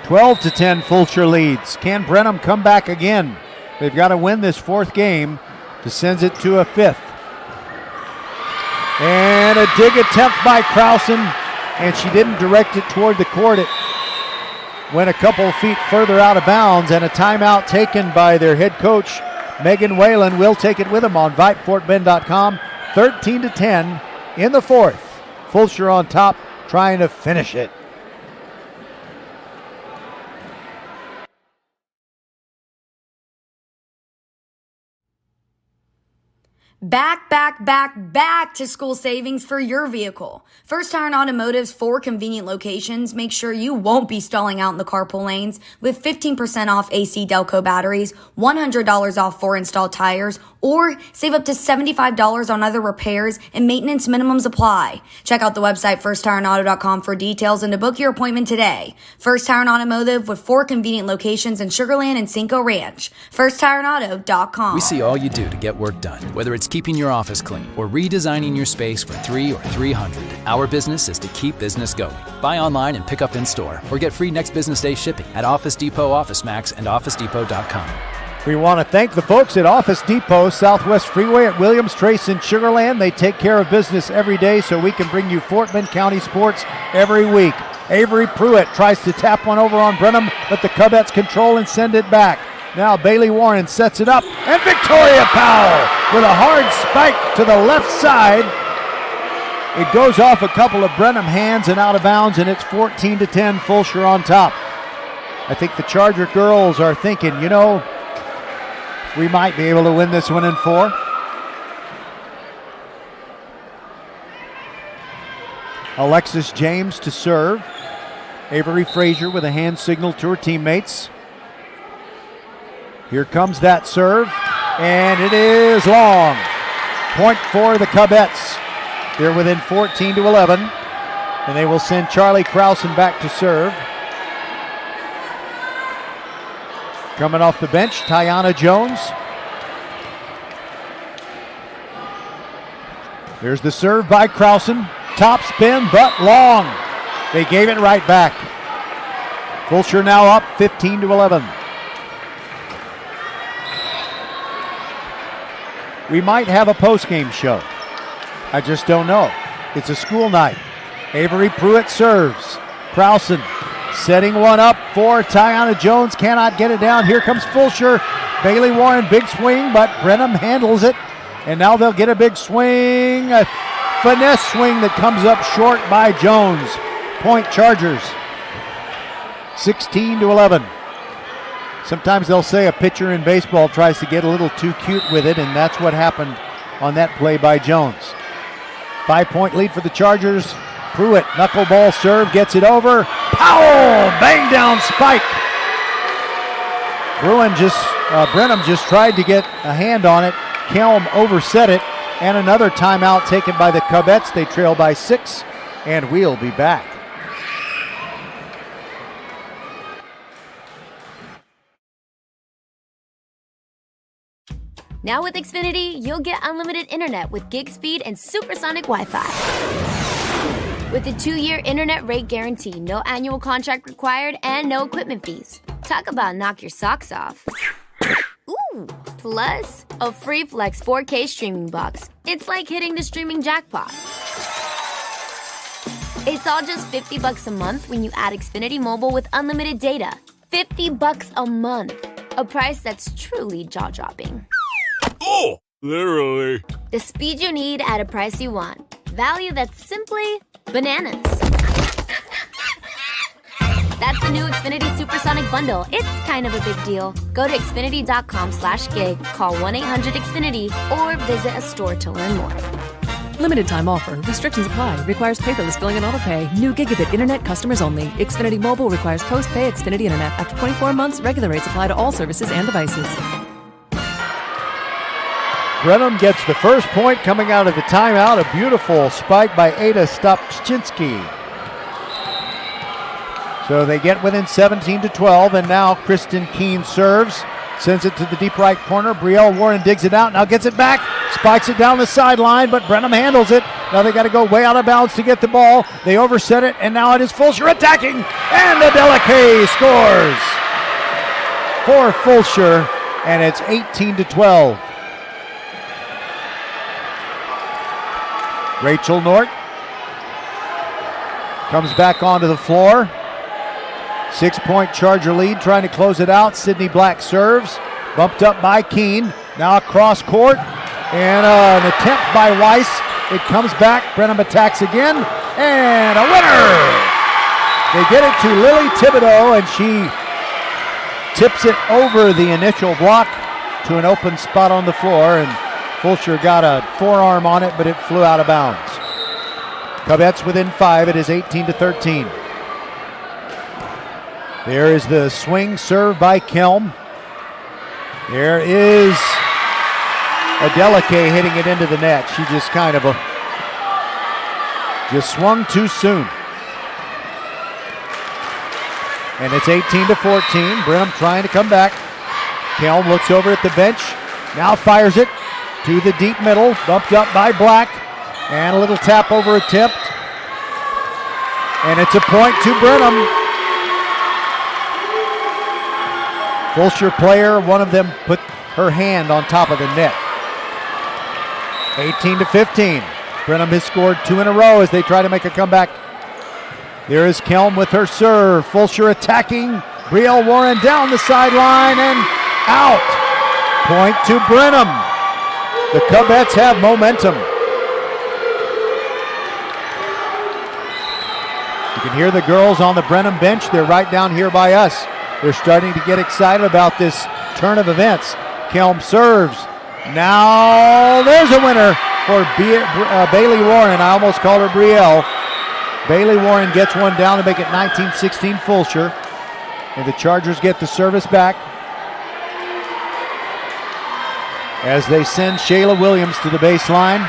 (12-10) Fulshear leads. Can Brenham come back again? They've got to win this fourth game to send it to a fifth. And a dig attempt by Krausen, and she didn't direct it toward the court. It went a couple feet further out of bounds, and a timeout taken by their head coach, Megan Whalen. Will take it with him on VypeFortBend.com. 13-10 in the fourth. Fulshear on top, trying to finish it. Back to school savings for your vehicle. First Tire and Automotive's 4 convenient locations make sure you won't be stalling out in the carpool lanes with 15% off AC Delco batteries, $100 off 4 installed tires, or save up to $75 on other repairs and maintenance minimums apply. Check out the website firsttireandauto.com for details and to book your appointment today. First Tire and Automotive with 4 convenient locations in Sugar Land and Cinco Ranch. firsttireandauto.com. We see all you do to get work done, whether it's keeping your office clean or redesigning your space for 3 or 300. Our business is to keep business going. Buy online and pick up in store or get free next business day shipping at Office Depot, OfficeMax, and OfficeDepot.com. We want to thank the folks at Office Depot, Southwest Freeway at Williams Trace in Sugar Land. They take care of business every day so we can bring you Fort Bend County sports every week. Avery Pruitt tries to tap one over on Brenham, but the Cubets control and send it back. Now Bailey Warren sets it up, and Victoria Powell with a hard spike to the left side. It goes off a couple of Brenham hands and out of bounds, and it's 14-10, Fulshear on top. I think the Charger girls are thinking, we might be able to win this one in 4. Alexis James to serve. Avery Frazier with a hand signal to her teammates. Here comes that serve, and it is long. Point for the Cubets. They're within 14-11, and they will send Charlie Krausen back to serve. Coming off the bench, Tiana Jones. There's the serve by Krausen. Top spin, but long. They gave it right back. Fulshear now up 15-11. We might have a post-game show. I just don't know. It's a school night. Avery Pruitt serves. Krausen setting one up for Tiana Jones. Cannot get it down. Here comes Fulshear. Bailey Warren, big swing, but Brenham handles it. And now they'll get a big swing. A finesse swing that comes up short by Jones. Point Chargers. 16-11. Sometimes they'll say a pitcher in baseball tries to get a little too cute with it, and that's what happened on that play by Jones. 5-point lead for the Chargers. Pruitt, knuckleball serve, gets it over. Powell, bang down spike. Brenham just tried to get a hand on it. Kelm overset it, and another timeout taken by the Cubets. They trail by 6, and we'll be back. Now with Xfinity, you'll get unlimited internet with gig speed and supersonic Wi-Fi. With a 2-year internet rate guarantee, no annual contract required, and no equipment fees. Talk about knock your socks off. Ooh, plus a free Flex 4K streaming box. It's like hitting the streaming jackpot. It's all just $50 a month when you add Xfinity Mobile with unlimited data. $50 a month. A price that's truly jaw-dropping. Oh, literally. The speed you need at a price you want. Value that's simply bananas. That's the new Xfinity Supersonic Bundle. It's kind of a big deal. Go to Xfinity.com/gig, call 1-800-XFINITY, or visit a store to learn more. Limited time offer. Restrictions apply. Requires paperless billing and autopay. New gigabit internet customers only. Xfinity Mobile requires post-pay Xfinity Internet. After 24 months, regular rates apply to all services and devices. Brenham gets the first point coming out of the timeout. A beautiful spike by Ada Stopczynski. So they get within 17-12, and now Kristen Keene serves. Sends it to the deep right corner. Brielle Warren digs it out, now gets it back. Spikes it down the sideline, but Brenham handles it. Now they got to go way out of bounds to get the ball. They overset it, and now it is Fulshear attacking. And Adeleke scores for Fulshear, and it's 18-12. Rachel Nort comes back onto the floor. 6-point Charger lead, trying to close it out. Sydney Black serves, bumped up by Keene. Now across court, and an attempt by Weiss. It comes back, Brenham attacks again, and a winner! They get it to Lily Thibodeau, and she tips it over the initial block to an open spot on the floor, and Fulshear got a forearm on it, but it flew out of bounds. Cubets within 5. It is 18-13. There is the swing serve by Kelm. There is Adeleke hitting it into the net. She just kind of just swung too soon. And it's 18-14. Brenham trying to come back. Kelm looks over at the bench. Now fires it to the deep middle. Bumped up by Black. And a little tap over attempt. And it's a point to Brenham. Fulshear player, one of them put her hand on top of the net. 18-15. Brenham has scored 2 in a row as they try to make a comeback. There is Kelm with her serve. Fulshear attacking. Brielle Warren down the sideline and out. Point to Brenham. The Cubets have momentum. You can hear the girls on the Brenham bench. They're right down here by us. They're starting to get excited about this turn of events. Kelm serves. Now there's a winner for Bailey Warren. I almost called her Brielle. Bailey Warren gets one down to make it 19-16 Fulshear. And the Chargers get the service back as they send Shayla Williams to the baseline.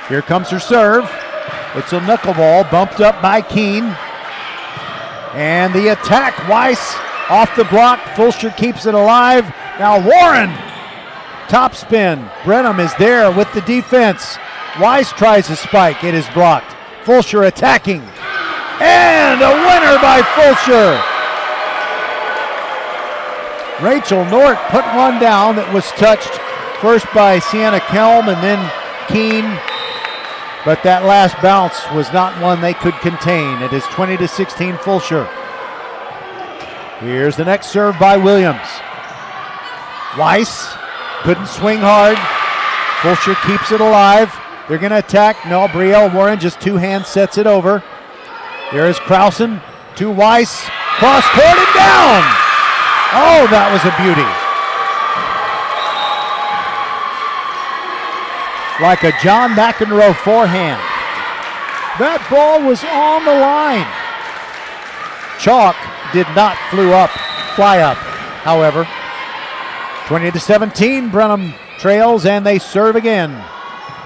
Here comes her serve. It's a knuckleball bumped up by Keene. And the attack, Weiss off the block. Fulshear keeps it alive. Now Warren, top spin. Brenham is there with the defense. Weiss tries to spike. It is blocked. Fulshear attacking. And a winner by Fulshear. Rachel Nort put one down that was touched first by Sienna Kelm and then Keene. But that last bounce was not one they could contain. It is 20-16 Fulshear. Here's the next serve by Williams. Weiss couldn't swing hard. Fulshear keeps it alive. They're going to attack. No, Brielle Warren just two hands sets it over. There is Krausen to Weiss. Cross court and down. Oh, that was a beauty. Like a John McEnroe forehand. That ball was on the line. Chalk did not fly up, however. 20-17, Brenham trails and they serve again.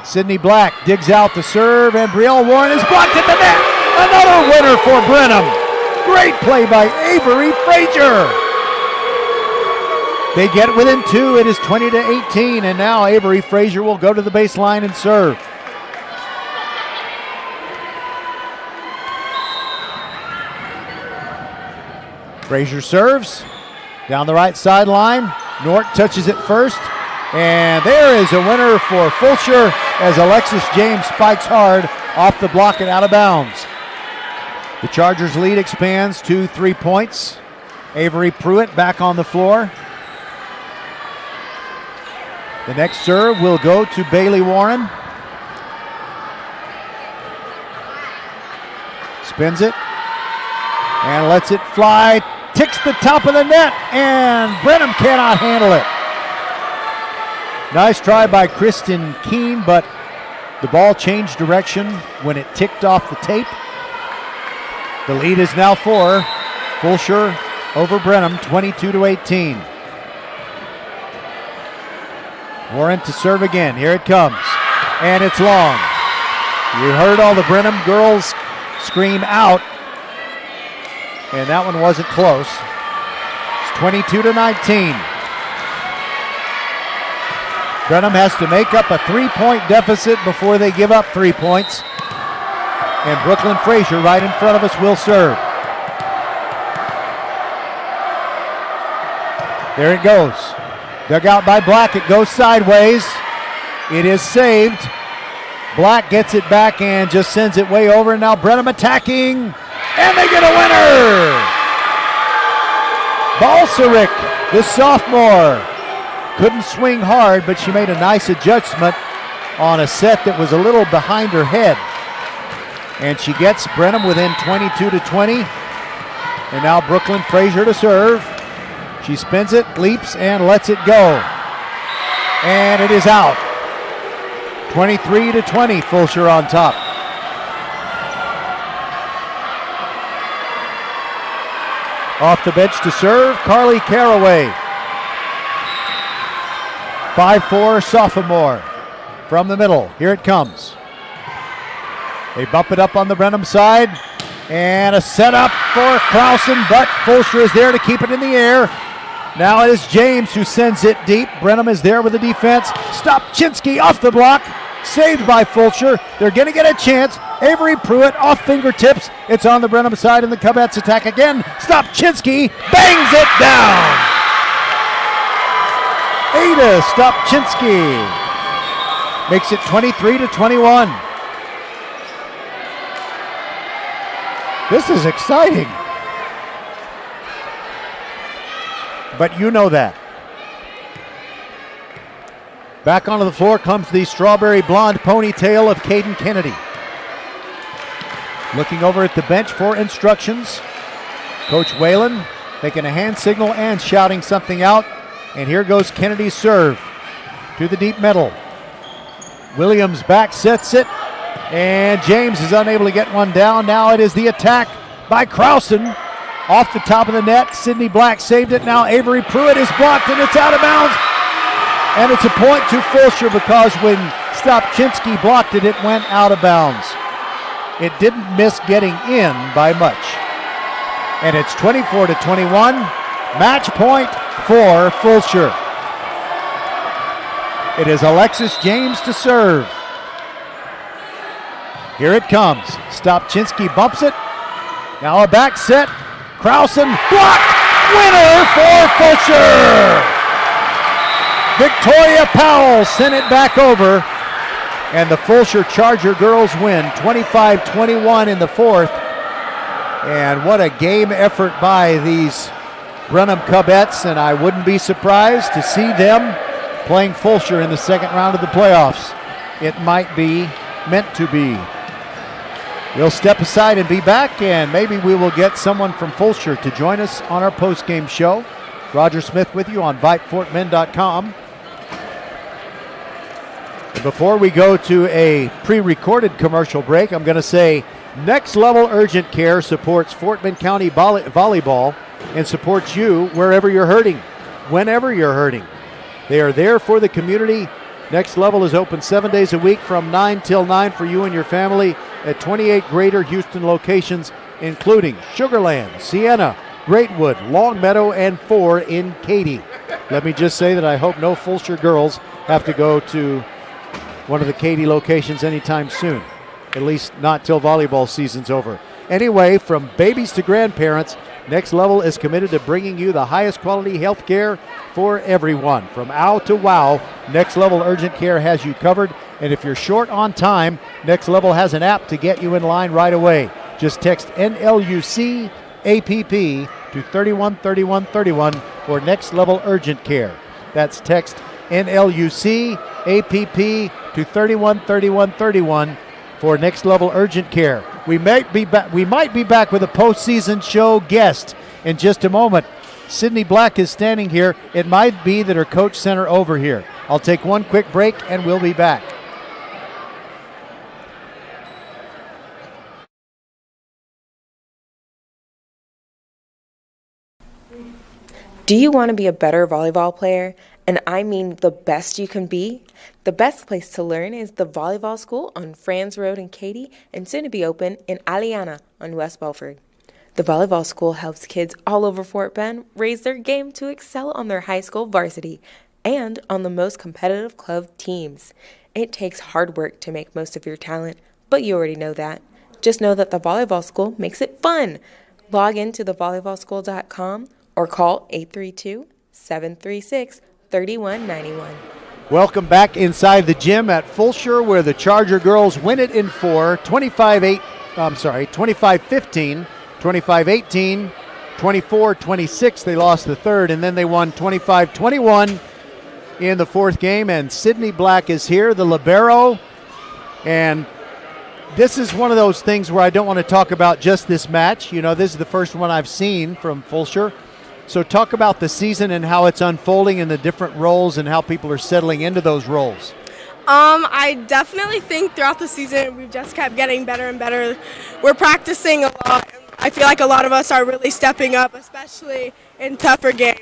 Sydney Black digs out the serve and Brielle Warren is blocked at the net. Another winner for Brenham. Great play by Avery Frazier. They get within 2. It is 20-18, and now Avery Frazier will go to the baseline and serve. Frazier serves down the right sideline. Nort touches it first, and there is a winner for Fulshear as Alexis James spikes hard off the block and out of bounds. The Chargers' lead expands to 3 points. Avery Pruitt back on the floor. The next serve will go to Bailey Warren. Spins it and lets it fly. Ticks the top of the net and Brenham cannot handle it. Nice try by Kristen Keene, but the ball changed direction when it ticked off the tape. The lead is now 4. Fulshear over Brenham, 22-18. Warren to serve again. Here it comes. And it's long. You heard all the Brenham girls scream out. And that one wasn't close. It's 22-19. Brenham has to make up a 3-point deficit before they give up 3 points. And Brooklyn Frazier right in front of us will serve. There it goes. Dug out by Black, it goes sideways. It is saved. Black gets it back and just sends it way over. Now Brenham attacking, and they get a winner! Balsaric, the sophomore, couldn't swing hard, but she made a nice adjustment on a set that was a little behind her head. And she gets Brenham within 22-20. And now Brooklyn Frazier to serve. She spins it, leaps, and lets it go. And it is out. 23-20, Fulshear on top. Off the bench to serve, Carly Caraway. 5'4", sophomore. From the middle, here it comes. They bump it up on the Brenham side. And a setup for Krausen, but Fulshear is there to keep it in the air. Now it is James who sends it deep. Brenham is there with the defense. Stopchinski off the block. Saved by Fulshear. They're going to get a chance. Avery Pruitt off fingertips. It's on the Brenham side, and the Cubets attack again. Stopchinski bangs it down. Ada Stopchinski makes it 23-21. This is exciting. But you know that. Back onto the floor comes the strawberry blonde ponytail of Caden Kennedy. Looking over at the bench for instructions. Coach Whalen making a hand signal and shouting something out. And here goes Kennedy's serve to the deep middle. Williams back sets it. And James is unable to get one down. Now it is the attack by Krausen. Off the top of the net, Sydney Black saved it. Now Avery Pruitt is blocked and it's out of bounds. And it's a point to Fulshear because when Stopchinski blocked it, it went out of bounds. It didn't miss getting in by much. And it's 24-21. Match point for Fulshear. It is Alexis James to serve. Here it comes. Stopchinski bumps it. Now a back set. Krausen blocked. Winner for Fulshear. Victoria Powell sent it back over. And the Fulshear Charger girls win 25-21 in the fourth. And what a game effort by these Brenham Cubets. And I wouldn't be surprised to see them playing Fulshear in the second round of the playoffs. It might be meant to be. We'll step aside and be back, and maybe we will get someone from Fulshear to join us on our post-game show. Roger Smith with you on VypeFortBend.com. Before we go to a pre-recorded commercial break, I'm going to say Next Level Urgent Care supports Fort Bend County Volleyball and supports you wherever you're hurting, whenever you're hurting. They are there for the community. Next Level is open 7 days a week from 9 till 9 for you and your family at 28 greater Houston locations, including Sugar Land, Sienna, Greatwood, Longmeadow, and 4 in Katy. Let me just say that I hope no Fulshear girls have to go to one of the Katy locations anytime soon, at least not till volleyball season's over. Anyway, from babies to grandparents, Next Level is committed to bringing you the highest quality health care for everyone. From OW to WOW, Next Level Urgent Care has you covered. And if you're short on time, Next Level has an app to get you in line right away. Just text NLUC APP to 313131 for Next Level Urgent Care. That's text NLUC APP to 313131 for Next Level Urgent Care. We might be back with a postseason show guest in just a moment. Sydney Black is standing here. It might be that her coach sent her over here. I'll take one quick break and we'll be back. Do you want to be a better volleyball player? And I mean the best you can be? The best place to learn is the Volleyball School on Franz Road in Katy and soon to be open in Aliana on West Belford. The Volleyball School helps kids all over Fort Bend raise their game to excel on their high school varsity and on the most competitive club teams. It takes hard work to make most of your talent, but you already know that. Just know that the Volleyball School makes it fun. Log into thevolleyballschool.com or call 832-736-3191. Welcome back inside the gym at Fulshear, where the Charger girls win it in 4, 25-15, 25-18, 24-26. They lost the third, and then they won 25-21 in the fourth game. And Sydney Black is here, the libero. And this is one of those things where I don't want to talk about just this match. You know, this is the first one I've seen from Fulshear. So talk about the season and how it's unfolding and the different roles and how people are settling into those roles. I definitely think throughout the season we've just kept getting better and better. We're practicing a lot. I feel like a lot of us are really stepping up, especially in tougher games.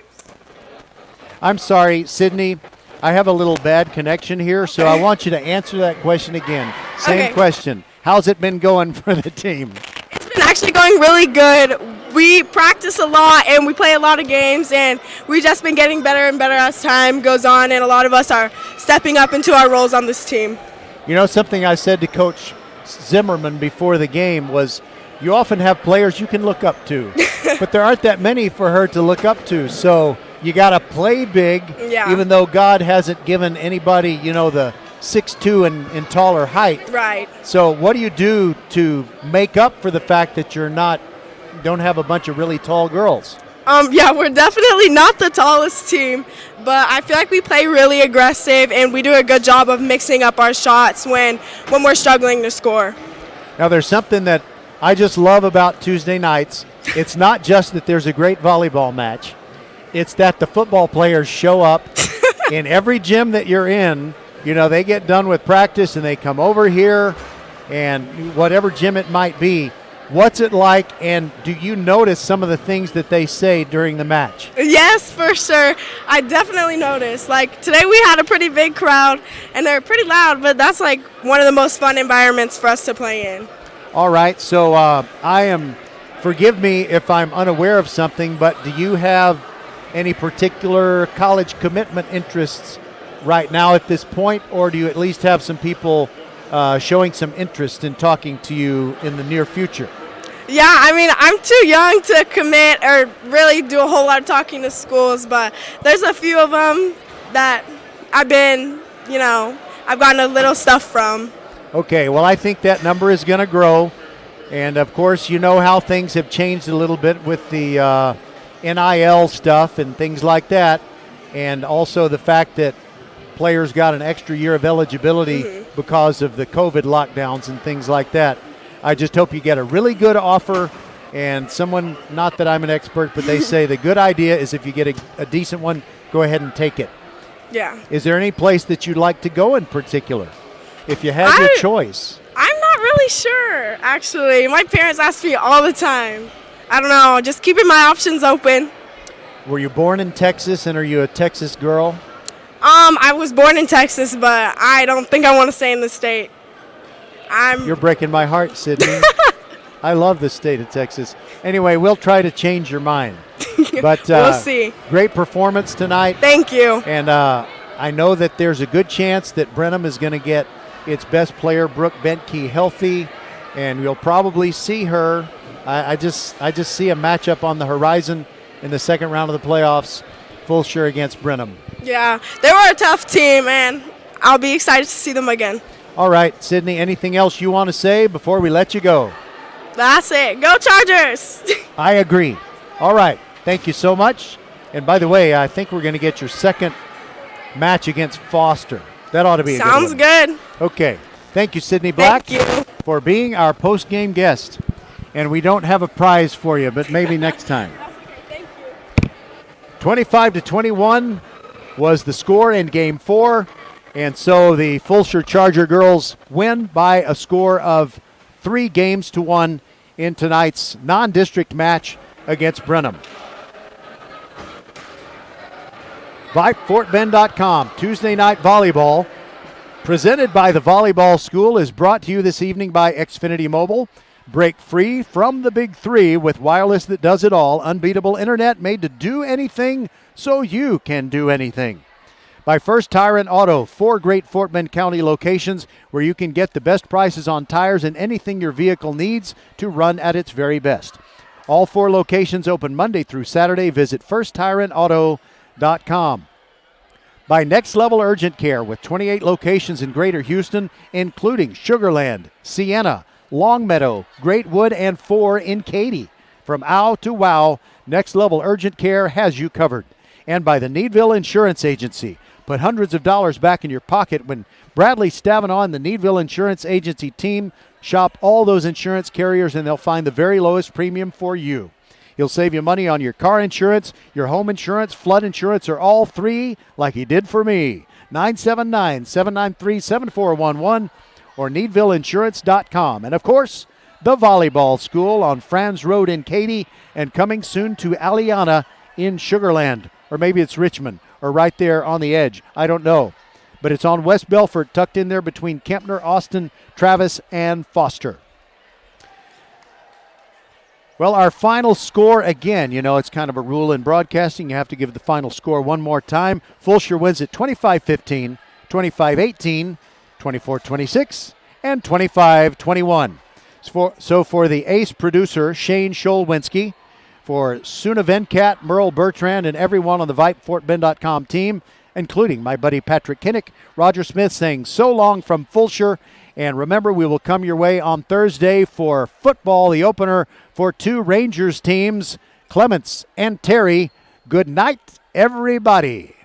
I'm sorry, Sydney. I have a little bad connection here, so I want you to answer that question again. Same question. How's it been going for the team? It's been actually going really good. We practice a lot and we play a lot of games, and we've just been getting better and better as time goes on, and a lot of us are stepping up into our roles on this team. You know, something I said to Coach Zimmerman before the game was, you often have players you can look up to, but there aren't that many for her to look up to. So you got to play big, even though God hasn't given anybody, the 6'2" and taller height. Right. So what do you do to make up for the fact that don't have a bunch of really tall girls? We're definitely not the tallest team, but I feel like we play really aggressive and we do a good job of mixing up our shots when we're struggling to score. Now there's something that I just love about Tuesday nights. It's not just that there's a great volleyball match. It's that the football players show up in every gym that you're in. They get done with practice and they come over here, and whatever gym it might be. What's it like, and do you notice some of the things that they say during the match? Yes, for sure. I definitely noticed. Like today we had a pretty big crowd, and they're pretty loud, but that's like one of the most fun environments for us to play in. All right, so forgive me if I'm unaware of something, but do you have any particular college commitment interests right now at this point, or do you at least have some people showing some interest in talking to you in the near future? Yeah, I'm too young to commit or really do a whole lot of talking to schools, but there's a few of them that I've gotten a little stuff from. Okay, well, I think that number is going to grow, and of course, you know how things have changed a little bit with the NIL stuff and things like that, and also the fact that players got an extra year of eligibility because of the COVID lockdowns and things like that. I just hope you get a really good offer, and someone, not that I'm an expert, but they say the good idea is if you get a decent one, go ahead and take it. Yeah. Is there any place that you'd like to go in particular, if you had your choice? I'm not really sure, actually. My parents ask me all the time. I don't know, just keeping my options open. Were you born in Texas, and are you a Texas girl? I was born in Texas, but I don't think I want to stay in the state. You're breaking my heart, Sydney. I love the state of Texas. Anyway, we'll try to change your mind. But we'll see. Great performance tonight. Thank you. And I know that there's a good chance that Brenham is going to get its best player, Brooke Bentke, healthy, and we'll probably see her. I just see a matchup on the horizon in the second round of the playoffs, Fulshear against Brenham. Yeah, they were a tough team, and I'll be excited to see them again. All right, Sydney, anything else you want to say before we let you go? That's it. Go Chargers! I agree. All right, thank you so much. And by the way, I think we're going to get your second match against Foster. That ought to be a Sounds good one. good. Okay. Thank you, Sydney Black, for being our post-game guest. And we don't have a prize for you, but maybe next time. Thank you. 25-21 was the score in Game 4. And so the Fulshear Charger girls win by a score of 3-1 in tonight's non-district match against Brenham. VypeFortBend.com, Tuesday Night Volleyball, presented by the Volleyball School, is brought to you this evening by Xfinity Mobile. Break free from the big three with wireless that does it all. Unbeatable internet made to do anything so you can do anything. By First Tire and Auto, 4 great Fort Bend County locations where you can get the best prices on tires and anything your vehicle needs to run at its very best. All 4 locations open Monday through Saturday. Visit firsttireandauto.com. By Next Level Urgent Care with 28 locations in Greater Houston, including Sugar Land, Sienna, Longmeadow, Greatwood, and 4 in Katy. From OW to WOW, Next Level Urgent Care has you covered. And by the Needville Insurance Agency. Put hundreds of dollars back in your pocket when Bradley Stavanaugh and the Needville Insurance Agency team shop all those insurance carriers, and they'll find the very lowest premium for you. He'll save you money on your car insurance, your home insurance, flood insurance, or all three, like he did for me. 979-793-7411 or needvilleinsurance.com. And, of course, the Volleyball School on Franz Road in Katy and coming soon to Aliana in Sugar Land. Or maybe it's Richmond or right there on the edge. I don't know. But it's on West Belfort, tucked in there between Kempner, Austin, Travis, and Foster. Well, our final score, again, it's kind of a rule in broadcasting. You have to give the final score one more time. Fulshear wins it 25-15, 25-18, 24-26, and 25-21. So for the ace producer, Shane Scholwinski, for Suna Venkat, Merle Bertrand, and everyone on the VypeFortBend.com team, including my buddy Patrick Kinnick, Roger Smith saying so long from Fulshear. And remember, we will come your way on Thursday for football, the opener for two Rangers teams, Clements and Terry. Good night, everybody.